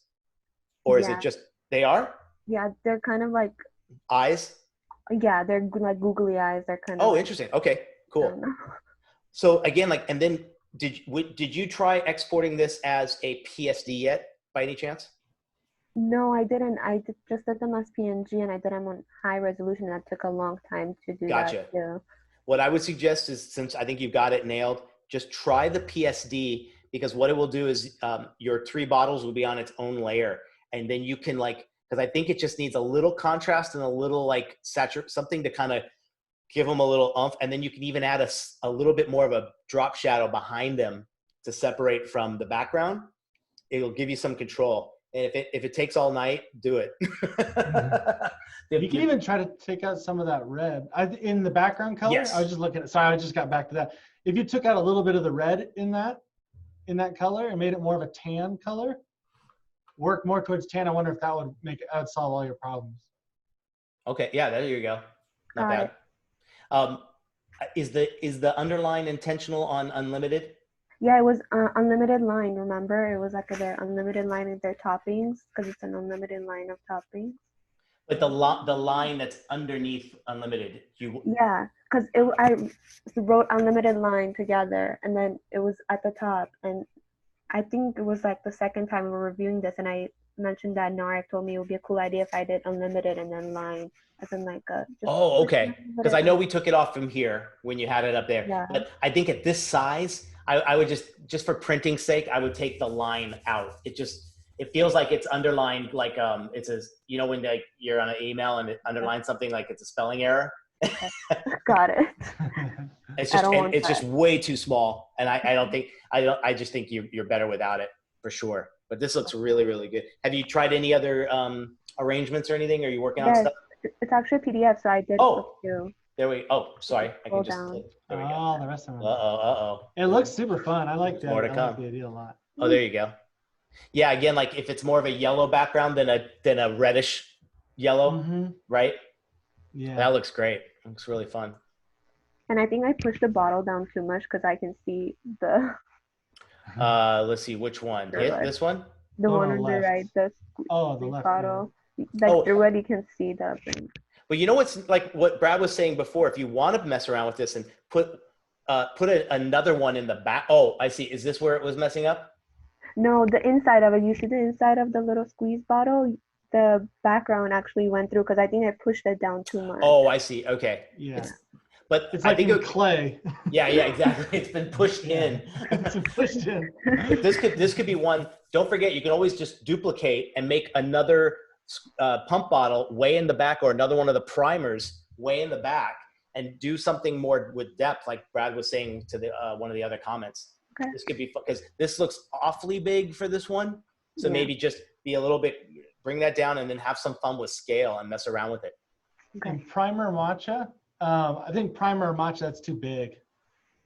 A: Or is it just, they are?
C: Yeah, they're kind of like
A: eyes?
C: Yeah, they're googly eyes. They're kind of.
A: Oh, interesting. Okay, cool. So again, and then did you try exporting this as a PSD yet by any chance?
C: No, I didn't. Just did them as PNG, and I did them on high resolution. That took a long time to do.
A: Gotcha.
C: That too.
A: What I would suggest is, since I think you've got it nailed, just try the PSD, because what it will do is your three bottles will be on its own layer, and then you can because I think it just needs a little contrast and a little something to kind of give them a little oomph, and then you can even add a little bit more of a drop shadow behind them to separate from the background. It'll give you some control. And if it takes all night, do it.
B: You can even try to take out some of that red in the background color.
A: Yes.
B: I was just looking. Sorry, I just got back to that. If you took out a little bit of the red in that color and made it more of a tan color, work more towards tan. I wonder if that would solve all your problems.
A: Okay. Yeah. There you go. Not bad. Is the underline intentional on unlimited?
C: Yeah, it was unlimited line. Remember, it was their unlimited line of their toppings because it's an unlimited line of toppings.
A: But the line that's underneath unlimited,
C: Yeah, because I wrote unlimited line together, and then it was at the top, and I think it was the second time we were reviewing this, and I mentioned that Narek told me it would be a cool idea if I did unlimited and then line as in
A: oh, okay. Because I know we took it off from here when you had it up there.
C: Yeah.
A: But I think at this size, I would just for printing's sake, I would take the line out. It feels like it's underlined it says, when you're on an email and it underlines something like it's a spelling error.
C: Got it.
A: It's
C: I
A: just
C: don't want
A: it's
C: that.
A: just way too small, and I just think you're better without it for sure. But this looks really, really good. Have you tried any other arrangements or anything? Are you working on
C: Yes,
A: stuff?
C: it's actually a PDF, so I did flip
A: Oh,
C: through.
A: there we. Oh, sorry. I
C: Scroll
A: can just.
C: down.
A: There we go.
B: Oh, the rest of them.
A: Uh-oh.
B: It looks super fun. I like that.
A: More to
B: I
A: come.
B: like the idea a lot.
A: Oh, there you go. Yeah, again, like if it's more of a yellow background than a reddish yellow, right?
B: Yeah.
A: That looks great. Looks really fun.
C: And I think I pushed the bottle down too much because I can see the
A: Let's see which one. This one?
C: the one on the right, the
B: left
C: bottle. Like already can see the thing.
A: But you know what's like what Brad was saying before, if you want to mess around with this and put another one in the back. Oh, I see. Is this where it was messing up?
C: No, the inside of it. You see the inside of the little squeeze bottle? The background actually went through because I think I pushed it down too much.
A: Oh, I see. Okay.
B: Yeah.
A: But
B: it's
A: I
B: like
A: think
B: in clay.
A: Yeah, exactly. It's been pushed in.
B: It's been pushed in.
A: But this could be one. Don't forget, you can always just duplicate and make another pump bottle way in the back, or another one of the primers way in the back, and do something more with depth, like Brad was saying to the one of the other comments.
C: Okay.
A: This could be because this looks awfully big for this one. So maybe just be a little bit, bring that down, and then have some fun with scale and mess around with it.
C: Okay.
B: And primer matcha. I think primer matcha, that's too big.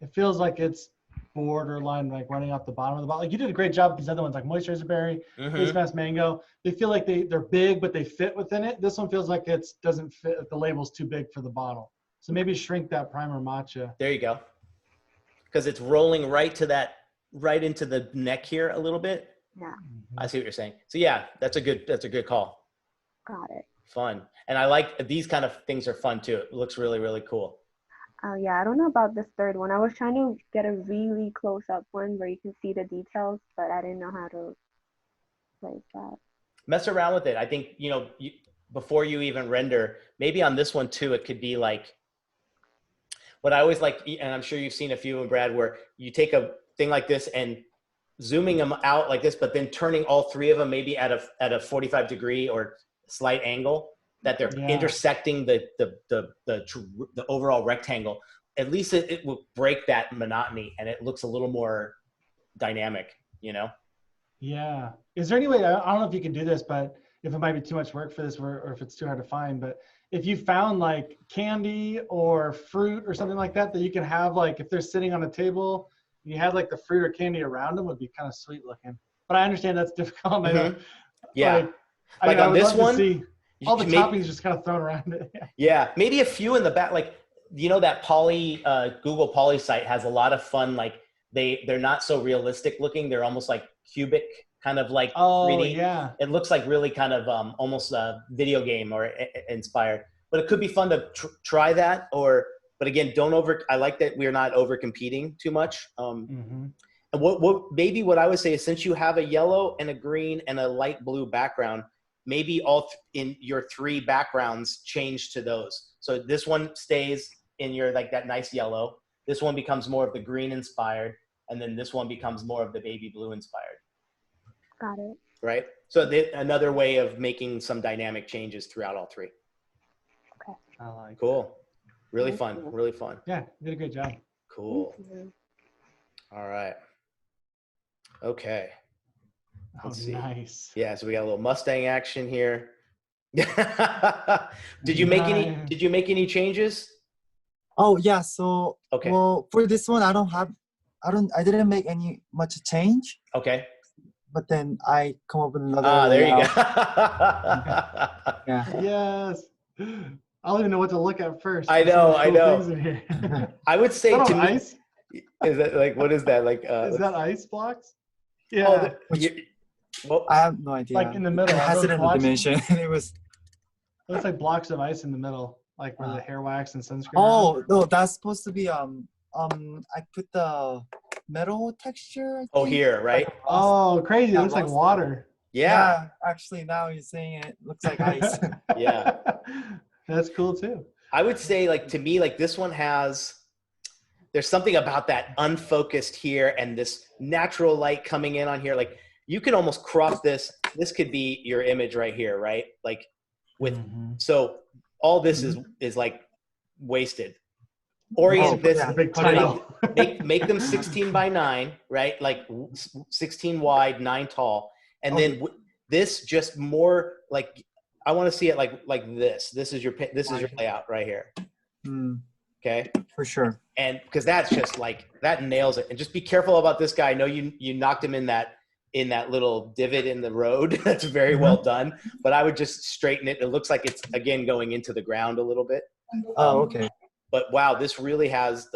B: It feels like it's borderline, like running off the bottom of the bottle. Like you did a great job with these other ones, like moisturizer berry, face mask mango. They feel like they're big, but they fit within it. This one feels like it doesn't fit. The label's too big for the bottle. So maybe shrink that primer matcha.
A: There you go. Because it's rolling right into the neck here a little bit.
C: Yeah.
A: I see what you're saying. So yeah, that's a good call.
C: Got it.
A: Fun. And I like these kind of things are fun too. It looks really, really cool.
C: Oh yeah, I don't know about this third one. I was trying to get a really close up one where you can see the details, but I didn't know how to place that.
A: Mess around with it. I think, before you even render, maybe on this one too, it could be like, what I always like, and I'm sure you've seen a few in Brad, where you take a thing like this and zooming them out like this, but then turning all three of them maybe at a 45 degree or slight angle, that they're intersecting the overall rectangle. At least it will break that monotony, and it looks a little more dynamic,
B: Yeah. Is there any way, I don't know if you can do this, but if it might be too much work for this, or if it's too hard to find, but if you found like candy or fruit or something like that you can have, like if they're sitting on a table, you had like the fruit or candy around them, would be kind of sweet looking. But I understand that's difficult.
A: Yeah.
B: Like
A: on this one,
B: all the toppings just kind of thrown around it.
A: Yeah, maybe a few in the back, like that Google Poly site has a lot of fun. Like they're not so realistic looking. They're almost like cubic, kind of like 3D.
B: Yeah.
A: It looks like really kind of almost a video game or inspired. But it could be fun to try that. But again, I like that we're not over competing too much. And what I would say is, since you have a yellow and a green and a light blue background, maybe in your three backgrounds change to those. So this one stays in your like that nice yellow. This one becomes more of the green inspired, and then this one becomes more of the baby blue inspired.
C: Got it.
A: Right. So another way of making some dynamic changes throughout all three.
C: Okay.
B: I like.
A: Cool. Really fun. Really fun.
B: Yeah, you did a great job.
A: Cool. All right. Okay. Let's see.
B: Nice.
A: Yeah, so we got a little Mustang action here. Did you make any changes?
J: Oh yeah, so
A: okay.
J: Well, for this one I didn't make any much change.
A: Okay.
J: But then I come up with another
A: there you go.
J: Yeah.
B: Yes. I don't even know what to look at first.
A: I know.
B: Things in here.
A: I would say to me,
B: ice?
A: Is that like, what is that? Like
B: is that ice blocks? Yeah.
J: Well, I have no idea.
B: Like in the middle.
J: It has it in the dimension. It
B: looks like blocks of ice in the middle, like where the hair wax and sunscreen.
J: Oh no, that's supposed to be I put the metal texture.
A: Oh, here, right?
B: Oh, crazy! It looks like water.
A: Yeah.
J: Actually, now you're saying it looks like ice.
A: Yeah.
B: That's cool too.
A: I would say, like, to me, like this one there's something about that unfocused here and this natural light coming in on here. Like you can almost crop this. This could be your image right here, right? Like so all this is like wasted. orient this,
B: The big
A: put it
B: title.
A: up, make them 16 by 9, right? Like 16 wide, 9 tall. And then this just more like, I want to see it like this. This is your layout right here. Okay.
J: For sure.
A: And because that's just like, that nails it. And just be careful about this guy. I know you knocked him in that little divot in the road. That's very well done. But I would just straighten it. It looks like it's, again, going into the ground a little bit.
J: Oh, okay.
A: But wow, this really has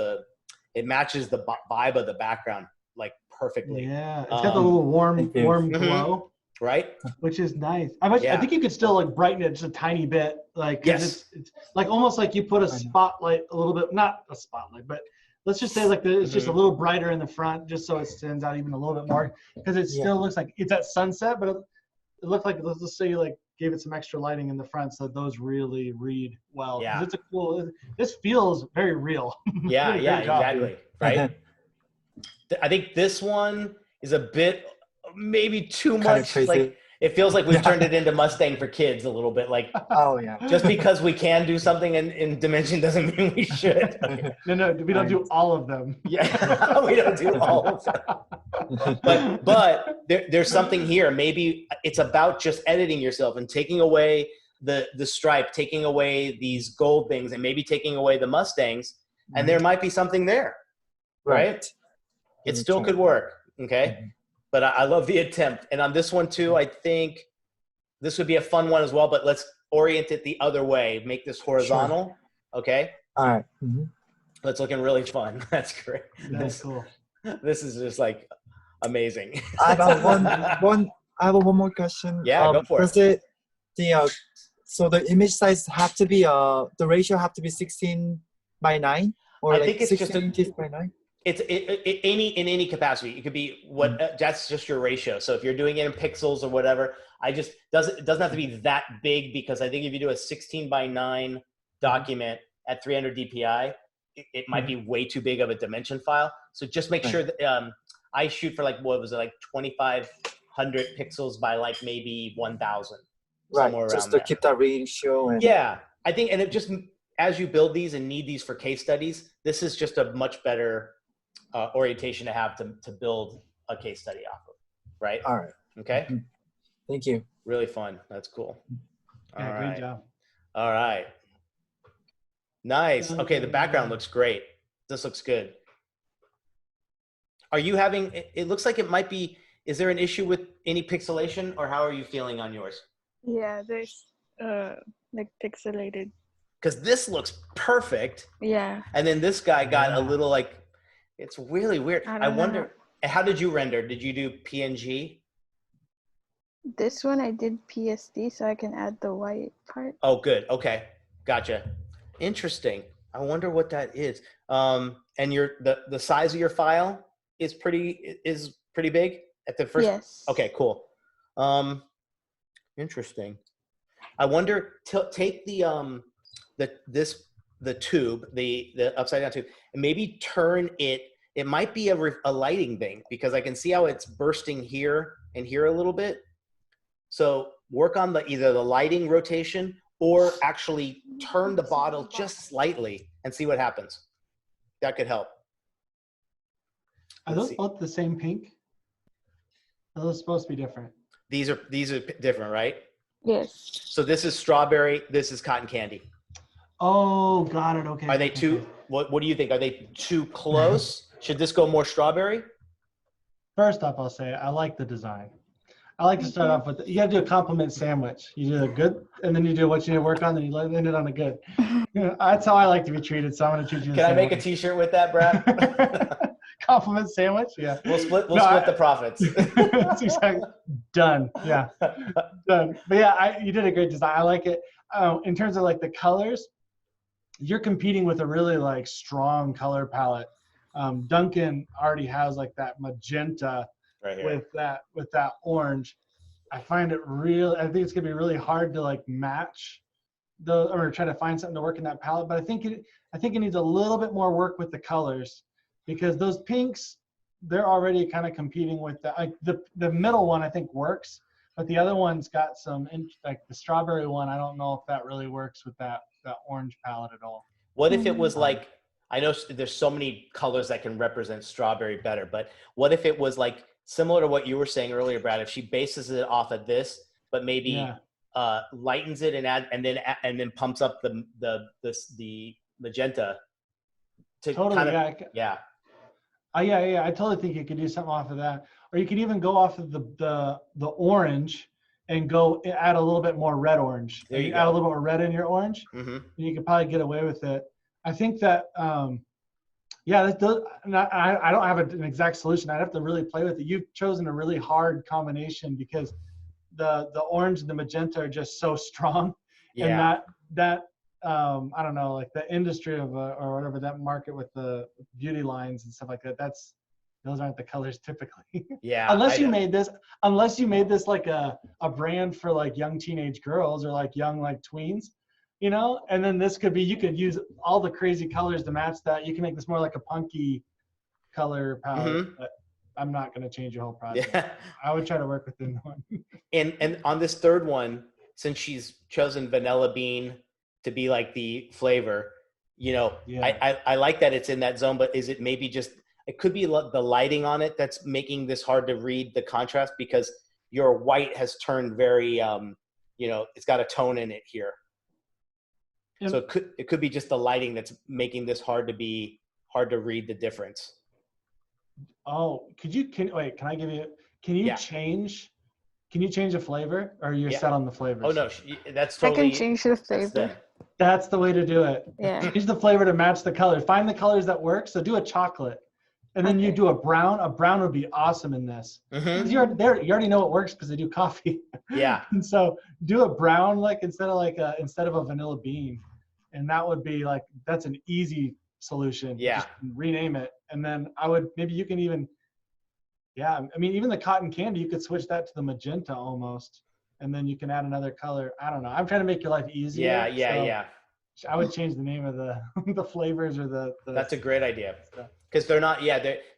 A: it matches the vibe of the background like perfectly.
B: Yeah, it's got the little warm glow.
A: Right.
B: Which is nice. I think you could still like brighten it just a tiny bit. Like, it's like almost like you put a spotlight a little bit, not a spotlight, but let's just say like it's just a little brighter in the front, just so it stands out even a little bit more. Because it still looks like it's at sunset, but it looked like, let's say you like gave it some extra lighting in the front, so those really read well.
A: Yeah.
B: It's this feels very real.
A: Yeah, exactly. Right. I think this one is a bit, maybe too much. Like, it feels like we've turned it into Mustang for kids a little bit. Like, just because we can do something in Dimension doesn't mean we should.
B: No, we don't do all of them.
A: Yeah, we don't do all of them. But there's something here. Maybe it's about just editing yourself and taking away the stripe, taking away these gold things, and maybe taking away the Mustangs, and there might be something there, right? It still could work, okay? But I love the attempt. And on this one too, I think this would be a fun one as well, but let's orient it the other way. Make this horizontal, okay?
J: All right.
A: That's looking really fun. That's great.
B: That's cool.
A: This is just like amazing.
J: I have one more question.
A: Yeah, go for it.
J: Does it so the image size have to be the ratio have to be 16 by 9 or
A: I
J: like
A: think it's
J: 16 inches by 9?
A: It's in any capacity. It could be that's just your ratio. So if you're doing it in pixels or whatever, it doesn't have to be that big, because I think if you do a 16 by 9 document at 300 DPI, it might be way too big of a dimension file. So just make sure that I shoot for like, what was it, like 2,500 pixels by like maybe 1,000.
J: Right, just to keep that ratio.
A: Yeah, I think, and it just, as you build these and need these for case studies, this is just a much better orientation to have to build a case study off of, right?
J: All right.
A: Okay.
J: Thank you.
A: Really fun. That's cool. All right.
B: Great job.
A: All right. Nice. Okay, the background looks great. This looks good. Are you having? It looks like it might be. Is there an issue with any pixelation, or how are you feeling on yours?
E: Yeah, there's like pixelated.
A: Because this looks perfect.
E: Yeah.
A: And then this guy got a little like. It's really weird. I wonder, how did you render? Did you do PNG?
E: This one I did PSD, so I can add the white part.
A: Oh, good. Okay. Gotcha. Interesting. I wonder what that is. And the size of your file is pretty big at the first. Yes. Okay, cool. Interesting. I wonder, take the tube, the upside down tube, and maybe turn it. It might be a lighting thing, because I can see how it's bursting here and here a little bit. So work on either the lighting rotation, or actually turn the bottle just slightly and see what happens. That could help.
B: Are those both the same pink? Are those supposed to be different?
A: These are different, right?
E: Yes.
A: So this is strawberry. This is cotton candy.
B: Oh, got it. Okay.
A: Are they too? What do you think? Are they too close? Should this go more strawberry?
B: First off, I'll say I like the design. I like to start off with, you got to do a compliment sandwich. You do a good, and then you do what you need to work on, then you end it on a good. That's how I like to be treated, so I'm going to treat you the
A: same. Can I make
B: way.
A: a t-shirt with that, Brad?
B: Compliment sandwich? Yeah.
A: We'll split the profits.
B: That's exactly. Done. Yeah. Done. But yeah, you did a great design. I like it. In terms of like the colors, you're competing with a really like strong color palette. Duncan already has like that magenta right with that orange. I find it I think it's gonna be really hard to like match or try to find something to work in that palette. But I think it needs a little bit more work with the colors, because those pinks, they're already kind of competing with the middle one. I think works, but the other one's got some, like the strawberry one, I don't know if that really works with that orange palette at all.
A: What if it was like I know there's so many colors that can represent strawberry better, but what if it was like similar to what you were saying earlier, Brad? If she bases it off of this, but maybe lightens it and then pumps up the magenta to
B: Totally,
A: yeah.
B: Yeah. I totally think you could do something off of that, or you could even go off of the orange and go add a little bit more red orange.
A: There you go.
B: Add a little more red in your orange,
A: Mm-hmm.
B: and you could probably get away with it. I think that I don't have an exact solution. I'd have to really play with it. You've chosen a really hard combination because the orange and the magenta are just so strong, and that I don't know, like the industry of or whatever, that market with the beauty lines and stuff like that. Those aren't the colors typically.
A: Yeah.
B: unless you made this like a brand for like young teenage girls or like young like tweens, you know, and then this could be, you could use all the crazy colors to match that. You can make this more like a punky color palette, but I'm not going to change your whole project. Yeah. I would try to work within one.
A: And on this third one, since she's chosen vanilla bean to be like the flavor, you know, I like that it's in that zone, but is it maybe just, it could be the lighting on it that's making this hard to read the contrast, because your white has turned very, you know, it's got a tone in it here. Yeah. So it could be just the lighting that's making this hard to read the difference.
B: Oh, can I give you, can you change the flavor, or you're set on the flavors?
A: Oh no, that's totally.
C: I can change the flavor.
B: That's the way to do it.
C: Yeah.
B: Change the flavor to match the color. Find the colors that work. So do a chocolate. And then you do a brown. A brown would be awesome in this. Mm-hmm. You already know it works because they do coffee.
A: Yeah.
B: And so do a brown, like instead of a vanilla bean, and that would be like, that's an easy solution.
A: Yeah.
B: Just rename it, and then maybe you can even, I mean, even the cotton candy, you could switch that to the magenta almost, and then you can add another color. I don't know. I'm trying to make your life easier.
A: Yeah.
B: I would change the name of the flavors or the.
A: That's a great idea. Because they're not,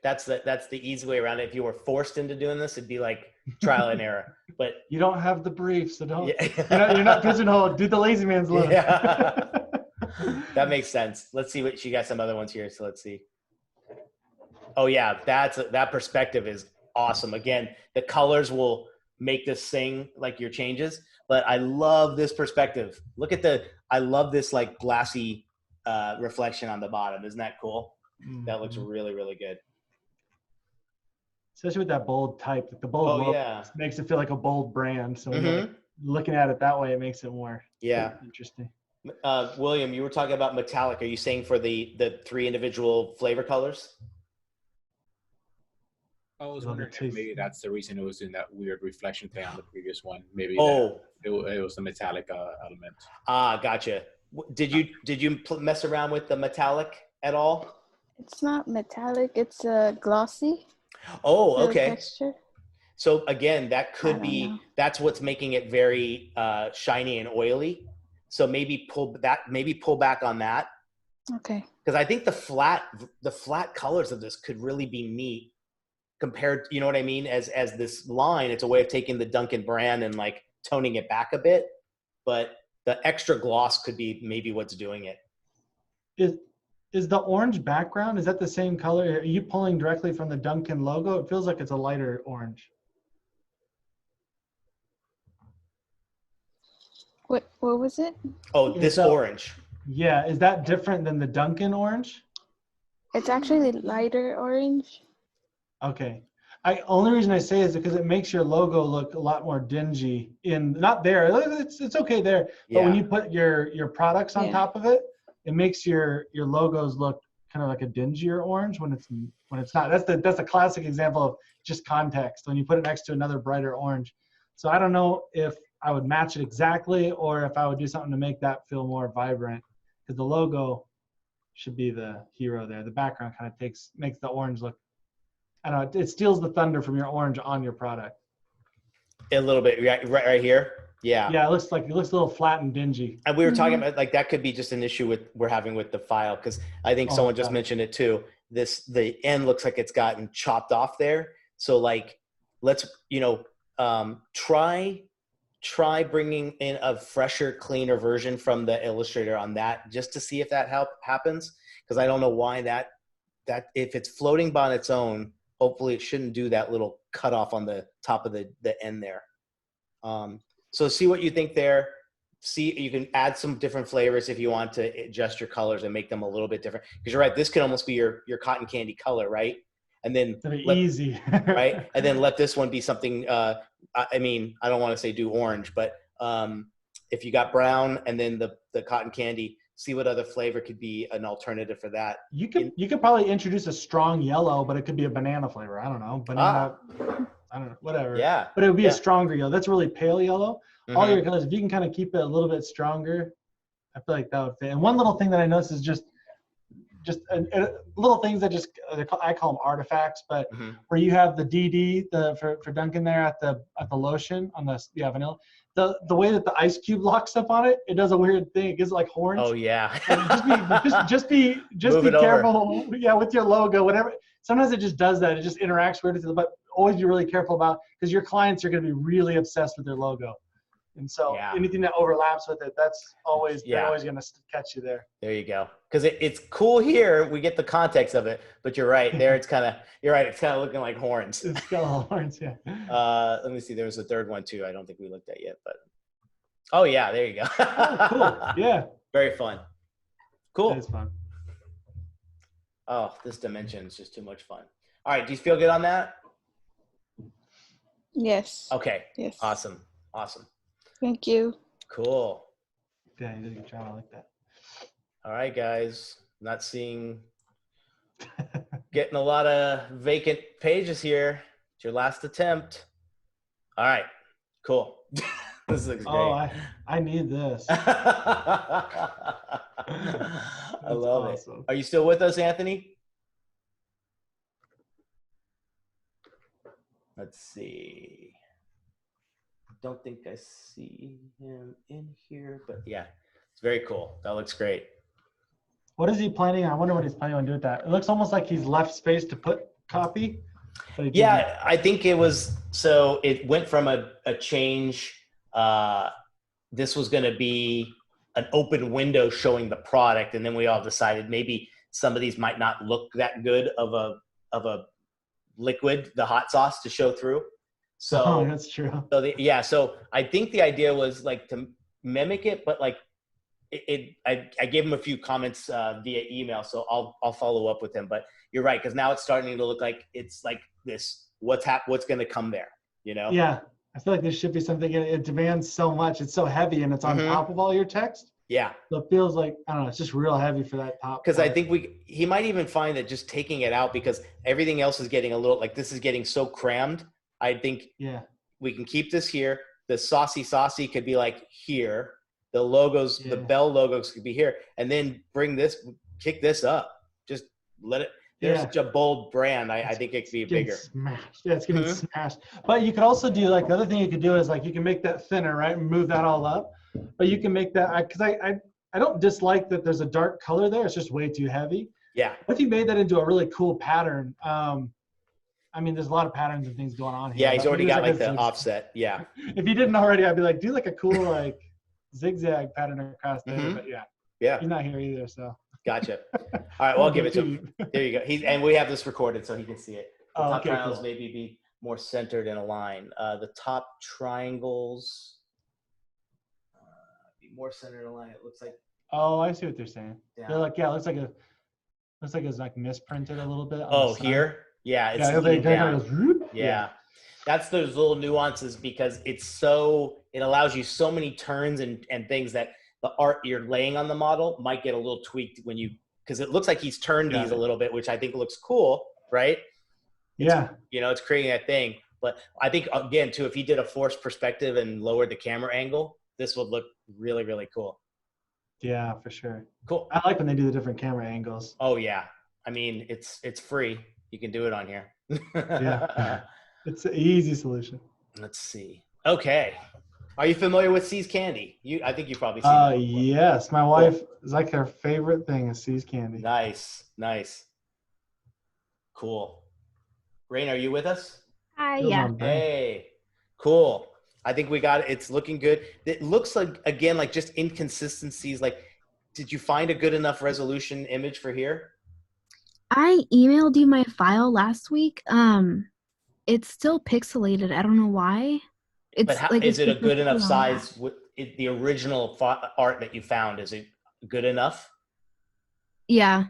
A: that's the easy way around it. If you were forced into doing this, it'd be like trial and error. But
B: you don't have the brief, so don't. Yeah. You're not pigeonholed. Do the lazy man's look.
A: Yeah. That makes sense. Let's see what she got. Some other ones here. So let's see. Oh yeah, that perspective is awesome. Again, the colors will make this sing like your changes. But I love this perspective. I love this like glassy reflection on the bottom. Isn't that cool? Mm-hmm. That looks really, really good.
B: Especially with that bold type. The bold logo makes it feel like a bold brand. So looking at it that way, it makes it more interesting.
A: William, you were talking about metallic. Are you saying for the 3 individual flavor colors?
D: I was wondering if maybe that's the reason it was doing that weird reflection thing on the previous one. Maybe it was the metallic element. Ah,
A: gotcha. Did you mess around with the metallic at all?
C: It's not metallic. It's glossy.
A: Oh, okay.
C: Texture.
A: So again, that could be that's what's making it very shiny and oily. So maybe pull back on that.
C: Okay.
A: Because I think the flat colors of this could really be neat compared, you know what I mean? As this line, it's a way of taking the Dunkin' brand and like toning it back a bit, but the extra gloss could be maybe what's doing it.
B: Is the orange background, is that the same color? Are you pulling directly from the Dunkin' logo? It feels like it's a lighter orange.
C: What was it?
A: Oh, this orange.
B: Yeah, is that different than the Dunkin' orange?
C: It's actually lighter orange.
B: Okay. Only reason I say is because it makes your logo look a lot more dingy. Not there. It's okay there, but when you put your products on top of it, it makes your logos look kind of like a dingier orange when it's not. That's a classic example of just context when you put it next to another brighter orange. So I don't know if I would match it exactly or if I would do something to make that feel more vibrant, because the logo should be the hero there. The background kind of makes the orange look, I don't know, it steals the thunder from your orange on your product.
A: A little bit, right here. Yeah.
B: Yeah, it looks a little flat and dingy.
A: And we were talking about like that could be just an issue we're having with the file, because I think someone just mentioned it too. The end looks like it's gotten chopped off there. So like, let's try bringing in a fresher, cleaner version from the Illustrator on that, just to see if that happens. because I don't know why that if it's floating by on its own, hopefully it shouldn't do that little cutoff on the top of the end there. So see what you think there. See, you can add some different flavors if you want to adjust your colors and make them a little bit different. Because you're right, this could almost be your cotton candy color, right? And then
B: easy,
A: right? And then let this one be something. I mean, I don't want to say do orange, but if you got brown and then the cotton candy, see what other flavor could be an alternative for that.
B: You could probably introduce a strong yellow, but it could be a banana flavor. I don't know, banana. I don't know, whatever.
A: Yeah.
B: But it would be a stronger yellow. That's really pale yellow. All your colors, if you can kind of keep it a little bit stronger, I feel like that would fit. And one little thing that I noticed is just little things that I call them artifacts, but where you have the DD for Dunkin' there at the lotion on the vanilla, the way that the ice cube locks up on it, it does a weird thing. It gives it like horns.
A: Oh yeah.
B: just be careful. Yeah, with your logo, whatever. Sometimes it just does that. It just interacts weird with it, but always be really careful about, because your clients are going to be really obsessed with their logo. And so anything that overlaps with it, that's always, they're always going to catch you there.
A: There you go. Because it's cool here. We get the context of it, but you're right. There it's kind of, you're right. It's kind of looking like horns.
B: It's got horns, yeah.
A: Let me see. There was a third one too. I don't think we looked at yet, but. Oh yeah, there you go.
B: Oh, cool. Yeah.
A: Very fun. Cool.
B: That is fun.
A: Oh, this dimension is just too much fun. All right. Do you feel good on that?
E: Yes.
A: Okay.
E: Yes.
A: Awesome.
E: Thank you.
A: Cool.
B: Yeah, you did a good job. I like that.
A: All right, guys. Not seeing, getting a lot of vacant pages here. It's your last attempt. All right. Cool. This looks great.
B: Oh, I need this.
A: I love awesome. It. Are you still with us, Anthony? Let's see. Don't think I see him in here, but yeah, it's very cool. That looks great.
B: What is he planning? I wonder what he's planning on doing with that. It looks almost like he's left space to put copy.
A: Yeah, I think it was, so it went from a change. This was going to be an open window showing the product. And then we all decided maybe some of these might not look that good of a liquid, the hot sauce to show through. So
B: that's true.
A: So so I think the idea was like to mimic it, but like I gave him a few comments via email, so I'll follow up with him. But you're right, because now it's starting to look like it's like this. What's going to come there? You know?
B: Yeah, I feel like there should be something. It demands so much. It's so heavy, and it's on top of all your text.
A: Yeah.
B: So it feels like, I don't know, it's just real heavy for that top.
A: Because I think he might even find that just taking it out, because everything else is getting a little, like this is getting so crammed. I think we can keep this here. The saucy could be like here. The logos, the Bell logos could be here. And then kick this up. Just let it. There's such a bold brand. I think it could be bigger.
B: Smashed. Yeah, it's getting smashed. But you could also do, like, the other thing you could do is, like, you can make that thinner, right? And move that all up. But you can make that, because I don't dislike that there's a dark color there. It's just way too heavy.
A: Yeah.
B: What if you made that into a really cool pattern? I mean, there's a lot of patterns and things going on here.
A: Yeah, he's already got like the offset. Yeah.
B: If you didn't already, I'd be like, do like a cool like zigzag pattern across there. But yeah, he's not here either, so.
A: Gotcha. All right, well, I'll give it to him. There you go. And we have this recorded so he can see it. The top triangles maybe be more centered in a line. The top triangles be more centered in a line. It looks like.
B: Oh, I see what they're saying. Yeah. They're like, it looks like it's like misprinted a little bit.
A: Oh, here. Yeah, it's That's those little nuances, because it allows you so many turns and things that the art you're laying on the model might get a little tweaked because it looks like he's turned these a little bit, which I think looks cool, right? It's creating that thing. But I think, again, too, if he did a forced perspective and lowered the camera angle, this would look really, really cool.
B: Yeah, for sure.
A: Cool.
B: I like when they do the different camera angles.
A: Oh, yeah. I mean, it's free. You can do it on here.
B: Yeah. It's an easy solution.
A: Let's see. Okay. Are you familiar with See's Candy? I think you've probably seen it.
B: Yes. My wife is like her favorite thing is See's Candy.
A: Nice. Cool. Rain, are you with us?
C: Hi, yeah.
A: Hey. Cool. I think we got it. It's looking good. It looks like, again, like just inconsistencies. Like, did you find a good enough resolution image for here?
G: I emailed you my file last week. It's still pixelated. I don't know why.
A: But
G: It's like
A: is
G: it's
A: it a good enough
G: specifically on that.
A: size? The original art that you found, is it good enough?
G: Yeah,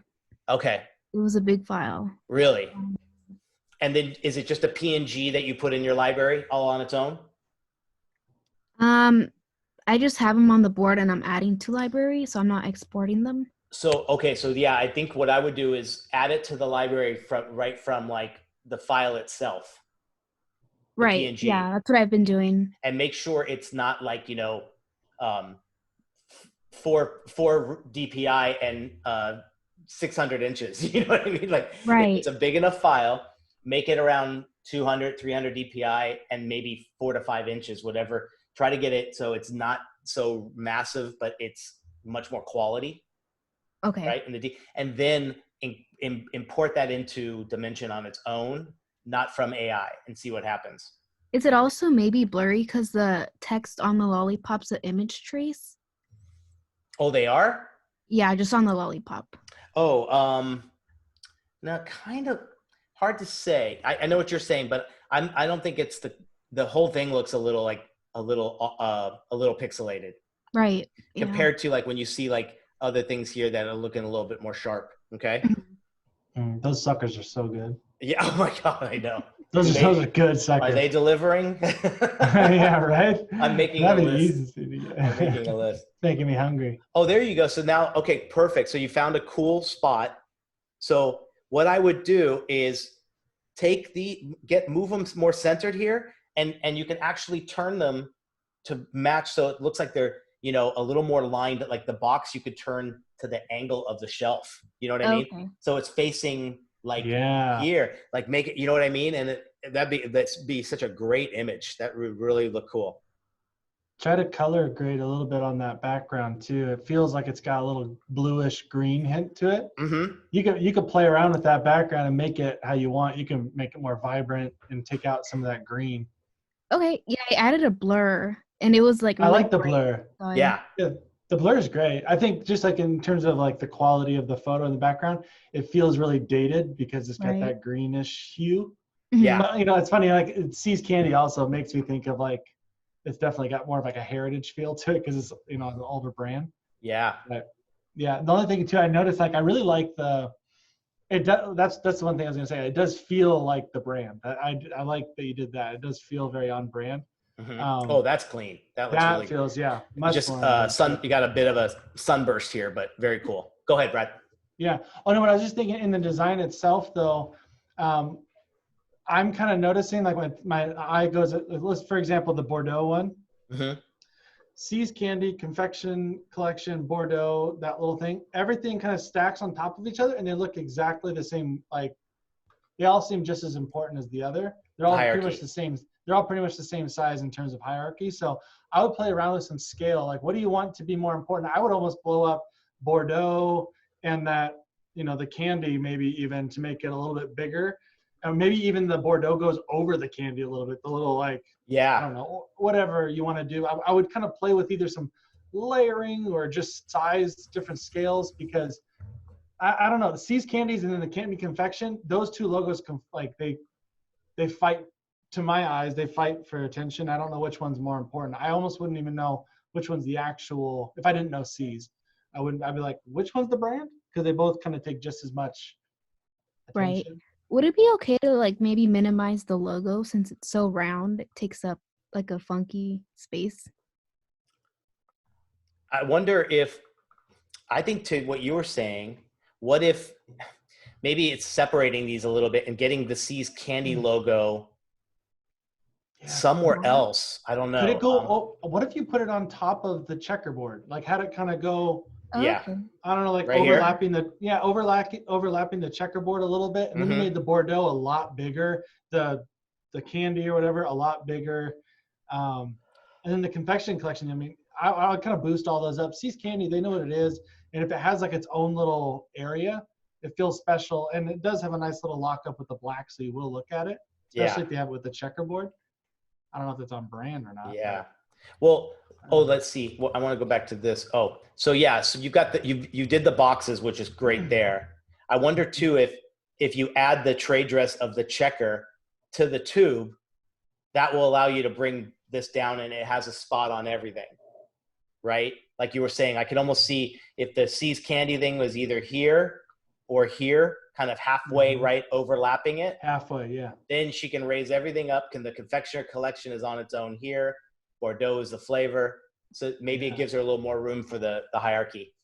A: Okay,
G: it was a big file.
A: really? And then is it just a PNG that you put in your library all on its own?
G: I just have them on the board and I'm adding to library, so I'm not exporting them.
A: So, okay, so yeah, I think what I would do is add it to the library from like the file itself, the
G: Right.
A: PNG,
G: Yeah, that's what I've been doing.
A: and make sure it's not like, um, 4 DPI and 600 inches. You know what I mean? Like, if
G: Right.
A: it's a big enough file, make it around 200, 300 DPI and maybe 4 to 5 inches, whatever. Try to get it so it's not so massive, but it's much more quality.
G: Okay.
A: Right? And then import that into Dimension on its own, not from AI, and see what happens.
G: Is it also maybe blurry because the text on the lollipop's an image trace?
A: Oh, they are?
G: Yeah, just on the lollipop.
A: Oh, now kind of hard to say. I know what you're saying, but I don't think it's the whole thing looks a little pixelated.
G: Right.
A: Compared to like when you see like other things here that are looking a little bit more sharp. Okay.
B: Those suckers are so good.
A: Yeah. Oh my God. I know.
B: Those are good suckers.
A: Are they delivering?
B: Yeah, right.
A: I'm making a list.
B: I'm
A: making a list.
B: Making me hungry.
A: Oh, there you go. So now, okay, perfect. So you found a cool spot. So what I would do is move them more centered here, and you can actually turn them to match so it looks like they're, a little more lined, like the box you could turn to the angle of the shelf. You know what I mean? So it's facing like here, like make it, you know what I mean? And that'd be such a great image. That would really look cool.
B: Try to color grade a little bit on that background too. It feels like it's got a little bluish green hint to it.
A: Mm-hmm.
B: You could play around with that background and make it how you want. You can make it more vibrant and take out some of that green.
G: Okay, yeah, I added a blur, and it was like.
B: I like the blur.
A: Yeah.
B: The blur is great. I think just like in terms of like the quality of the photo in the background, it feels really dated because it's got that greenish hue.
A: Yeah.
B: But, it's funny. Like See's Candy also makes me think of like, it's definitely got more of like a heritage feel to it because it's an older brand.
A: Yeah.
B: But yeah. The only thing too, I noticed like I really like that's the one thing I was gonna say. It does feel like the brand. I like that you did that. It does feel very on brand.
A: Mm-hmm. That's clean. That looks really
B: feels
A: good.
B: much
A: just
B: more
A: you got a bit of a sunburst here, but very cool. Go ahead, Brad.
B: Yeah. Oh no, what I was just thinking in the design itself though, I'm kind of noticing like when my eye goes, let's for example the Bordeaux one.
A: Mm-hmm.
B: See's Candy, Confection Collection, Bordeaux, that little thing. Everything kind of stacks on top of each other, and they look exactly the same. Like they all seem just as important as the other. They're all pretty much the same. They're all pretty much the same size in terms of hierarchy. So I would play around with some scale. Like, what do you want to be more important? I would almost blow up Bordeaux and that, the candy maybe even to make it a little bit bigger. And maybe even the Bordeaux goes over the candy a little bit. The little I don't know, whatever you want to do. I would kind of play with either some layering or just size, different scales, because I don't know. The See's Candies and then the Candy Confection, those two logos, they fight. To my eyes, they fight for attention. I don't know which one's more important. I almost wouldn't even know which one's the actual. If I didn't know See's, I'd be like, which one's the brand? Because they both kind of take just as much attention.
G: Right. Would it be okay to like maybe minimize the logo since it's so round? It takes up like a funky space.
A: I wonder if, I think to what you were saying, what if maybe it's separating these a little bit and getting the See's Candy logo somewhere else. I don't know.
B: Could it go? What if you put it on top of the checkerboard? Like, had it kind of go?
A: Yeah.
B: I don't know, like
A: right
B: overlapping
A: here?
B: overlapping the checkerboard a little bit, and then you made the Bordeaux a lot bigger, the candy or whatever a lot bigger, and then the Confection Collection. I mean, I would kind of boost all those up. See's Candy, they know what it is, and if it has like its own little area, it feels special, and it does have a nice little lockup with the black, so you will look at it, especially if you have it with the checkerboard. I don't know if it's on brand or not.
A: Yeah. Well, let's see. Well, I want to go back to this. Oh, so yeah, so you got you did the boxes, which is great there. I wonder too if you add the trade dress of the checker to the tube, that will allow you to bring this down and it has a spot on everything, right? Like you were saying, I could almost see if the C's Candy thing was either here or here, kind of halfway, right, overlapping it.
B: Halfway, yeah.
A: Then she can raise everything up. The confectioner collection is on its own here. Bordeaux is the flavor. So maybe it gives her a little more room for the hierarchy.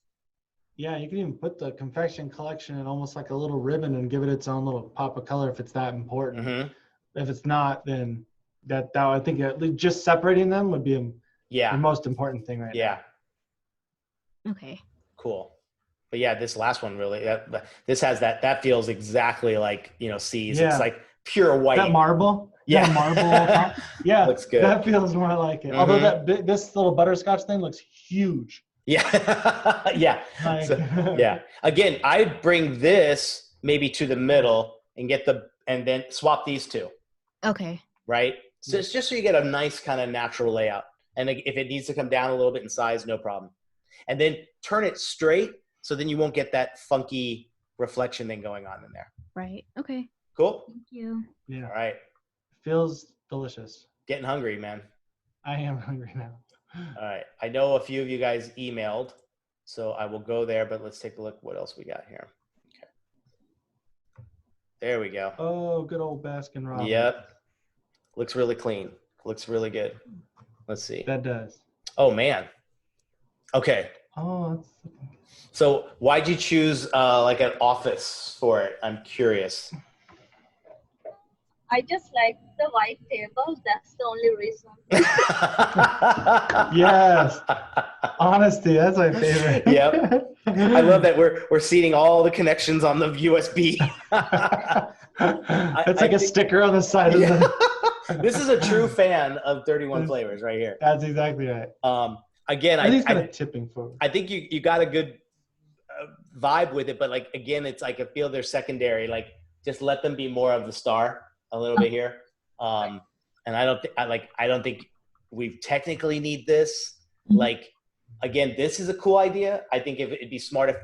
B: Yeah, you can even put the confection collection in almost like a little ribbon and give it its own little pop of color if it's that important. If it's not, then that I think at least just separating them would be the most important thing right now.
G: Okay.
A: Cool. But yeah, this last one really, this has that feels exactly like, C's.
B: Yeah.
A: It's like pure white.
B: That marble.
A: Yeah.
B: That marble. Yeah.
A: Looks good.
B: That feels more like it. Although this little butterscotch thing looks huge.
A: Yeah. Yeah.
B: Like,
A: yeah. Again, I'd bring this maybe to the middle and and then swap these two.
G: Okay.
A: Right. So it's just so you get a nice kind of natural layout. And if it needs to come down a little bit in size, no problem. And then turn it straight so then you won't get that funky reflection thing going on in there.
G: Right. Okay.
A: Cool.
G: Thank you.
B: Yeah.
A: All right.
B: Feels delicious.
A: Getting hungry, man.
B: I am hungry now.
A: All right. I know a few of you guys emailed, so I will go there, but let's take a look what else we got here. Okay. There we go.
B: Oh, good old Baskin Robbins.
A: Yep. Looks really clean. Looks really good. Let's see.
B: That does.
A: Oh, man. Okay.
B: Oh, that's...
A: So why'd you choose like an office for it? I'm curious.
K: I just like the white tables. That's the only reason.
B: Yes. Honesty, that's my favorite.
A: Yep. I love that we're seeing all the connections on the USB.
B: It's like a sticker on the side of the...
A: This is a true fan of 31 flavors right here.
B: That's exactly right.
A: Again,
B: I think it's kind of tipping forward.
A: I think you got a good vibe with it, but like again, it's like I feel they're secondary. Like just let them be more of the star a little bit here. And I don't think we technically need this. Like again, this is a cool idea. I think it'd be smart if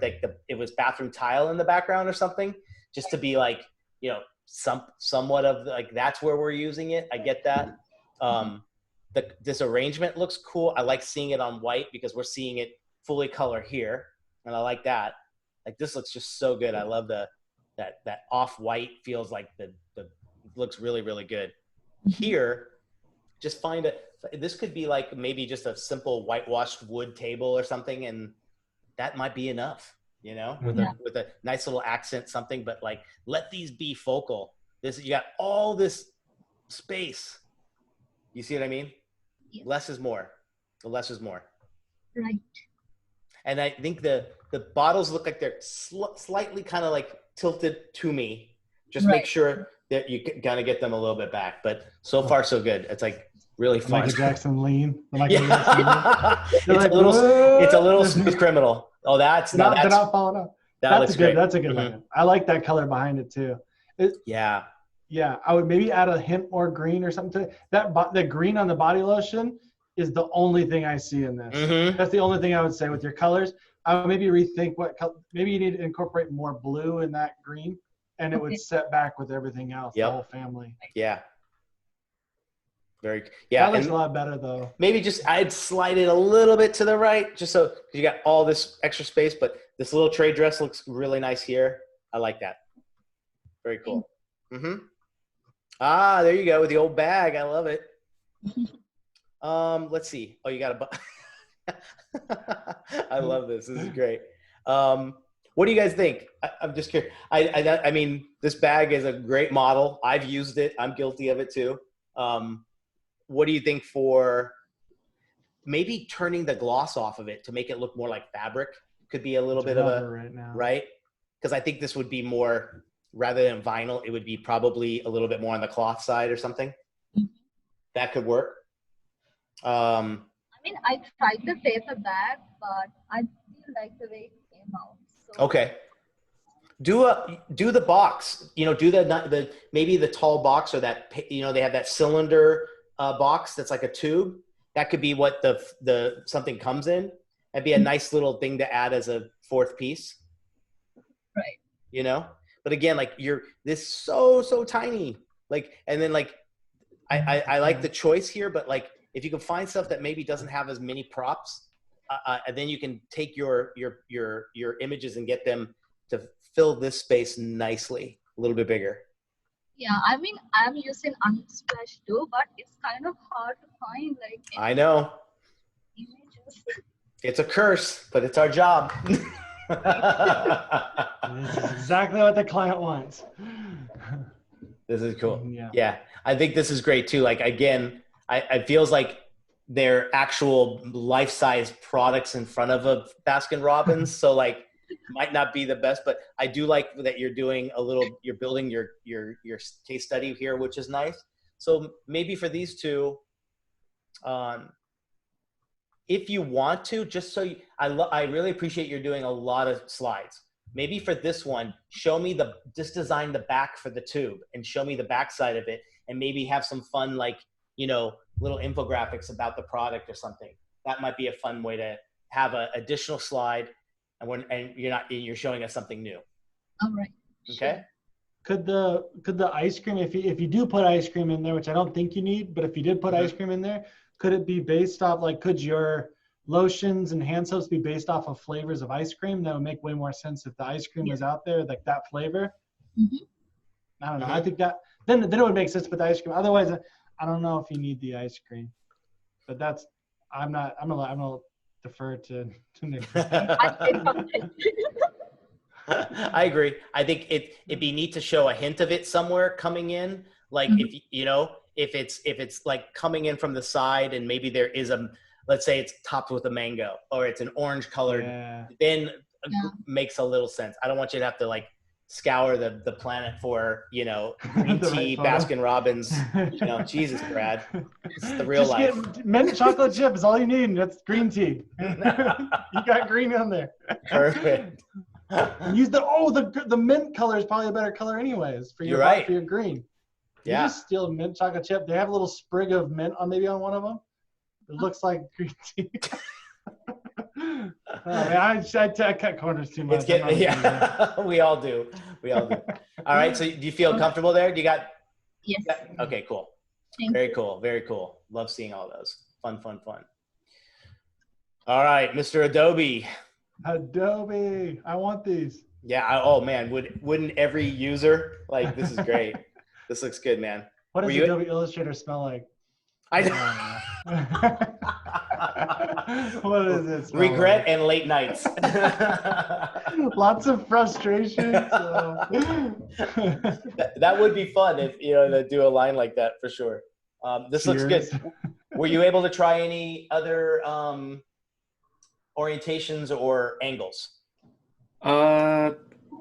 A: it was bathroom tile in the background or something, just to be like somewhat of like that's where we're using it. I get that. This arrangement looks cool. I like seeing it on white because we're seeing it fully color here, and I like that. Like this looks just so good. I love that off white feels like the looks really really good. Here, just find this could be like maybe just a simple whitewashed wood table or something, and that might be enough. With a nice little accent something. But like let these be focal. You got all this space. You see what I mean?
K: Yeah.
A: Less is more. The less is more.
K: Right.
A: And I think the bottles look like they're slightly kind of like tilted to me. Just make sure that you kind of get them a little bit back. But so far, so good. It's like really fun.
B: Michael Jackson lean.
A: It's a little smooth criminal. Oh, that's
B: not followed up.
A: That's
B: good. That's a good one. I like that color behind it too.
A: Yeah.
B: Yeah, I would maybe add a hint more green or something to it. The green on the body lotion is the only thing I see in this. That's the only thing I would say with your colors. I would maybe rethink maybe you need to incorporate more blue in that green, and it would set back with everything else, the whole family.
A: Yeah.
B: That looks a lot better though.
A: Maybe I'd slide it a little bit to the right, just so you got all this extra space, but this little trade dress looks really nice here. I like that. Very cool. Ah, there you go with the old bag. I love it. Let's see. Oh, you got I love this. This is great. What do you guys think? I'm just curious. I mean, this bag is a great model. I've used it. I'm guilty of it too. What do you think for maybe turning the gloss off of it to make it look more like fabric? Could be a little bit of right? Because I think this would be more, rather than vinyl, it would be probably a little bit more on the cloth side or something. That could work.
K: I mean, I tried the paper bag, but I didn't like the way it came out. So.
A: Okay. Do the box. Do maybe the tall box, or that they have that cylinder box that's like a tube. that could be what the something comes in. That'd be a nice little thing to add as a fourth piece.
K: Right.
A: You know, but again, like this so tiny, like, and then like I like the choice here, but like if you can find stuff that maybe doesn't have as many props, and then you can take your images and get them to fill this space nicely, a little bit bigger.
K: Yeah, I mean, I'm using Unsplash too, but it's kind of hard to find like
A: I know.
K: images.
A: It's a curse, but it's our job.
B: This is exactly what the client wants.
A: This is cool.
B: Yeah.
A: Yeah. I think this is great too. Like, again, I feels like they're actual life-size products in front of a Baskin Robbins. So like, might not be the best, but I do like that you're doing you're building your case study here, which is nice. So maybe for these two, if you want to, just so I really appreciate you're doing a lot of slides. Maybe for this one, just design the back for the tube and show me the back side of it, and maybe have some fun, like, you know, little infographics about the product or something. That might be a fun way to have an additional slide, and you're showing us something new.
K: All right.
A: Okay.
B: Could the ice cream, if you do put ice cream in there, which I don't think you need, but if you did put ice cream in there, could it be based off, like, could your lotions and hand soaps be based off of flavors of ice cream? That would make way more sense if the ice cream was out there, like that flavor. I don't know. I think that then it would make sense with the ice cream. Otherwise, I don't know if you need the ice cream. But I'm gonna defer to Nick.
A: I agree. I think it'd be neat to show a hint of it somewhere coming in, like if it's like coming in from the side, and maybe there is let's say it's topped with a mango, or it's an orange colored, then makes a little sense. I don't want you to have to like scour the planet for, you know, green tea, Baskin Robbins, you know, Jesus, Brad, it's the real life.
B: Get mint chocolate chip is all you need. That's green tea. You got green on there.
A: Perfect.
B: Use the mint color is probably a better color anyways for your for your green.
A: Yeah.
B: You just steal mint chocolate chip. They have a little sprig of mint on one of them. It looks like green tea. I cut corners too much.
A: We all do. All right. So do you feel comfortable there? Do you got?
K: Yes.
A: Okay, cool. Very cool. Love seeing all those. Fun. All right, Mr. Adobe.
B: I want these.
A: Yeah. Oh man, wouldn't every user, like, this is great. This looks good, man.
B: What does Adobe Illustrator smell like?
A: I know.
B: What is it?
A: Regret and late nights.
B: Lots of frustration.
A: That would be fun if, you know, to do a line like that for sure. This looks good. Were you able to try any other orientations or angles?
F: No,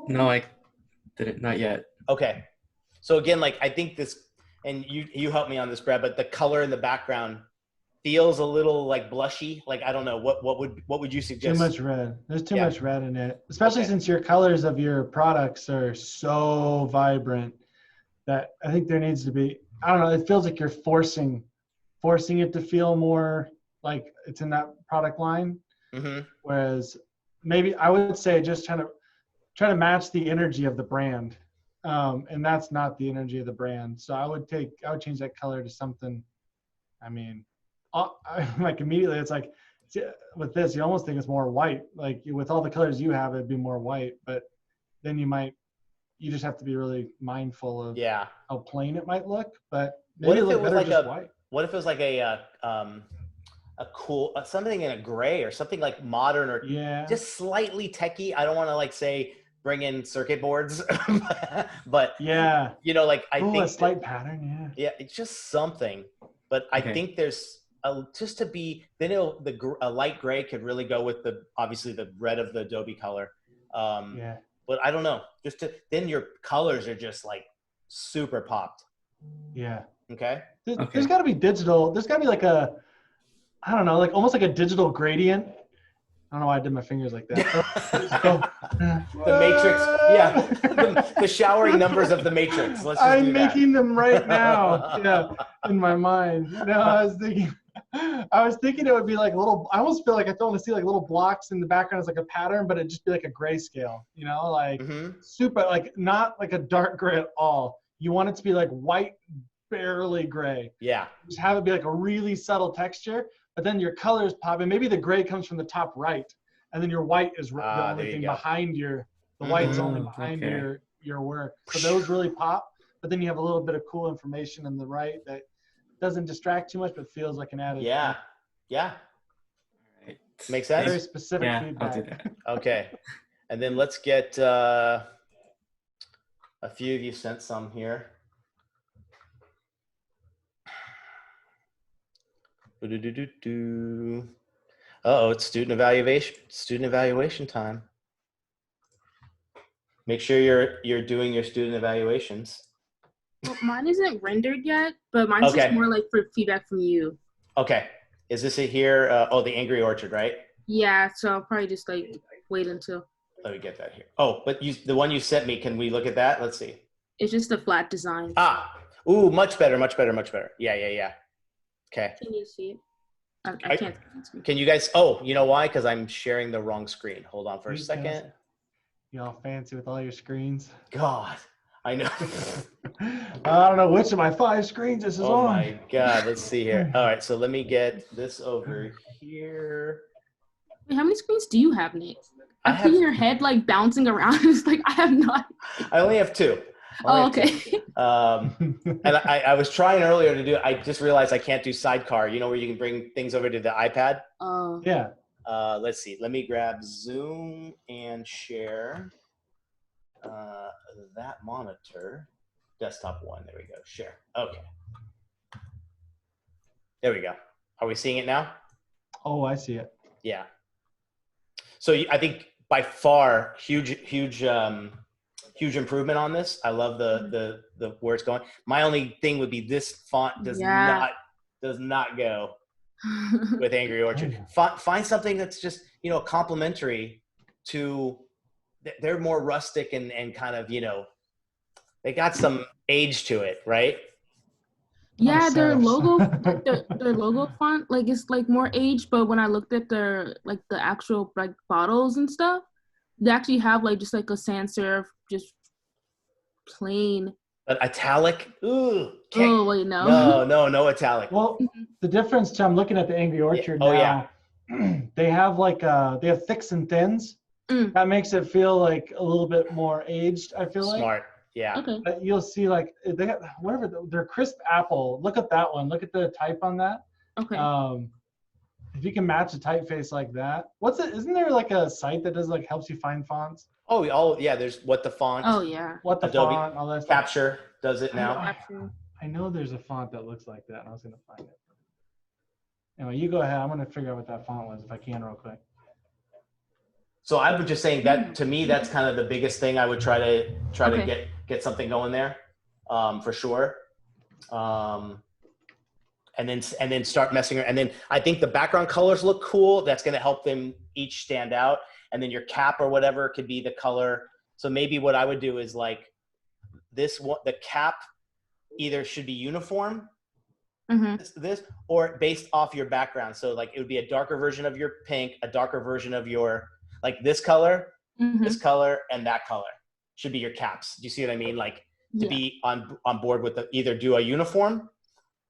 F: I didn't. Not yet.
A: Okay. So again, like, I think this, and you helped me on this, Brad, but the color in the background feels a little like blushy. Like, I don't know, what would you suggest?
B: Too much red. There's too much red in it, especially since your colors of your products are so vibrant that I think there needs to be, I don't know, it feels like you're forcing it to feel more like it's in that product line. Whereas maybe I would say just try to match the energy of the brand. And that's not the energy of the brand. So I would change that color to something. I mean, like immediately it's like, with this, you almost think it's more white. Like with all the colors you have, it'd be more white, but then you just have to be really mindful of how plain it might look. But maybe
A: what if it was like
B: white.
A: What if it was like a cool, something in a gray or something like modern or just slightly techie? I don't want to like say bring in circuit boards, but you know, like I think
B: a slight pattern.
A: Yeah, it's just something. But I think there's just to be, then a light gray could really go with obviously the red of the Adobe color. But I don't know, then your colors are just like super popped.
B: Yeah.
A: Okay.
B: There's got to be digital. There's got to be like I don't know, like almost like a digital gradient. I don't know why I did my fingers like that.
A: The Matrix, the showering numbers of the Matrix.
B: I'm making them right now, in my mind. No, I was thinking. I was thinking it would be like I almost feel like I don't want to see like little blocks in the background as like a pattern, but it'd just be like a grayscale, like super, like not like a dark gray at all. You want it to be like white, barely gray.
A: Yeah.
B: Just have it be like a really subtle texture, but then your colors pop, and maybe the gray comes from the top right, and then your white is the only thing behind the white's only behind your work. So those really pop, but then you have a little bit of cool information in the right that doesn't distract too much, but feels like an added.
A: Yeah. Makes sense.
B: Very specific feedback.
F: I'll do that.
A: Okay, and then let's get a few of you sent some here. Uh-oh, it's student evaluation time. Make sure you're doing your student evaluations.
L: Well, mine isn't rendered yet, but mine's just more like for feedback from you.
A: Okay. Is this it here? The Angry Orchard, right?
L: Yeah, so I'll probably just like wait until.
A: Let me get that here. Oh, but the one you sent me, can we look at that? Let's see.
L: It's just a flat design.
A: Ooh, much better. Yeah. Okay.
L: Can you see it? I can't.
A: Can you guys? You know why? Because I'm sharing the wrong screen. Hold on for a second.
B: You all fancy with all your screens.
A: God, I know.
B: I don't know which of my 5 screens this is on.
A: Oh my God, let's see here. All right, so let me get this over here.
L: Wait, how many screens do you have, Nate? I see your head like bouncing around. It's like I have not.
A: I only have 2.
L: Okay.
A: And I was trying earlier to do. I just realized I can't do sidecar. Where you can bring things over to the iPad.
B: Yeah.
A: Let's see. Let me grab Zoom and share that monitor. Desktop 1. There we go. Share. Okay. There we go. Are we seeing it now?
B: Oh, I see it.
A: Yeah. So I think by far huge improvement on this. I love the where it's going. My only thing would be this font does not go with Angry Orchard. Find something that's just complementary to. They're more rustic and kind of they got some age to it, right?
L: Yeah, their logo, their logo font, like it's like more aged. But when I looked at their like the actual like bottles and stuff, they actually have like just like a sans serif, just plain.
A: But italic? Ooh.
L: Oh wait, no.
A: No italic.
B: Well, the difference. I'm looking at the Angry Orchard now.
A: Yeah.
B: They have they have thicks and thins. That makes it feel like a little bit more aged. I feel like.
A: Smart. Yeah.
L: Okay.
B: But you'll see they got they're crisp apple. Look at that one. Look at the type on that.
L: Okay.
B: If you can match a typeface like that, isn't there like a site that does helps you find fonts?
A: Oh yeah. There's What the Font.
L: Oh yeah.
B: What the
A: Adobe
B: Font, all that stuff.
A: Capture does it now.
B: I know there's a font that looks like that. I was gonna find it. Anyway, you go ahead. I'm gonna figure out what that font was if I can real quick.
A: So I was just saying that to me, that's kind of the biggest thing I would try to get something going there, for sure. And then start messing around. And then I think the background colors look cool. That's going to help them each stand out. And then your cap or whatever could be the color. So maybe what I would do is the cap either should be uniform, this or based off your background. So it would be a darker version of your pink, a darker version of your this color, this color, and that color should be your caps. Do you see what I mean? To be on board with either do a uniform,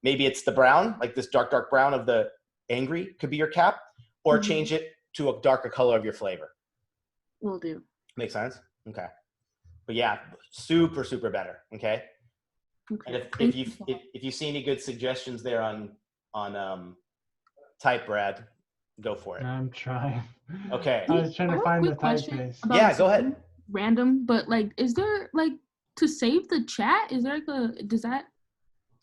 A: maybe it's the brown, like this dark brown of the Angry could be your cap, or change it to a darker color of your flavor.
L: Will do.
A: Make sense? Okay. But yeah, super better. Okay. And if you see any good suggestions there on type, Brad, go for it.
B: I'm trying.
A: Okay.
B: I was trying to find the typeface.
A: Yeah, go ahead.
L: Random, but is there to save the chat? Is there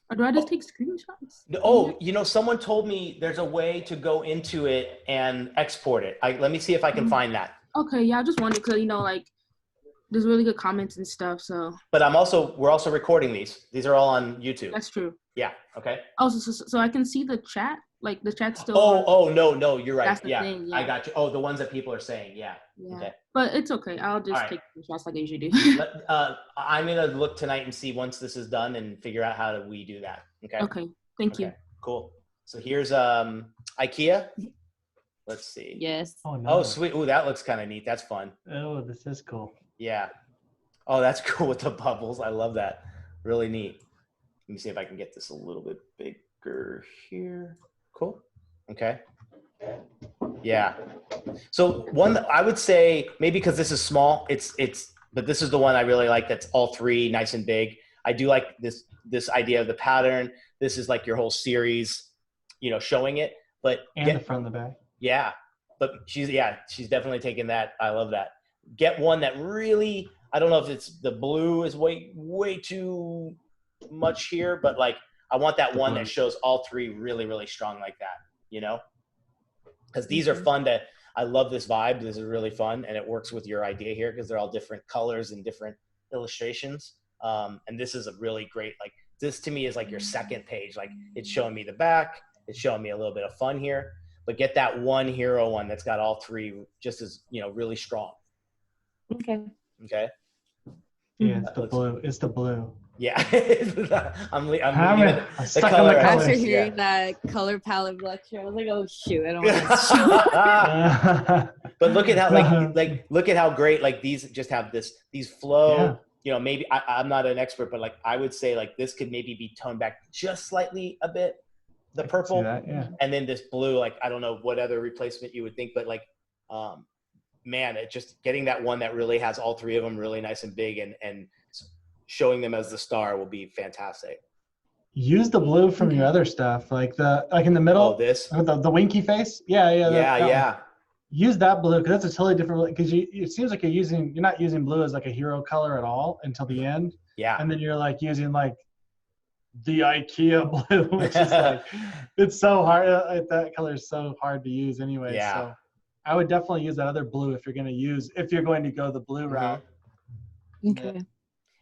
L: or do I just take screenshots?
A: Someone told me there's a way to go into it and export it. Let me see if I can find that.
L: Okay, yeah, I just wondered because there's really good comments and stuff. So.
A: But we're also recording these. These are all on YouTube.
L: That's true.
A: Yeah. Okay.
L: Oh, so I can see the chat. The chat's still.
A: Oh no, you're right.
L: That's the
A: yeah.
L: thing, yeah,
A: I got you. Oh, the ones that people are saying. Yeah. Okay.
L: But it's okay. I'll just take screenshots like I usually do.
A: I'm gonna look tonight and see once this is done and figure out how we do that. Okay.
L: Okay. Thank you.
A: Cool. So here's IKEA. Let's see.
M: Yes.
B: Oh,
A: Oh,
B: nice.
A: sweet. Oh, that looks kind of neat. That's fun.
B: Oh, this is cool.
A: Yeah. Oh, that's cool with the bubbles. I love that. Really neat. Let me see if I can get this a little bit bigger here. Cool. Okay. Yeah. So one that I would say, maybe because this is small, but this is the one I really like. That's all three nice and big. I do like this idea of the pattern. This is like your whole series, showing it. But
B: the front and the back.
A: Yeah. But she's definitely taking that. I love that. Get one that really, I don't know if it's the blue is way too much here, but like I want that one that shows all three really, really strong like that, because these are fun I love this vibe. This is really fun. And it works with your idea here because they're all different colors and different illustrations. And this is a really great, like this to me is like your second page. Like it's showing me the back. It's showing me a little bit of fun here, but get that one hero one that's got all three just as, really strong.
M: Okay.
A: Okay.
B: Yeah, it's the blue. It's the blue.
A: Yeah. I'm
M: stuck on the colors. After hearing that color palette lecture, I was like, oh shoot, I don't want to.
A: But look at how look at how great like these just have these flow. Yeah. Maybe I'm not an expert, but like I would say like this could maybe be toned back just slightly a bit. The purple, and then this blue. Like I don't know what other replacement you would think, but like, man, it just getting that one that really has all three of them really nice and big, and showing them as the star will be fantastic.
B: Use the blue from your other stuff, like in the middle.
A: Oh, this
B: the winky face. Yeah.
A: One.
B: Use that blue because that's a totally different. Because it seems like you're not using blue as like a hero color at all until the end.
A: Yeah.
B: And then you're like using like the IKEA blue, which is like it's so hard. That color is so hard to use anyway.
A: Yeah.
B: So I would definitely use that other blue if you're going to go the blue route.
M: Okay.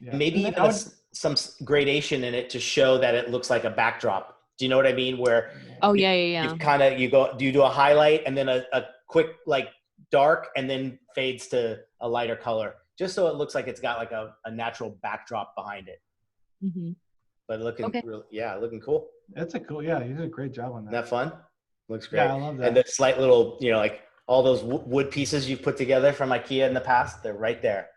A: Yeah. Maybe even some gradation in it to show that it looks like a backdrop. Do you know what I mean? Where you do a highlight and then a quick like dark and then fades to a lighter color, just so it looks like it's got like a natural backdrop behind it.
M: Mm-hmm.
A: But looking looking cool.
B: That's you did a great job on that.
A: Isn't that fun? Looks great.
B: Yeah, I love that.
A: And the slight little, like all those wood pieces you've put together from IKEA in the past, they're right there.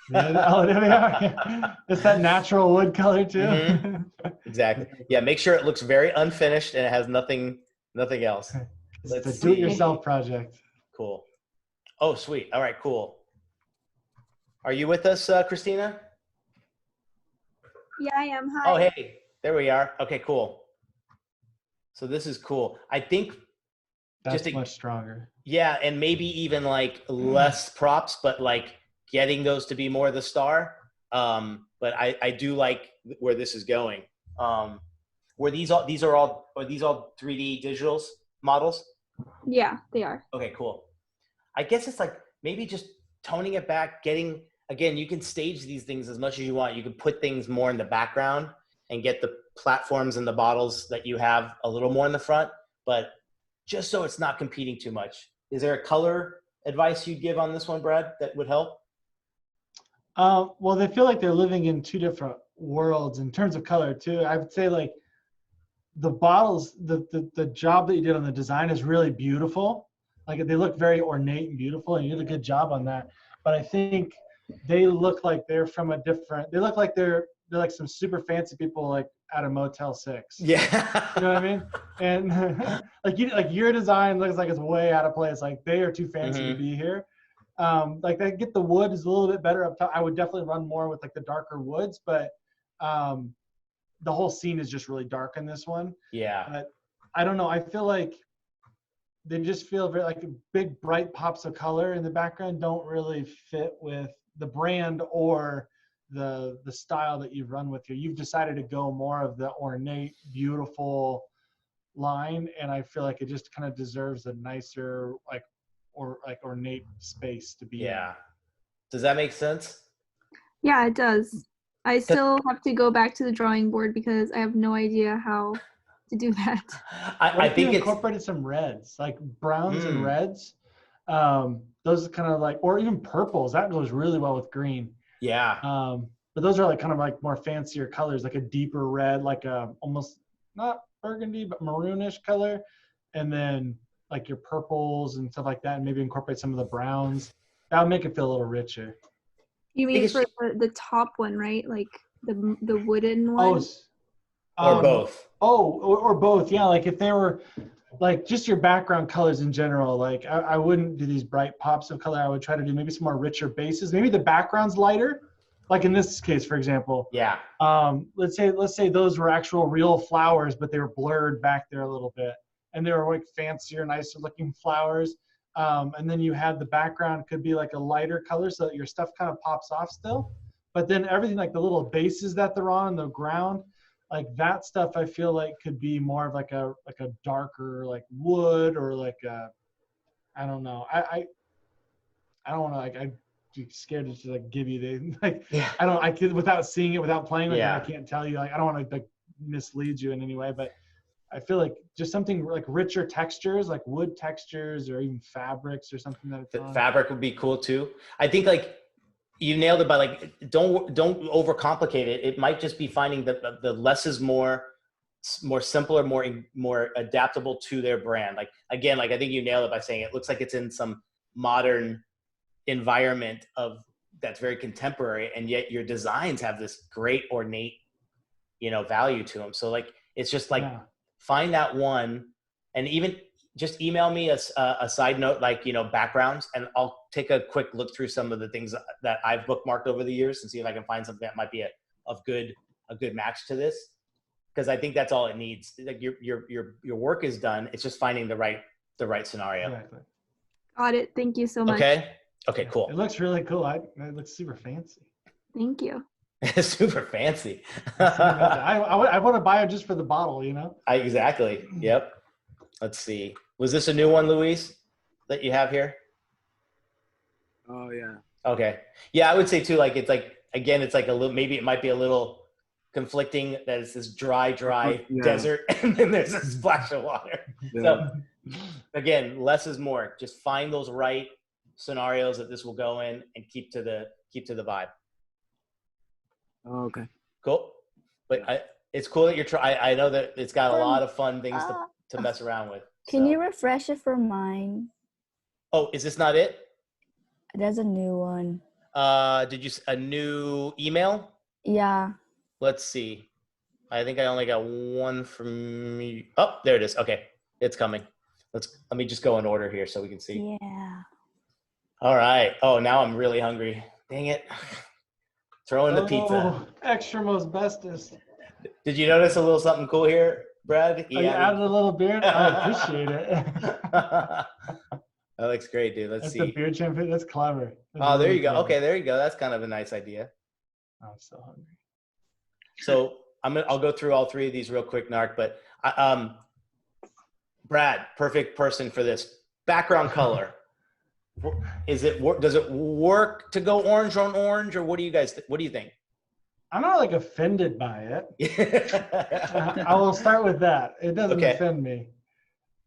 B: There they are. It's that natural wood color too.
A: Mm-hmm. Exactly. Yeah, make sure it looks very unfinished and it has nothing else.
B: It's a do-it-yourself project.
A: Cool. Oh, sweet. All right, cool. Are you with us, Christina?
N: Yeah, I am. Hi.
A: Oh, hey. There we are. Okay, cool. So this is cool. I think
B: that's much stronger.
A: Yeah, and maybe even like less props, but like getting those to be more the star. But I do like where this is going. Were these all 3D digitals models?
N: Yeah, they are.
A: Okay, cool. I guess it's like maybe just toning it back, again, you can stage these things as much as you want. You can put things more in the background and get the platforms and the bottles that you have a little more in the front, but just so it's not competing too much. Is there a color advice you'd give on this one, Brad, that would help?
B: Well, they feel like they're living in two different worlds in terms of color too. I would say like the bottles, the job that you did on the design is really beautiful. Like they look very ornate and beautiful, and you did a good job on that. But I think they look like they're from they look like they're like some super fancy people like at a Motel 6.
A: Yeah.
B: You know what I mean? And like your design looks like it's way out of place. Like they are too fancy to be here. Like they get the wood is a little bit better up top. I would definitely run more with like the darker woods, but the whole scene is just really dark in this one.
A: Yeah.
B: But I don't know. I feel like they just feel very like big bright pops of color in the background don't really fit with the brand or the style that you've run with here. You've decided to go more of the ornate, beautiful line, and I feel like it just kind of deserves a nicer ornate space to be in.
A: Does that make sense?
N: Yeah, it does. I still have to go back to the drawing board because I have no idea how to do that.
B: I think you incorporated some reds, like browns and reds. Those are kind of like, or even purples. That goes really well with green.
A: Yeah.
B: But those are like kind of like more fancier colors, like a deeper red, like almost not burgundy, but maroonish color. And then like your purples and stuff like that, and maybe incorporate some of the browns. That would make it feel a little richer.
N: You mean for the top one, right? Like the wooden one?
A: Or both.
B: Or both. Yeah, like if they were like just your background colors in general, like I wouldn't do these bright pops of color. I would try to do maybe some more richer bases. Maybe the background's lighter. Like in this case, for example.
A: Yeah.
B: Let's say those were actual real flowers, but they were blurred back there a little bit. And they were like fancier, nicer looking flowers. And then you had the background could be like a lighter color so that your stuff kind of pops off still. But then everything like the little bases that they're on the ground, like that stuff I feel like could be more of like a darker like wood or like a, I don't know. I don't want to like, I'd be scared to just like give you the like, yeah. I could without seeing it, without playing with it, I can't tell you, like, I don't want to like mislead you in any way, but I feel like just something like richer textures, like wood textures or even fabrics or something that it's on.
A: Fabric would be cool too. I think like you nailed it by like, don't overcomplicate it. It might just be finding the less is more simpler, more adaptable to their brand. Like, again, like I think you nailed it by saying it looks like it's in some modern environment that's very contemporary, and yet your designs have this great ornate, value to them. So like, it's just like, find that one, and even just email me a side note, like, backgrounds, and I'll take a quick look through some of the things that I've bookmarked over the years and see if I can find something that might be a good match to this. Because I think that's all it needs. Like your work is done. It's just finding the right scenario.
B: Exactly.
N: Got it. Thank you so much.
A: Okay, cool.
B: It looks really cool. It looks super fancy.
N: Thank you.
A: Super fancy.
B: I want to buy it just for the bottle,
A: Exactly. Yep. Let's see. Was this a new one, Luis, that you have here?
I: Oh yeah.
A: Okay. Yeah, I would say too. Like it's like, again, it's like a little. Maybe it might be a little conflicting that it's this dry desert, and then there's a splash of water. Yeah. So again, less is more. Just find those right scenarios that this will go in, and keep to the vibe.
I: Oh, okay.
A: Cool. But it's cool that you're trying. I know that it's got a lot of fun things to mess around with.
O: Can you refresh it for mine?
A: Oh, is this not it?
O: There's a new one.
A: Did you a new email?
O: Yeah.
A: Let's see. I think I only got one from me. Oh, there it is. Okay, it's coming. Let me just go in order here so we can see.
O: Yeah.
A: All right. Oh, now I'm really hungry. Dang it. Throw in the pizza.
B: Extra most bestest.
A: Did you notice a little something cool here, Brad?
B: You added a little beard? I appreciate it.
A: That looks great, dude. Let's see.
B: That's the beard champion. That's clever.
A: That's there you go. Clever. Okay, there you go. That's kind of a nice idea.
B: I'm so hungry.
A: So I'll go through all three of these real quick, Narc. But Brad, perfect person for this. Background color. Does it work to go orange on orange, or what do you think?
B: I'm not like offended by it. I will start with that. It doesn't offend me.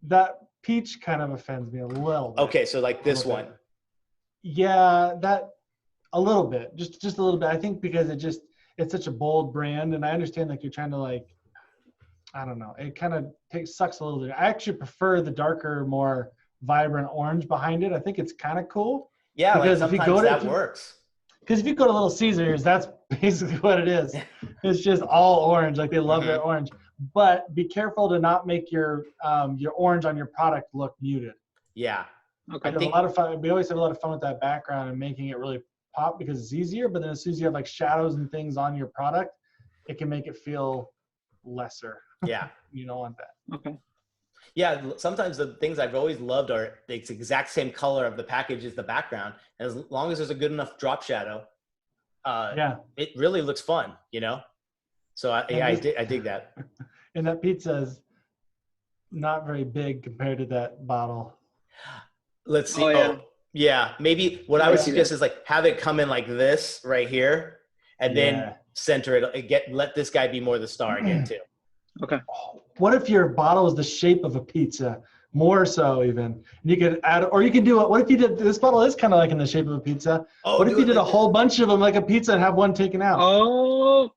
B: That peach kind of offends me a little bit.
A: Okay, so like this one.
B: Yeah, that a little bit, just a little bit. I think because it's such a bold brand, and I understand like you're trying to like, I don't know, it kind of sucks a little bit. I actually prefer the darker, more vibrant orange behind it. I think it's kind of cool.
A: Yeah, because like sometimes that works.
B: Because if you go to Little Caesars, that's basically what it is. It's just all orange. Like they love their orange. But be careful to not make your orange on your product look muted.
A: Yeah.
B: Okay. A lot of fun. We always have a lot of fun with that background and making it really pop because it's easier. But then as soon as you have like shadows and things on your product, it can make it feel lesser.
A: Yeah.
B: You don't want that.
A: Okay. Yeah, sometimes the things I've always loved are the exact same color of the package as the background. And as long as there's a good enough drop shadow, it really looks fun, So I dig that.
B: And that pizza is not very big compared to that bottle.
A: Let's see. Maybe what I would suggest is like have it come in like this right here, and then center it. Let this guy be more the star again too.
D: Okay.
B: What if your bottle is the shape of a pizza? More so even. And you could add, or you could do it. What if you did, this bottle is kind of like in the shape of a pizza. Oh, what if you did a whole bunch of them like a pizza and have one taken out?
P: Oh,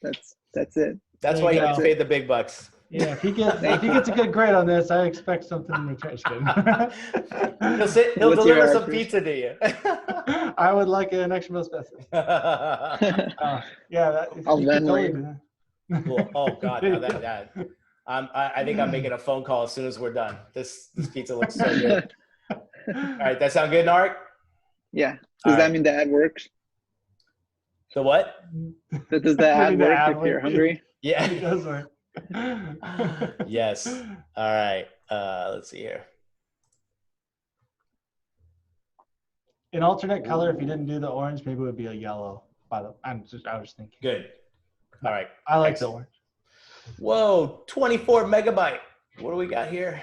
P: that's it.
A: That's
B: There
A: why
B: you
A: he gets
B: go.
A: paid the big bucks.
B: Yeah, if he gets a good grade on this, I expect something in return. Just kidding.
A: He'll
P: What's your
A: deliver some
P: address?
A: pizza to you.
B: I would like an extra meal specimen. Yeah,
P: I'll
B: you could
P: Venmo
B: totally
P: you.
B: do that.
A: Cool. Oh God, now that I think I'm making a phone call as soon as we're done. This pizza looks so good. All right, that sound good, Nark?
P: Yeah. Does that mean the ad works?
A: The what?
P: Does the ad
B: Maybe the
P: work
B: ad
P: if you're
B: work.
P: hungry?
A: Yeah.
B: It does work.
A: Yes. All right. Let's see here.
B: An alternate color, if you didn't do the orange, maybe it would be a yellow. I was thinking.
A: Good. All right.
B: I like the orange.
A: Whoa, 24 megabyte. What do we got here?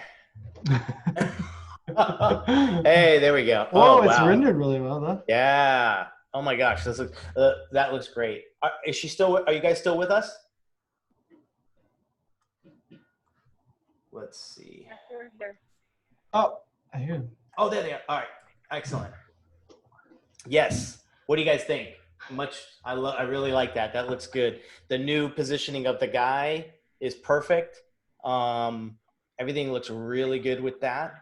A: Hey, there we go.
B: Whoa,
A: Oh,
B: it's
A: wow.
B: rendered really well, though.
A: Yeah. Oh my gosh, that looks great. Is she still? Are you guys still with us? Let's see.
B: Oh, I hear him.
A: Oh, there they are. All right, excellent. Yes. What do you guys think? I really like that. That looks good. The new positioning of the guy is perfect. Everything looks really good with that.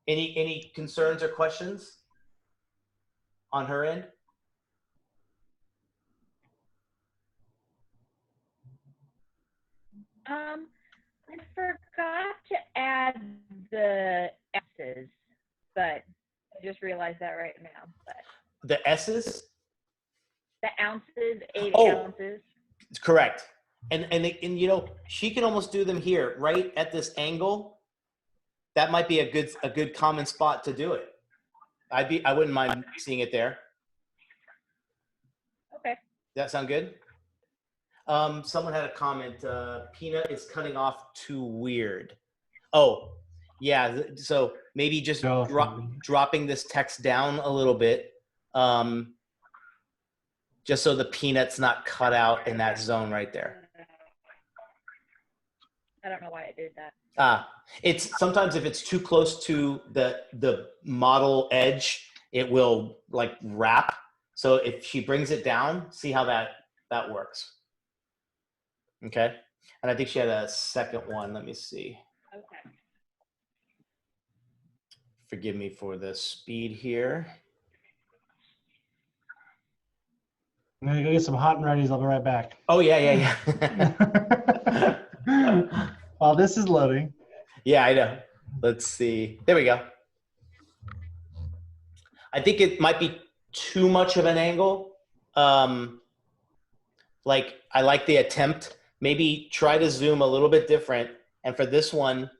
A: Any concerns or questions on her end?
Q: I forgot to add the S's, but I just realized that right now. But
A: The S's?
Q: the ounces, 8 ounces.
A: It's correct. And you know, she can almost do them here, right at this angle. That might be a good common spot to do it. I wouldn't mind seeing it there.
Q: Okay.
A: That sound good? Someone had a comment. Peanut is cutting off too weird. Oh, yeah. So maybe just dropping this text down a little bit, just so the peanut's not cut out in that zone right there.
Q: I don't know why I did that.
A: It's sometimes if it's too close to the model edge, it will like wrap. So if she brings it down, see how that works. Okay. And I think she had a second one. Let me see.
Q: Okay.
A: Forgive me for the speed here.
B: I'm gonna go get some hot and ready's. I'll be right back.
A: Oh yeah.
B: While this is loading.
A: Yeah, I know. Let's see. There we go. I think it might be too much of an angle. Like I like the attempt. Maybe try to zoom a little bit different. And for this one,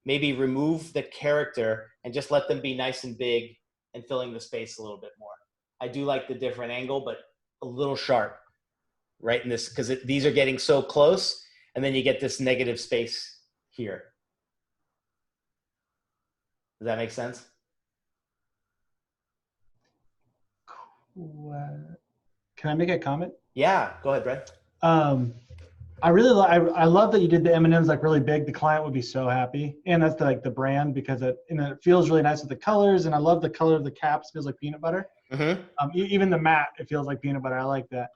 A: maybe remove the character and just let them be nice and big and filling the space a little bit more. I do like the different angle, but a little sharp right in this, because these are getting so close, and then you get this negative space here. Does that make sense?
B: Can I make a comment?
A: Yeah, go ahead, Brett.
B: I love that you did the M&Ms like really big. The client would be so happy, and that's like the brand, because it feels really nice with the colors, and I love the color of the caps. Feels like peanut butter.
A: Mm-hmm.
B: Even the matte, it feels like peanut butter. I like that.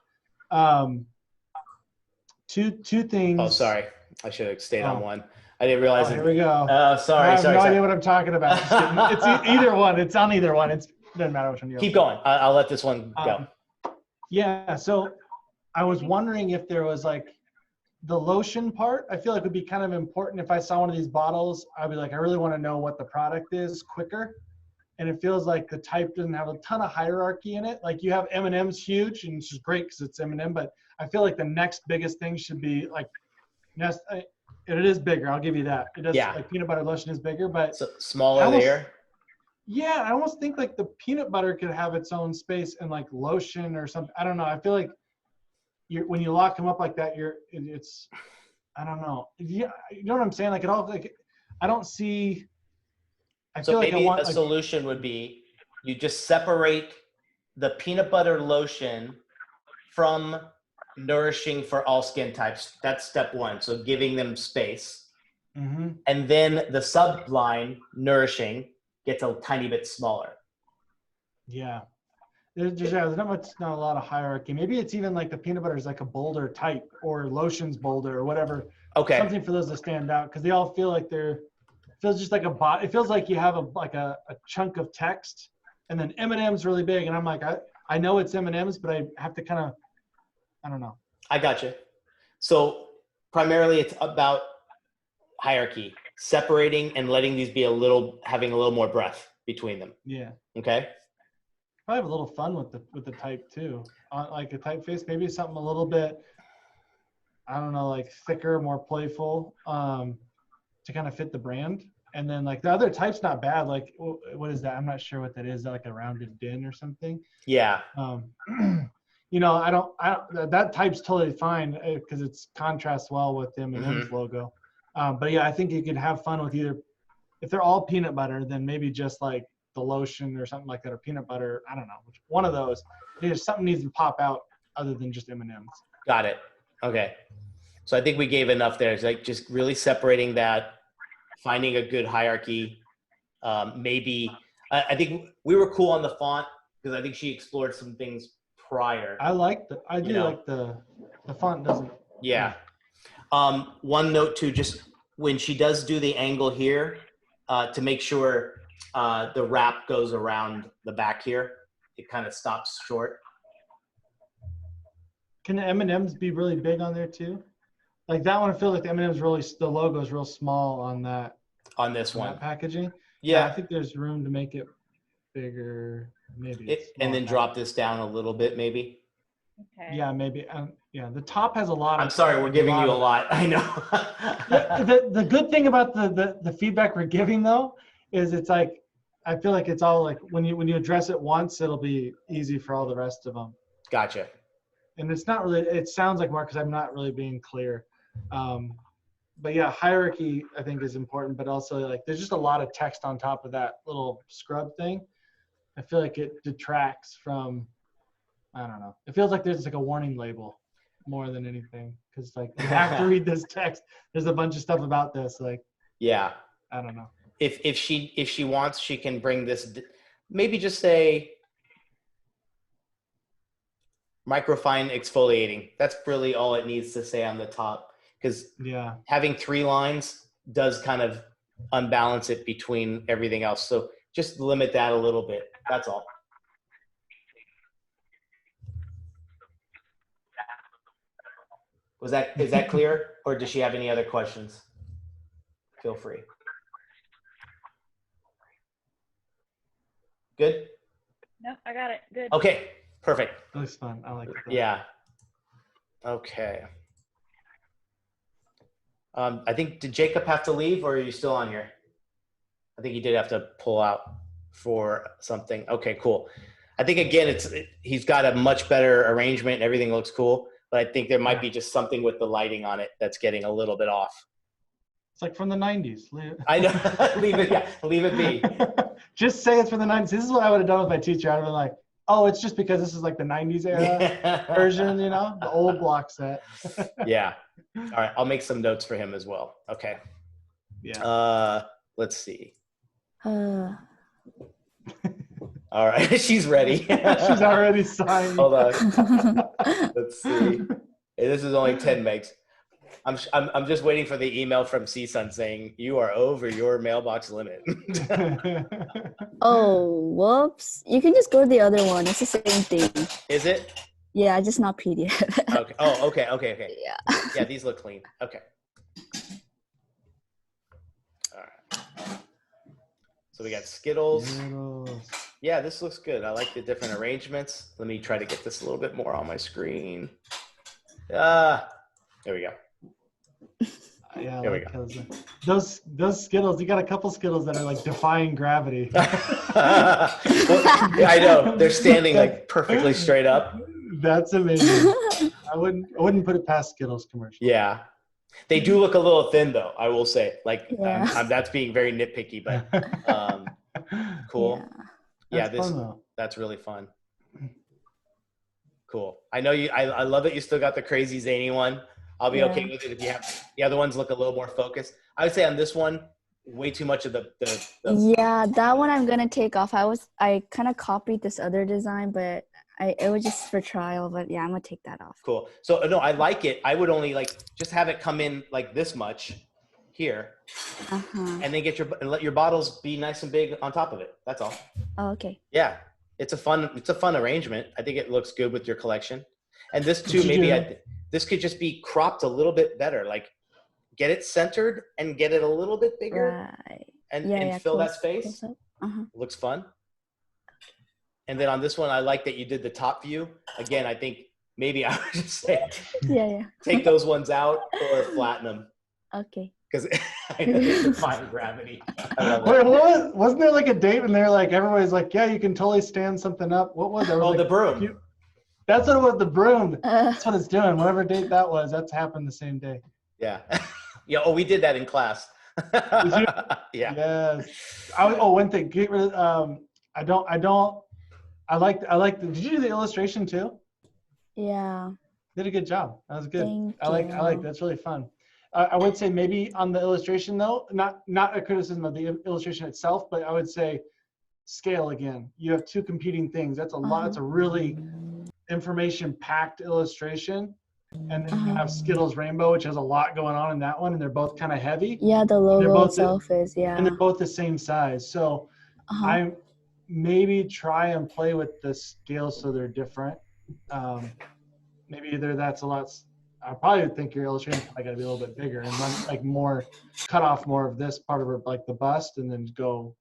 B: Two things.
A: Oh, sorry, I should have stayed on one. I didn't realize.
B: Here we go.
A: Sorry.
B: I have no idea what I'm talking about. It's either one. It's on either one. It doesn't matter which one you.
A: Keep going. I'll let this one go.
B: Yeah. So I was wondering if there was like the lotion part. I feel like would be kind of important. If I saw one of these bottles, I'd be like, I really want to know what the product is quicker. And it feels like the type doesn't have a ton of hierarchy in it. Like you have M&M's huge, and it's just great because it's M&M. But I feel like the next biggest thing should be like, it is bigger. I'll give you that. It does.
A: Yeah.
B: Like peanut butter lotion is bigger, but
A: so smaller there.
B: Yeah, I almost think like the peanut butter could have its own space, and like lotion or something. I don't know. I feel like when you lock them up like that, it's I don't know. Yeah, you know what I'm saying? Like it all like I don't see. I
A: So
B: feel like
A: maybe
B: I want
A: a solution would be you just separate the peanut butter lotion from nourishing for all skin types. That's step one. So giving them space.
B: Mm-hmm.
A: And then the subline nourishing gets a tiny bit smaller.
B: Yeah. There's not a lot of hierarchy. Maybe it's even like the peanut butter is like a bolder type or lotions bolder or whatever.
A: Okay.
B: Something for those to stand out because they all feel like feels just like a bot. It feels like you have a chunk of text and then M&M's really big. And I'm like, I know it's M&M's, but I have to kind of, I don't know.
A: I got you. So primarily it's about hierarchy, separating and letting these be having a little more breath between them.
B: Yeah.
A: Okay.
B: Probably have a little fun with the type too. Like a typeface, maybe something a little bit, I don't know, like thicker, more playful, to kind of fit the brand. And then like the other type's not bad. Like what is that? I'm not sure what that is. Is that like a rounded din or something?
A: Yeah.
B: You know, I don't that type's totally fine because it's contrasts well with the M&M's logo. But yeah, I think you could have fun with either, if they're all peanut butter, then maybe just like the lotion or something like that, or peanut butter. I don't know, one of those. Something needs to pop out other than just M&Ms.
A: Got it. Okay. So I think we gave enough there. It's like just really separating that, finding a good hierarchy. Maybe I think we were cool on the font because I think she explored some things prior.
B: I like the font doesn't.
A: Yeah. One note too, just when she does do the angle here, to make sure the wrap goes around the back here, it kind of stops short.
B: Can the M&Ms be really big on there too? Like that one, I feel like the M&Ms the logo is real small on that.
A: On this one.
B: Packaging.
A: Yeah.
B: I think there's room to make it bigger. Maybe.
A: And then drop this down a little bit, maybe.
Q: Okay.
B: Yeah, maybe. Yeah, the top has a lot.
A: I'm sorry, we're giving you a lot. I know.
B: the good thing about the feedback we're giving though is it's like I feel like it's all like when you address it once, it'll be easy for all the rest of them.
A: Gotcha.
B: And it's not really. It sounds like more because I'm not really being clear. But yeah, hierarchy I think is important, but also like there's just a lot of text on top of that little scrub thing. I feel like it detracts from. I don't know. It feels like there's like a warning label more than anything because like you have to read this text. There's a bunch of stuff about this. Like
A: yeah,
B: I don't know.
A: If she wants, she can bring this. Maybe just say microfine exfoliating. That's really all it needs to say on the top. Because having 3 lines does kind of unbalance it between everything else. So just limit that a little bit. That's all. Is that clear? Or does she have any other questions? Feel free. Good?
Q: No, I got it. Good.
A: Okay, perfect.
B: That looks fun. I like it.
A: Yeah. Okay. I think, did Jacob have to leave or are you still on here? I think he did have to pull out for something. Okay, cool. I think again, he's got a much better arrangement and everything looks cool, but I think there might be just something with the lighting on it that's getting a little bit off.
B: It's like from the 90s.
A: I know. Leave it be.
B: Just say it's from the 90s. This is what I would have done with my teacher. I'd have been like, oh, it's just because this is like the 90s era version, you know, the old block set.
A: Yeah. All right. I'll make some notes for him as well. Okay.
B: Yeah.
A: Let's see. All right. She's ready.
B: She's already signed.
A: Hold on. Let's see. Hey, this is only 10 megs. I'm just waiting for the email from CSUN saying you are over your mailbox limit.
O: Oh, whoops. You can just go to the other one. It's the same thing.
A: Is it?
O: Yeah, just not PDF.
A: Okay. Oh, okay.
O: Yeah.
A: Yeah, these look clean. Okay. All right. So we got Skittles. Yeah, this looks good. I like the different arrangements. Let me try to get this a little bit more on my screen. There we go.
B: Yeah,
A: there we go.
B: Those Skittles, you got a couple Skittles that are like defying gravity.
A: Well, I know. They're standing like perfectly straight up.
B: That's amazing. I wouldn't put it past Skittles commercial.
A: Yeah. They do look a little thin though, I will say. Like that's being very nitpicky, but cool. Yeah, that's really fun. Cool. I know you I love that you still got the crazy zany one. I'll be okay with it if you have the other ones look a little more focused. I would say on this one, way too much of the
O: Yeah, that one I'm gonna take off. I kind of copied this other design, but it was just for trial. But yeah, I'm gonna take that off.
A: Cool. So no, I like it. I would only like just have it come in like this much here, and then let your bottles be nice and big on top of it. That's all.
O: Oh, okay.
A: Yeah, it's a fun arrangement. I think it looks good with your collection. And this too, maybe this could just be cropped a little bit better. Like get it centered and get it a little bit bigger,
O: right?
A: And fill that space. Looks fun. And then on this one, I like that you did the top view. Again, I think maybe I would just say, take those ones out or flatten them.
O: Okay.
A: Because I know they define gravity.
B: Wait, wasn't there like a date when they're like, everybody's like, yeah, you can totally stand something up. What was it?
A: Oh, the broom.
B: That's what it was, the broom. That's what it's doing. Whatever date that was, that's happened the same day.
A: Yeah. Yeah. Oh, we did that in class. Yeah.
B: Yes. One thing. Get rid of, I like did you do the illustration too?
O: Yeah.
B: Did a good job. That was good.
O: Thank
B: I like that's really fun. I would say maybe on the illustration though, not a criticism of the illustration itself, but I would say scale again. You have two competing things. That's a lot. It's a really information packed illustration. And then you have Skittles Rainbow, which has a lot going on in that one, and they're both kind of heavy.
O: Yeah, the logo itself is,
B: and they're both the same size. So I maybe try and play with the scales so they're different. Maybe either that's a lot. I probably would think your illustration probably got to be a little bit bigger and run like more, cut off more of this part of her, like the bust, and then go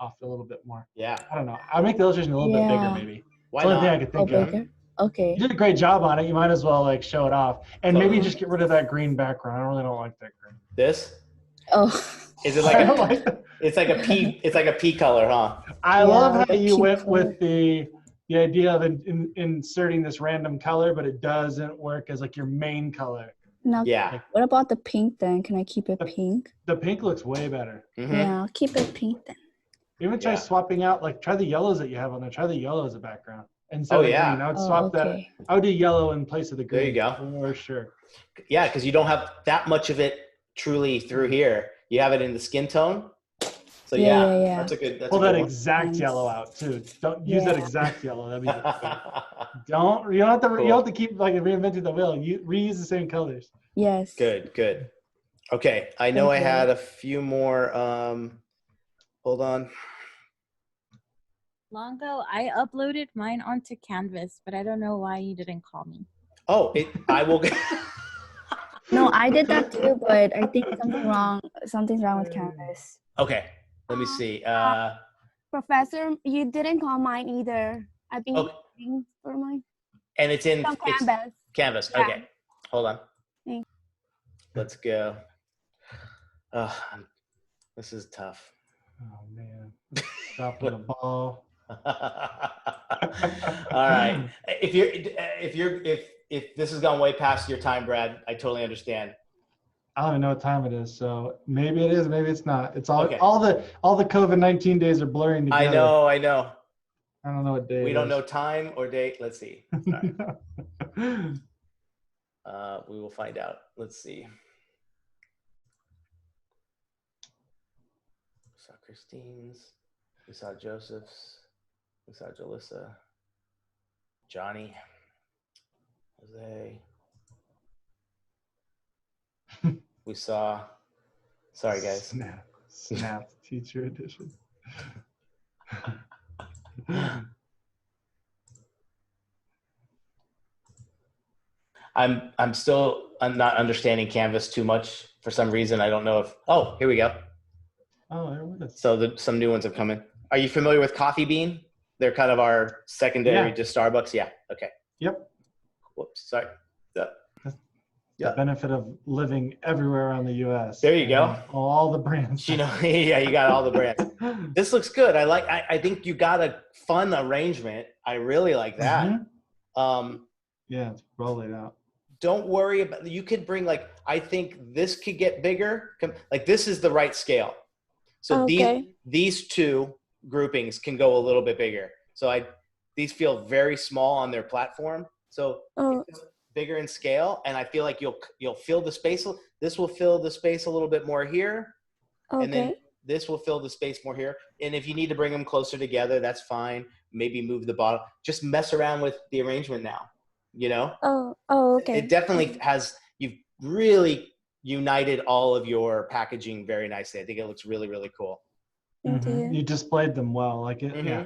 B: off a little bit more.
A: Yeah.
B: I don't know. I'll make the illustration a little bit bigger, maybe.
A: Why
B: That's the
A: not?
B: only thing I could think of.
O: Bigger? Okay.
B: You did a great job on it. You might as well like show it off, and maybe just get rid of that green background. I really don't like that green.
A: This?
O: Oh.
A: Is it like it's like a pea? It's like a pea color, huh?
B: I love how you went with the idea of inserting this random color, but it doesn't work as like your main color.
O: No.
A: Yeah.
O: What about the pink then? Can I keep it pink?
B: The pink looks way better.
O: Yeah, I'll keep it pink then.
B: Even try swapping out, like try the yellows that you have on there. Try the yellow as a background. Instead of green. I would swap that. I would do yellow in place of the green.
A: There you go.
B: For sure.
A: Yeah, because you don't have that much of it truly through here. You have it in the skin tone. So yeah. That's a good. That's
B: pull
A: a good
B: that
A: one.
B: exact yellow out too. Don't use that exact yellow. That'd be don't. You don't have to. You don't have to keep like reinventing the wheel. You reuse the same colors.
O: Yes.
A: Good. Okay, I know I had a few more. Hold on.
R: Longo, I uploaded mine onto Canvas, but I don't know why you didn't call me.
A: Oh, I will.
O: No, I did that too, but I think something's wrong with Canvas.
A: Okay, let me see.
C: Professor, you didn't call mine either. I've been waiting for mine.
A: And it's in
C: Canvas.
A: Canvas.
C: Yeah.
A: Okay, hold on.
C: Thanks.
A: Let's go. This is tough.
B: Oh man, dropping the ball.
A: All right. If this has gone way past your time, Brad, I totally understand.
B: I don't even know what time it is, so maybe it is, maybe it's not. It's all the COVID-19 days are blurring together.
A: I know.
B: I don't know what day.
A: We don't know time or date. Let's see. Sorry. We will find out. Let's see. We saw Christine's. We saw Joseph's. We saw Jalissa. Johnny. Jose. We saw. Sorry, guys.
B: Snap teacher edition.
A: I'm not understanding Canvas too much for some reason. I don't know if. Oh, here we go.
B: Oh, there it is.
A: So some new ones have come in. Are you familiar with Coffee Bean? They're kind of our secondary to Starbucks. Yeah. Okay.
B: Yep.
A: Whoops. Sorry.
B: The benefit of living everywhere around the U.S.
A: There you go.
B: All the brands.
A: You got all the brands. This looks good. I think you got a fun arrangement. I really like that.
B: Yeah, it's rolling out.
A: Don't worry about. You could bring I think this could get bigger. Like this is the right scale. So these two groupings can go a little bit bigger. So these feel very small on their platform. So bigger in scale, and I feel like you'll fill the space. This will fill the space a little bit more here, And then
C: Okay.
A: this will fill the space more here. And if you need to bring them closer together, that's fine. Maybe move the bottom. Just mess around with the arrangement now, you know?
C: Oh, okay.
A: It definitely has, you've really united all of your packaging very nicely. I think it looks really, really cool.
C: Thank you.
B: You displayed them well. Like it, yeah.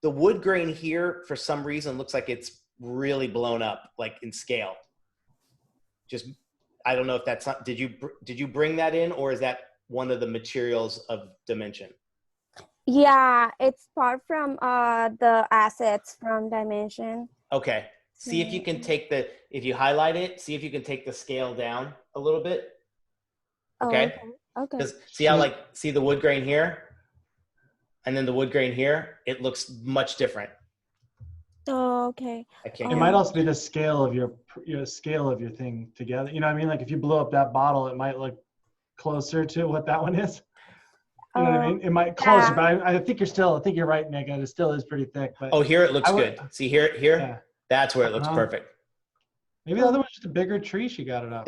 A: The wood grain here, for some reason, looks like it's really blown up, like in scale. Just, I don't know if that's not, did you bring that in, or is that one of the materials of Dimension?
C: Yeah, it's part from the assets from Dimension.
A: Okay. See if you can take if you highlight it, see if you can take the scale down a little bit. Okay.
C: Okay.
A: Because see how see the wood grain here, and then the wood grain here, it looks much different.
C: Oh, okay.
B: It might also be the scale of your scale of your thing together. You know what I mean? Like if you blow up that bottle, it might look closer to what that one is. You know what I mean? It might closer, but I think you're right, Nick. It still is pretty thick. But
A: here it looks good. See here, yeah. That's where it looks perfect.
B: Maybe the other one's just a bigger tree she got it up.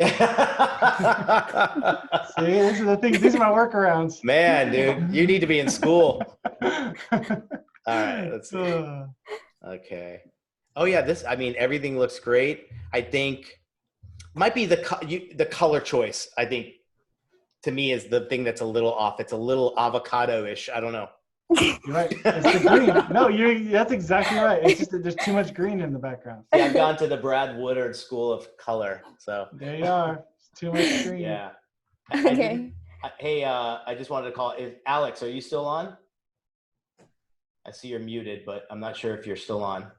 B: See, these are the things. These are my workarounds.
A: Man, dude, you need to be in school. All right, let's see. Okay. Oh yeah, everything looks great. I think might be the color choice. I think to me is the thing that's a little off. It's a little avocado-ish. I don't know.
B: You're right. It's the green. No, that's exactly right. It's just that there's too much green in the background.
A: Yeah, I've gone to the Brad Woodard School of Color, so
B: there you are. It's too much green.
A: Yeah.
C: Okay.
A: I just wanted to call. Alex, are you still on? I see you're muted, but I'm not sure if you're still on.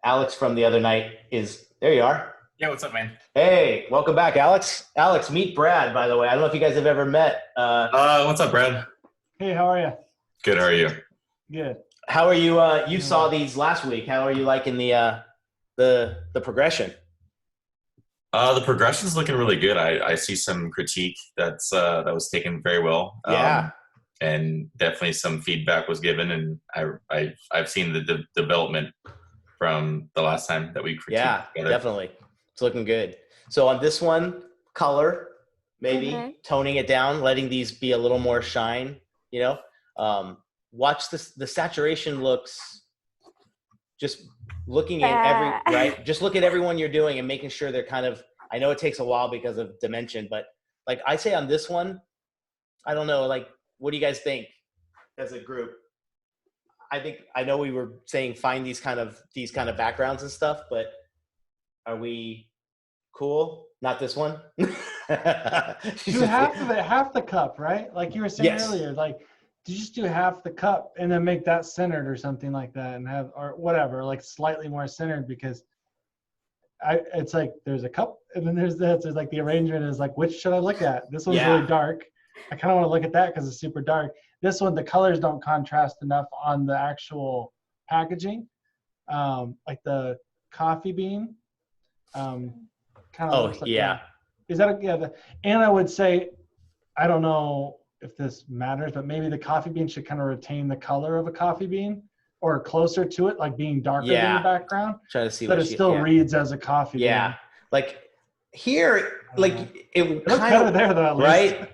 A: Alex from the other night is there. You are.
S: Yeah, what's up, man?
A: Hey, welcome back, Alex. Alex, meet Brad, by the way. I don't know if you guys have ever met.
S: What's up, Brad?
B: Hey, how are you?
S: Good. How are you?
B: Good.
A: How are you? You saw these last week. How are you liking the progression?
S: The progression's looking really good. I see some critique that was taken very well.
A: Yeah.
S: And definitely some feedback was given, and I've seen the development from the last time that we critiqued.
A: Yeah,
S: together.
A: definitely. It's looking good. So on this one, color, maybe toning it down, letting these be a little more shine, you know. Watch this. The saturation looks, just looking at just look at everyone you're doing and making sure they're kind of, I know it takes a while because of Dimension, but like I say on this one, I don't know, like, what do you guys think as a group? I know we were saying find these kind of backgrounds and stuff, but are we cool? Not this one.
B: Do half the cup, right? Like you were saying earlier, like to just do half the cup and then make that centered or something like that, and have, or whatever, like slightly more centered, because it's like there's a cup and then there's like the arrangement is like, which should I look at? This one's really dark. I kind of want to look at that because it's super dark. This one, the colors don't contrast enough on the actual packaging. Like the coffee bean, kind of looks like that. Is that and I would say, I don't know if this matters, but maybe the coffee bean should kind of retain the color of a coffee bean, or closer to it, like being darker than the background.
A: Try to see
B: that it still reads as a coffee bean.
A: Yeah, like here, like it
B: looks better there though, at least.
A: Right?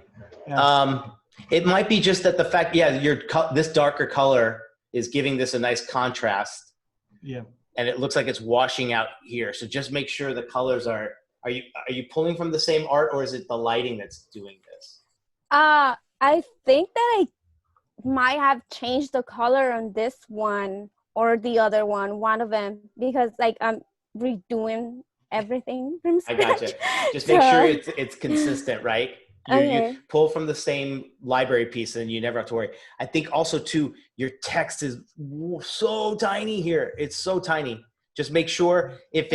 B: Yeah.
A: It might be just that the fact, this darker color is giving this a nice contrast.
B: Yeah.
A: And it looks like it's washing out here. So just make sure the colors are you pulling from the same art, or is it the lighting that's doing this?
C: I think that I might have changed the color on this one or the other one of them, because like I'm redoing everything from scratch.
A: I gotcha. Just make sure it's consistent, right? You pull from the same library piece and you never have to worry. I think also too, your text is so tiny here. It's so tiny. Just make sure if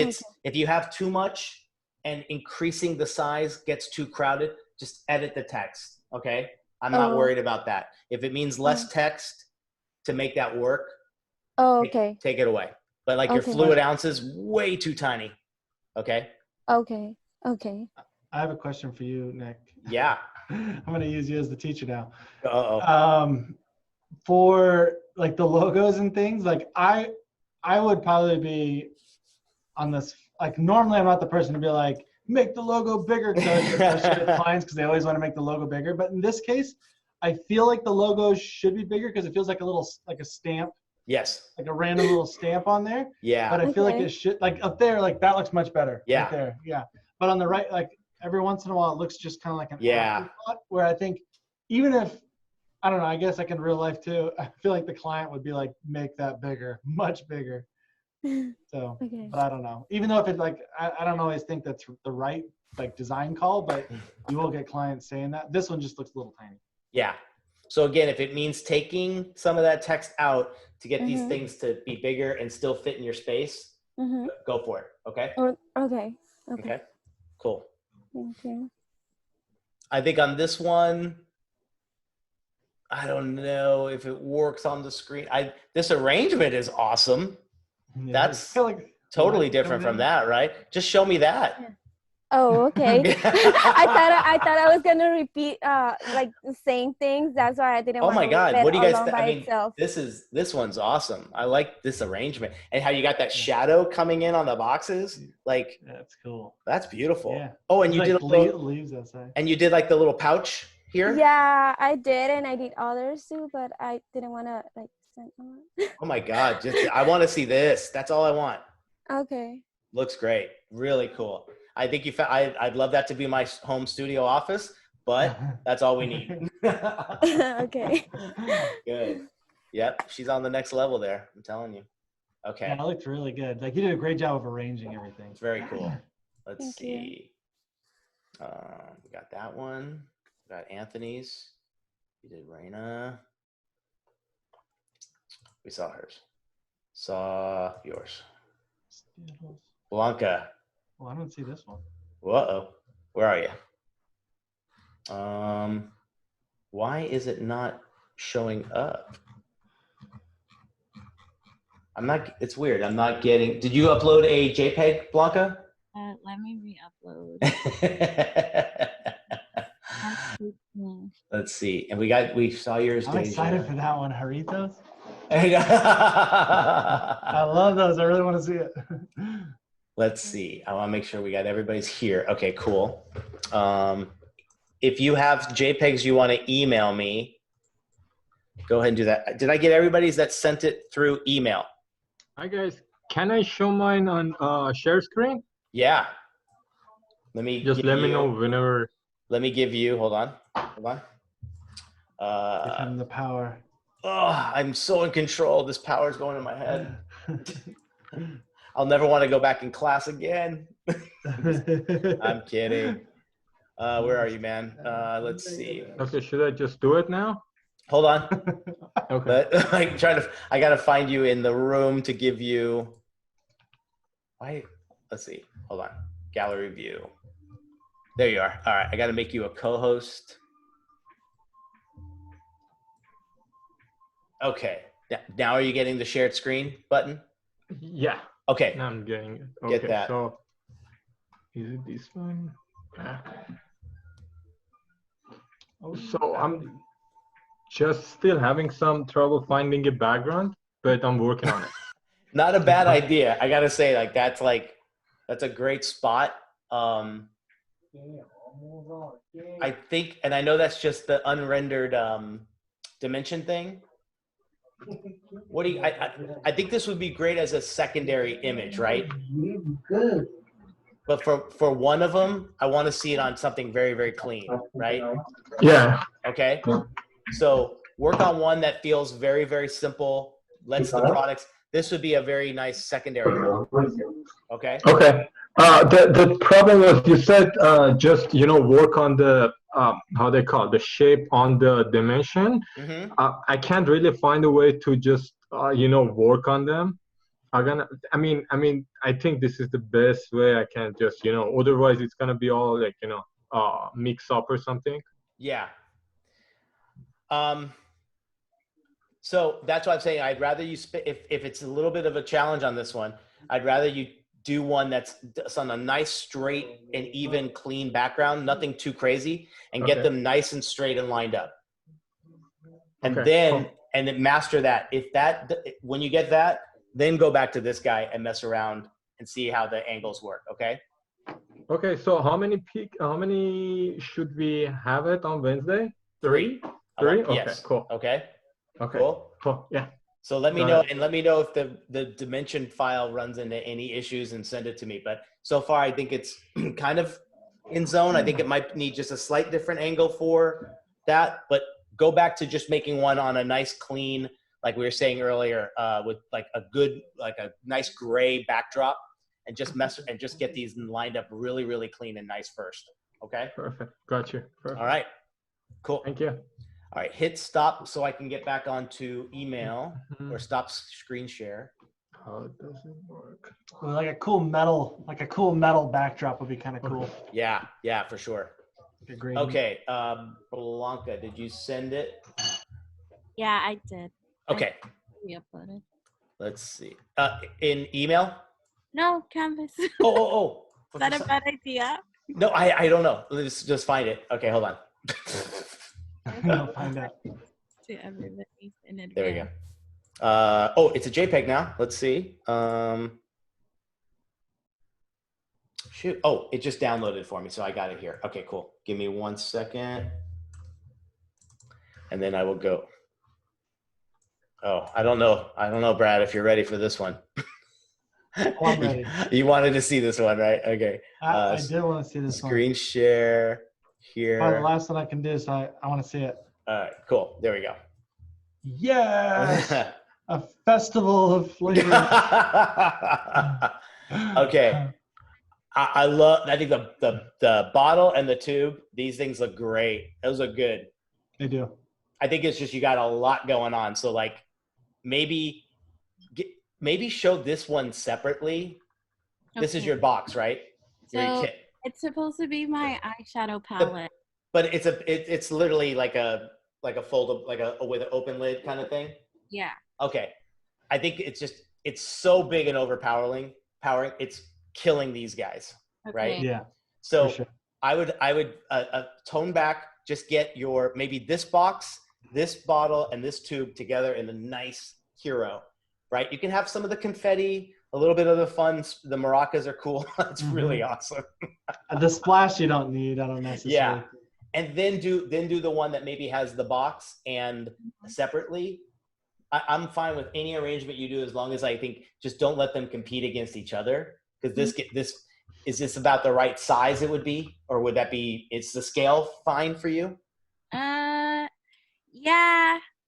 A: you have too much and increasing the size gets too crowded, just edit the text. Okay. I'm not worried about that. If it means less text to make that work, take it away. But like your fluid ounce is way too tiny. Okay.
C: Okay.
B: I have a question for you, Nick.
A: Yeah.
B: I'm going to use you as the teacher now.
A: Uh-oh.
B: For like the logos and things, like I would probably be on this, like normally I'm not the person to be like, make the logo bigger, especially with clients, because they always want to make the logo bigger. But in this case, I feel like the logo should be bigger because it feels like a stamp.
A: Yes.
B: Like a random little stamp on there.
A: Yeah.
B: But I feel like it should, like up there, like that looks much better.
A: Yeah.
B: Right there. Yeah. But on the right, like every once in a while, it looks just kind of like an afterthought, where I think even if, I don't know, I guess like in real life too, I feel like the client would be like, make that bigger, much bigger. So, but I don't know. Even though if it like, I don't always think that's the right like design call, but you will get clients saying that. This one just looks a little tiny.
A: Yeah. So again, if it means taking some of that text out to get these things to be bigger and still fit in your space, go for it. Okay?
C: Okay.
A: Cool.
C: Thank you.
A: I think on this one, I don't know if it works on the screen. This arrangement is awesome.
B: Yeah,
A: That's totally different from that, right? Just show me that.
C: Yeah. Oh, okay. I thought I was gonna repeat like the same things. That's why I didn't.
A: Oh my God! What do you guys? I mean,
C: itself.
A: this one's awesome. I like this arrangement and how you got that shadow coming in on the boxes. Like
B: that's cool.
A: That's beautiful.
B: Yeah.
A: Oh, and you did
B: leaves outside.
A: And you did like the little pouch here.
C: Yeah, I did, and I did others too, but I didn't want to like send on.
A: Oh my God! I want to see this. That's all I want.
C: Okay.
A: Looks great. Really cool. I think you found. I'd love that to be my home studio office, but that's all we need.
C: Okay.
A: Good. Yep, she's on the next level there. I'm telling you. Okay.
B: Yeah, it looked really good. Like you did a great job of arranging everything.
A: It's very cool. Let's see. We got that one. We got Anthony's. We did Raina. We saw hers. Saw yours. Blanca.
B: Well, I don't see this one.
A: Uh-oh. Where are you? Why is it not showing up? It's weird. I'm not getting, did you upload a JPEG, Blanca?
R: Let me re-upload.
A: Let's see. And we saw yours.
B: I'm excited for that one. Jarritos. I love those. I really want to see it.
A: Let's see. I want to make sure we got everybody's here. Okay, cool. If you have JPEGs you want to email me, go ahead and do that. Did I get everybody's that sent it through email?
T: Hi guys, can I show mine on share screen?
A: Yeah. Let me
T: let me know whenever.
A: Let me give you. Hold on.
B: Give him the power.
A: Oh, I'm so in control. This power is going in my head. I'll never want to go back in class again. I'm kidding. Where are you, man? Let's see.
T: Okay, should I just do it now?
A: Hold on.
T: Okay.
A: I gotta find you in the room to give you. Let's see. Hold on. Gallery view. There you are. All right. I gotta make you a co-host. Okay. Now are you getting the shared screen button?
T: Yeah.
A: Okay.
T: Now I'm getting it. Okay,
A: get that.
T: So is it this one? So I'm just still having some trouble finding a background, but I'm working on it.
A: Not a bad idea. I gotta say, that's a great spot. I think, and I know that's just the unrendered dimension thing. What do you? I think this would be great as a secondary image, right?
J: Good.
A: But for one of them, I want to see it on something very, very clean, right?
T: Yeah.
A: Okay. So work on one that feels very, very simple. Lets the products. This would be a very nice secondary one. Okay.
T: Okay. The problem was you said just work on the how they call it, the shape on the dimension.
A: Mm-hmm.
T: I can't really find a way to just work on them. I mean I think this is the best way I can just otherwise it's gonna be all like mix up or something.
A: Yeah. So that's what I'm saying. I'd rather you if it's a little bit of a challenge on this one, I'd rather you do one that's on a nice, straight and even clean background, nothing too crazy, and get them nice and straight and lined up. And then master that. When you get that, then go back to this guy and mess around and see how the angles work. Okay.
T: Okay, so how many should we have it on Wednesday? Three? Three? Okay,
A: Yes.
T: cool.
A: Okay.
T: Okay.
A: Cool.
T: Yeah.
A: So let me
T: Got
A: know,
T: it.
A: and let me know if the dimension file runs into any issues, and send it to me. But so far, I think it's kind of in zone. I think it might need just a slight different angle for that, but go back to just making one on a nice clean, like we were saying earlier, with like a nice gray backdrop, and just get these lined up really, really clean and nice first. Okay.
T: Perfect. Got you. Perfect.
A: All right. Cool.
T: Thank you.
A: All right. Hit stop so I can get back onto email, or stop screen share.
T: How does it work?
B: Well, like a cool metal backdrop would be kind of cool.
A: Yeah, for sure.
B: Great.
A: Okay, Blanca, did you send it?
R: Yeah, I did.
A: Okay.
R: We uploaded.
A: Let's see. In email?
R: No, Canvas.
A: Oh.
R: Is that a bad idea?
A: No, I don't know. Let's just find it. Okay, hold on.
B: I'll find out.
R: To everybody in advance.
A: There we go. Oh, it's a JPEG now. Let's see. Shoot. Oh, it just downloaded for me, so I got it here. Okay, cool. Give me 1 second. And then I will go. Oh, I don't know, Brad, if you're ready for this one.
B: I'm ready.
A: You wanted to see this one, right? Okay.
B: I did want to see this
A: screen share here.
B: The last one I can do, so I want to see it.
A: All right, cool. There we go.
B: Yes. A festival of flavors.
A: Okay. I think the bottle and the tube, these things look great. Those look good.
B: They do.
A: I think it's just you got a lot going on. So like maybe show this one separately. Okay. This is your box, right?
R: So it's supposed to be my eyeshadow palette.
A: But it's literally like a fold with an open lid kind of thing.
R: Yeah.
A: Okay. I think it's so big and overpowering. It's killing these guys, okay. Right?
B: Yeah.
A: So
B: sure.
A: I would tone back. Just get maybe this box, this bottle, and this tube together in the nice hero, right? You can have some of the confetti, a little bit of the fun. The maracas are cool. It's really awesome.
B: The splash you don't need. I don't necessarily.
A: Yeah. And then do the one that maybe has the box and separately. I'm fine with any arrangement you do, as long as I think just don't let them compete against each other. Because is this about the right size it would be, or would that be? Is the scale fine for you?
R: Yeah,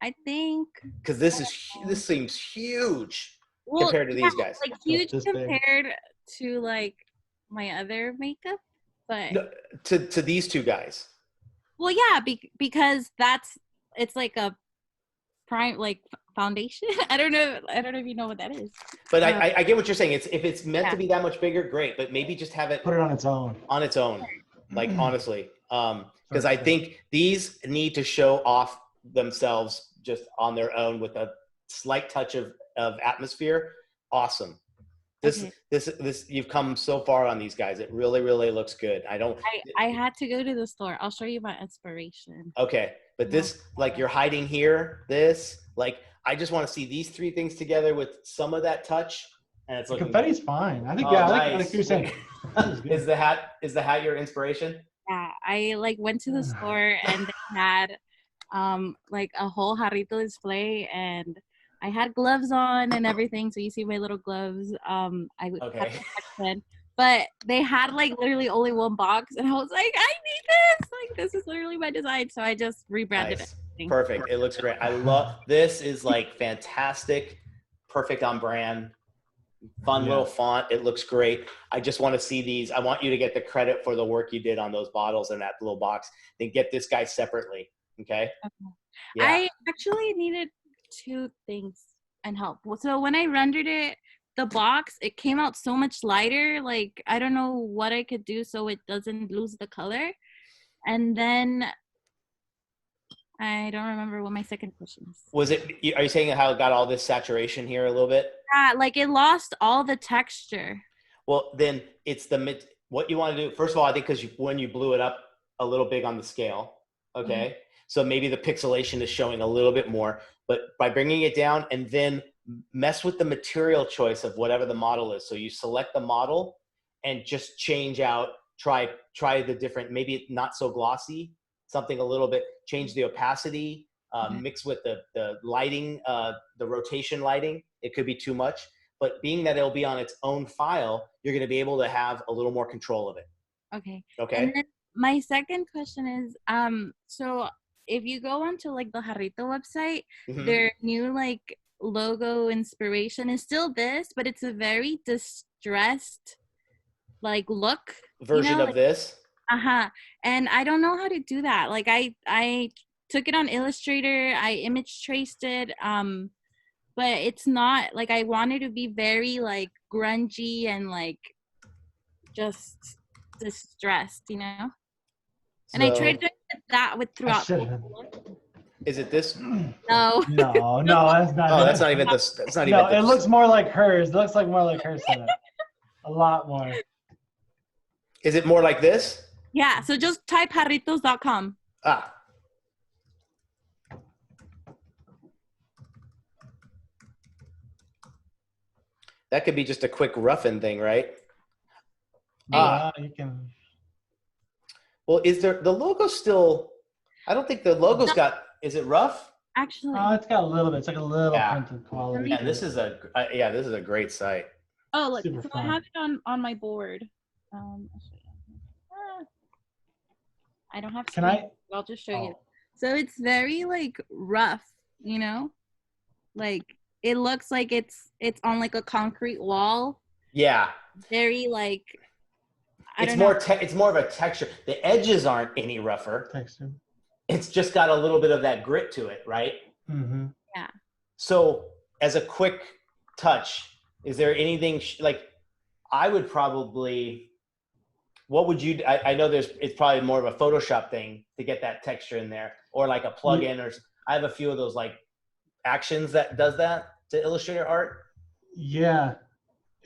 R: I think.
A: Because this seems huge compared to these guys.
R: Like huge compared to like my other makeup, but
A: no, to these two guys.
R: Well, yeah, because it's like a prime foundation. I don't know if you know what that is.
A: But I get what you're saying. If it's meant to be that much bigger, great. But maybe just have it
B: put it on its own.
A: Like honestly, because I think these need to show off themselves just on their own with a slight touch of atmosphere. Awesome. This you've come so far on these guys. It really, really looks good.
R: I had to go to the store. I'll show you my inspiration.
A: Okay. But this, like you're hiding here, I just want to see these three things together with some of that touch. And it's looking
B: confetti's good. Fine. I think, like you're saying.
A: Is the hat your inspiration?
R: Yeah. I went to the store and they had a whole jarrito display, and I had gloves on and everything. So you see my little gloves. But they had literally only one box, and I was like, I need this. This is literally my design. So I just rebranded it.
A: Perfect. It looks great. I love this. Is fantastic, perfect on brand, fun little font. It looks great. I just want to see these. I want you to get the credit for the work you did on those bottles and that little box. Then get this guy separately. Okay.
R: Yeah. I actually needed two things and help. So when I rendered it, the box, it came out so much lighter. I don't know what I could do so it doesn't lose the color. And then I don't remember what my second question is.
A: Are you saying how it got all this saturation here a little bit?
R: Yeah, it lost all the texture.
A: Well, then it's what you want to do. First of all, I think because when you blew it up a little big on the scale, okay? Mm-hmm. So maybe the pixelation is showing a little bit more, but by bringing it down and then mess with the material choice of whatever the model is. So you select the model and just change out, try the different, maybe not so glossy, something a little bit, change the opacity, mix with the lighting, the rotation lighting. It could be too much, but being that it'll be on its own file, you're going to be able to have a little more control of it.
R: Okay.
A: Okay.
R: And then my second question is, so if you go onto like the Jarrito website, their new like logo inspiration is still this, but it's a very distressed like look
A: version of
R: like,
A: this.
R: And I don't know how to do that. Like I took it on Illustrator, I image traced it, but it's not like I wanted to be very like grungy and like just distressed, you know. And I tried doing that with throughout.
A: Is it this?
R: No.
B: No, that's not.
A: Oh, that's not even this. That's not even.
B: No, it looks more like hers. It looks like more like her setup. A lot more.
A: Is it more like this?
R: Yeah. So just type jarritos.com.
A: That could be just a quick roughen thing, right?
B: You can.
A: Well, is there the logo still? I don't think the logo's got. Is it rough?
R: Actually,
B: it's got a little bit. It's like a little printed quality.
A: And this is a this is a great site.
R: Oh, look, so I have it on my board. I don't have. I'll just show you. So it's very like rough, you know, like it looks like it's on like a concrete wall.
A: Yeah.
R: Very like.
A: It's more of a texture. The edges aren't any rougher.
B: Texture.
A: It's just got a little bit of that grit to it, right?
B: Mm-hmm.
R: Yeah.
A: So as a quick touch, is there anything like I would probably, what would you, I know it's probably more of a Photoshop thing to get that texture in there, or like a plugin, or I have a few of those like actions that does that to Illustrator art.
B: Yeah.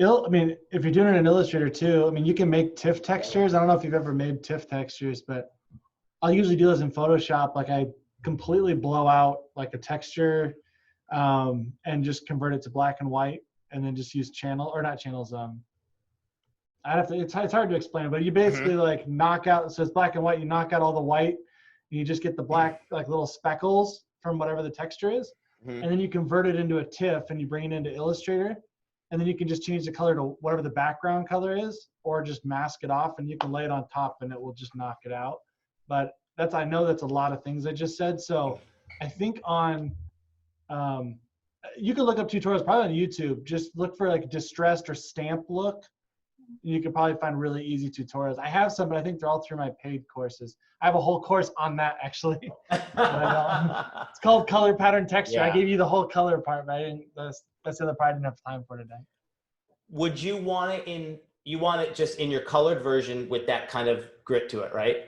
B: I mean, if you're doing it in Illustrator too, I mean, you can make TIFF textures. I don't know if you've ever made TIFF textures, but I'll usually do this in Photoshop. Like I completely blow out like a texture and just convert it to black and white, and then just use it's hard to explain, but you basically like knock out, so it's black and white, you knock out all the white, and you just get the black like little speckles from whatever the texture is, and then you convert it into a TIFF and you bring it into Illustrator. And then you can just change the color to whatever the background color is, or just mask it off, and you can lay it on top and it will just knock it out. But I know that's a lot of things I just said. So I think on, you can look up tutorials probably on YouTube. Just look for like distressed or stamp look. You can probably find really easy tutorials. I have some, but I think they're all through my paid courses. I have a whole course on that actually. It's called color pattern texture.
A: Yeah.
B: I gave you the whole color part, but I didn't. That's the other part I didn't have time for today.
A: Would you want it you want it just in your colored version with that kind of grit to it, right?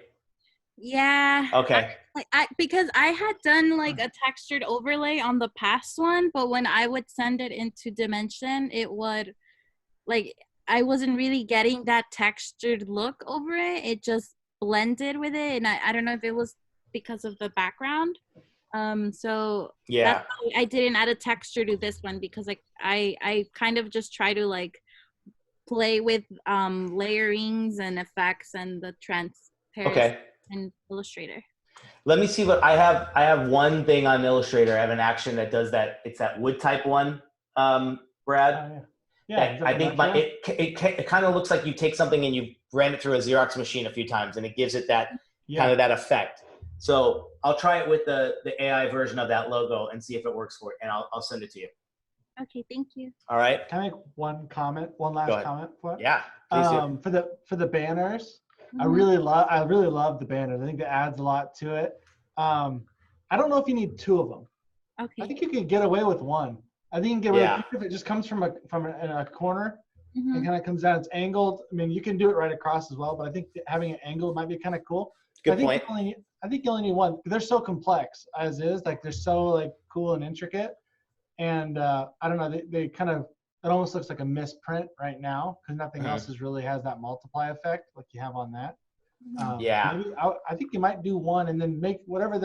R: Yeah.
A: Okay.
R: Because I had done like a textured overlay on the past one, but when I would send it into Dimension, it would like, I wasn't really getting that textured look over it. It just blended with it. And I don't know if it was because of the background. So
A: yeah,
R: that's why I didn't add a texture to this one, because like I kind of just try to like play with layerings and effects and the transparency in Illustrator.
A: Let me see what I have. I have one thing on Illustrator. I have an action that does that. It's that wood type one, Brad.
B: Yeah,
A: I think it kind of looks like you take something and you ran it through a Xerox machine a few times, and it gives it that kind of that effect. So I'll try it with the AI version of that logo and see if it works for it, and I'll send it to you.
R: Okay, thank you.
A: All right.
B: Can I make one last comment for it?
A: Yeah, please do.
B: For the banners, I really love the banners. I think that adds a lot to it. I don't know if you need two of them.
R: Okay.
B: I think you can get away with one. I think you can get away with if it just comes from a corner and kind of comes down. It's angled. I mean, you can do it right across as well, but I think having it angled might be kind of cool.
A: Good point.
B: I think you only need one. They're so complex as is. Like they're so like cool and intricate. And I don't know. They kind of, it almost looks like a misprint right now because nothing else really has that multiply effect like you have on that. Maybe I think you might do one and then make whatever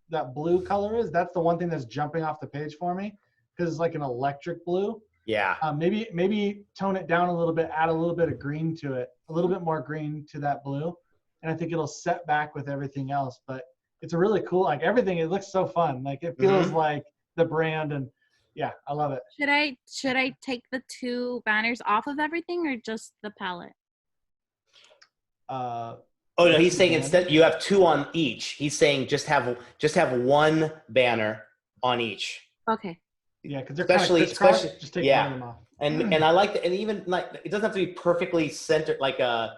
B: that blue color is. That's the one thing that's jumping off the page for me because it's like an electric blue.
A: Yeah.
B: Maybe tone it down a little bit, add a little bit of green to it, a little bit more green to that blue, and I think it'll set back with everything else. But it's a really cool, like everything. It looks so fun. Like it feels like the brand, and yeah, I love it.
R: Should I take the 2 banners off of everything or just the palette?
A: Oh no, he's saying instead you have 2 on each. He's saying just have 1 banner on each.
R: Okay.
B: Yeah, because they're especially just take one of them off.
A: And I like that, and even like it doesn't have to be perfectly centered like a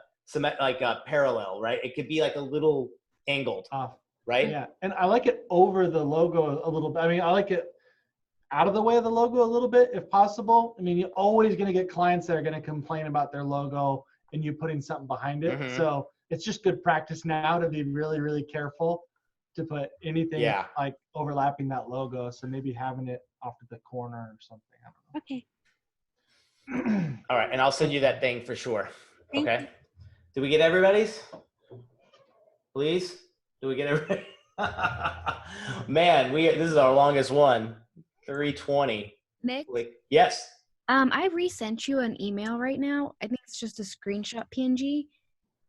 A: parallel, right? It could be like a little angled, right?
B: Yeah, and I like it over the logo a little bit. I mean, I like it out of the way of the logo a little bit if possible. I mean, you're always going to get clients that are going to complain about their logo and you putting something behind it. So it's just good practice now to be really, really careful to put anything like overlapping that logo. So maybe having it off to the corner or something. I don't know.
R: Okay.
A: All right, and I'll send you that thing for sure.
R: Thank
A: okay.
R: you.
A: Did we get everybody's? Please? Did we get everybody? Man, this is our longest one. 3:20.
G: Nick?
A: Yes.
G: I resent you an email right now. I think it's just a screenshot PNG.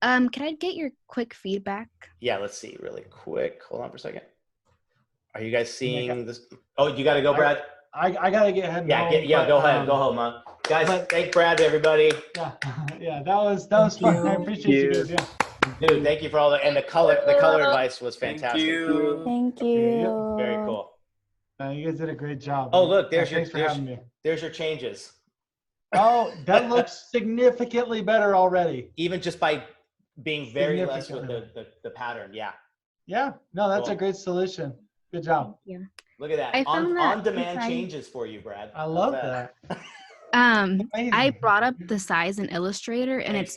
G: Can I get your quick feedback?
A: Yeah, let's see really quick. Hold on for a second. Are you guys seeing this? Oh, you got to go, Brad?
B: I got to get ahead.
A: Yeah, go ahead. Go home, man. Guys, thank Brad, everybody.
B: Yeah, that was fun. I appreciate you guys. Yeah.
A: Dude, thank you for all the color advice was fantastic.
O: Thank you.
A: Very cool.
B: You guys did a great job.
A: Oh, look, there's
B: thanks for having me.
A: There's your changes.
B: Oh, that looks significantly better already.
A: Even just by being very less with the pattern, yeah.
B: Yeah, no, that's a great solution. Good job.
G: Yeah.
A: Look at that. On-demand changes for you, Brad.
B: I love that.
G: I brought up the size in Illustrator and it's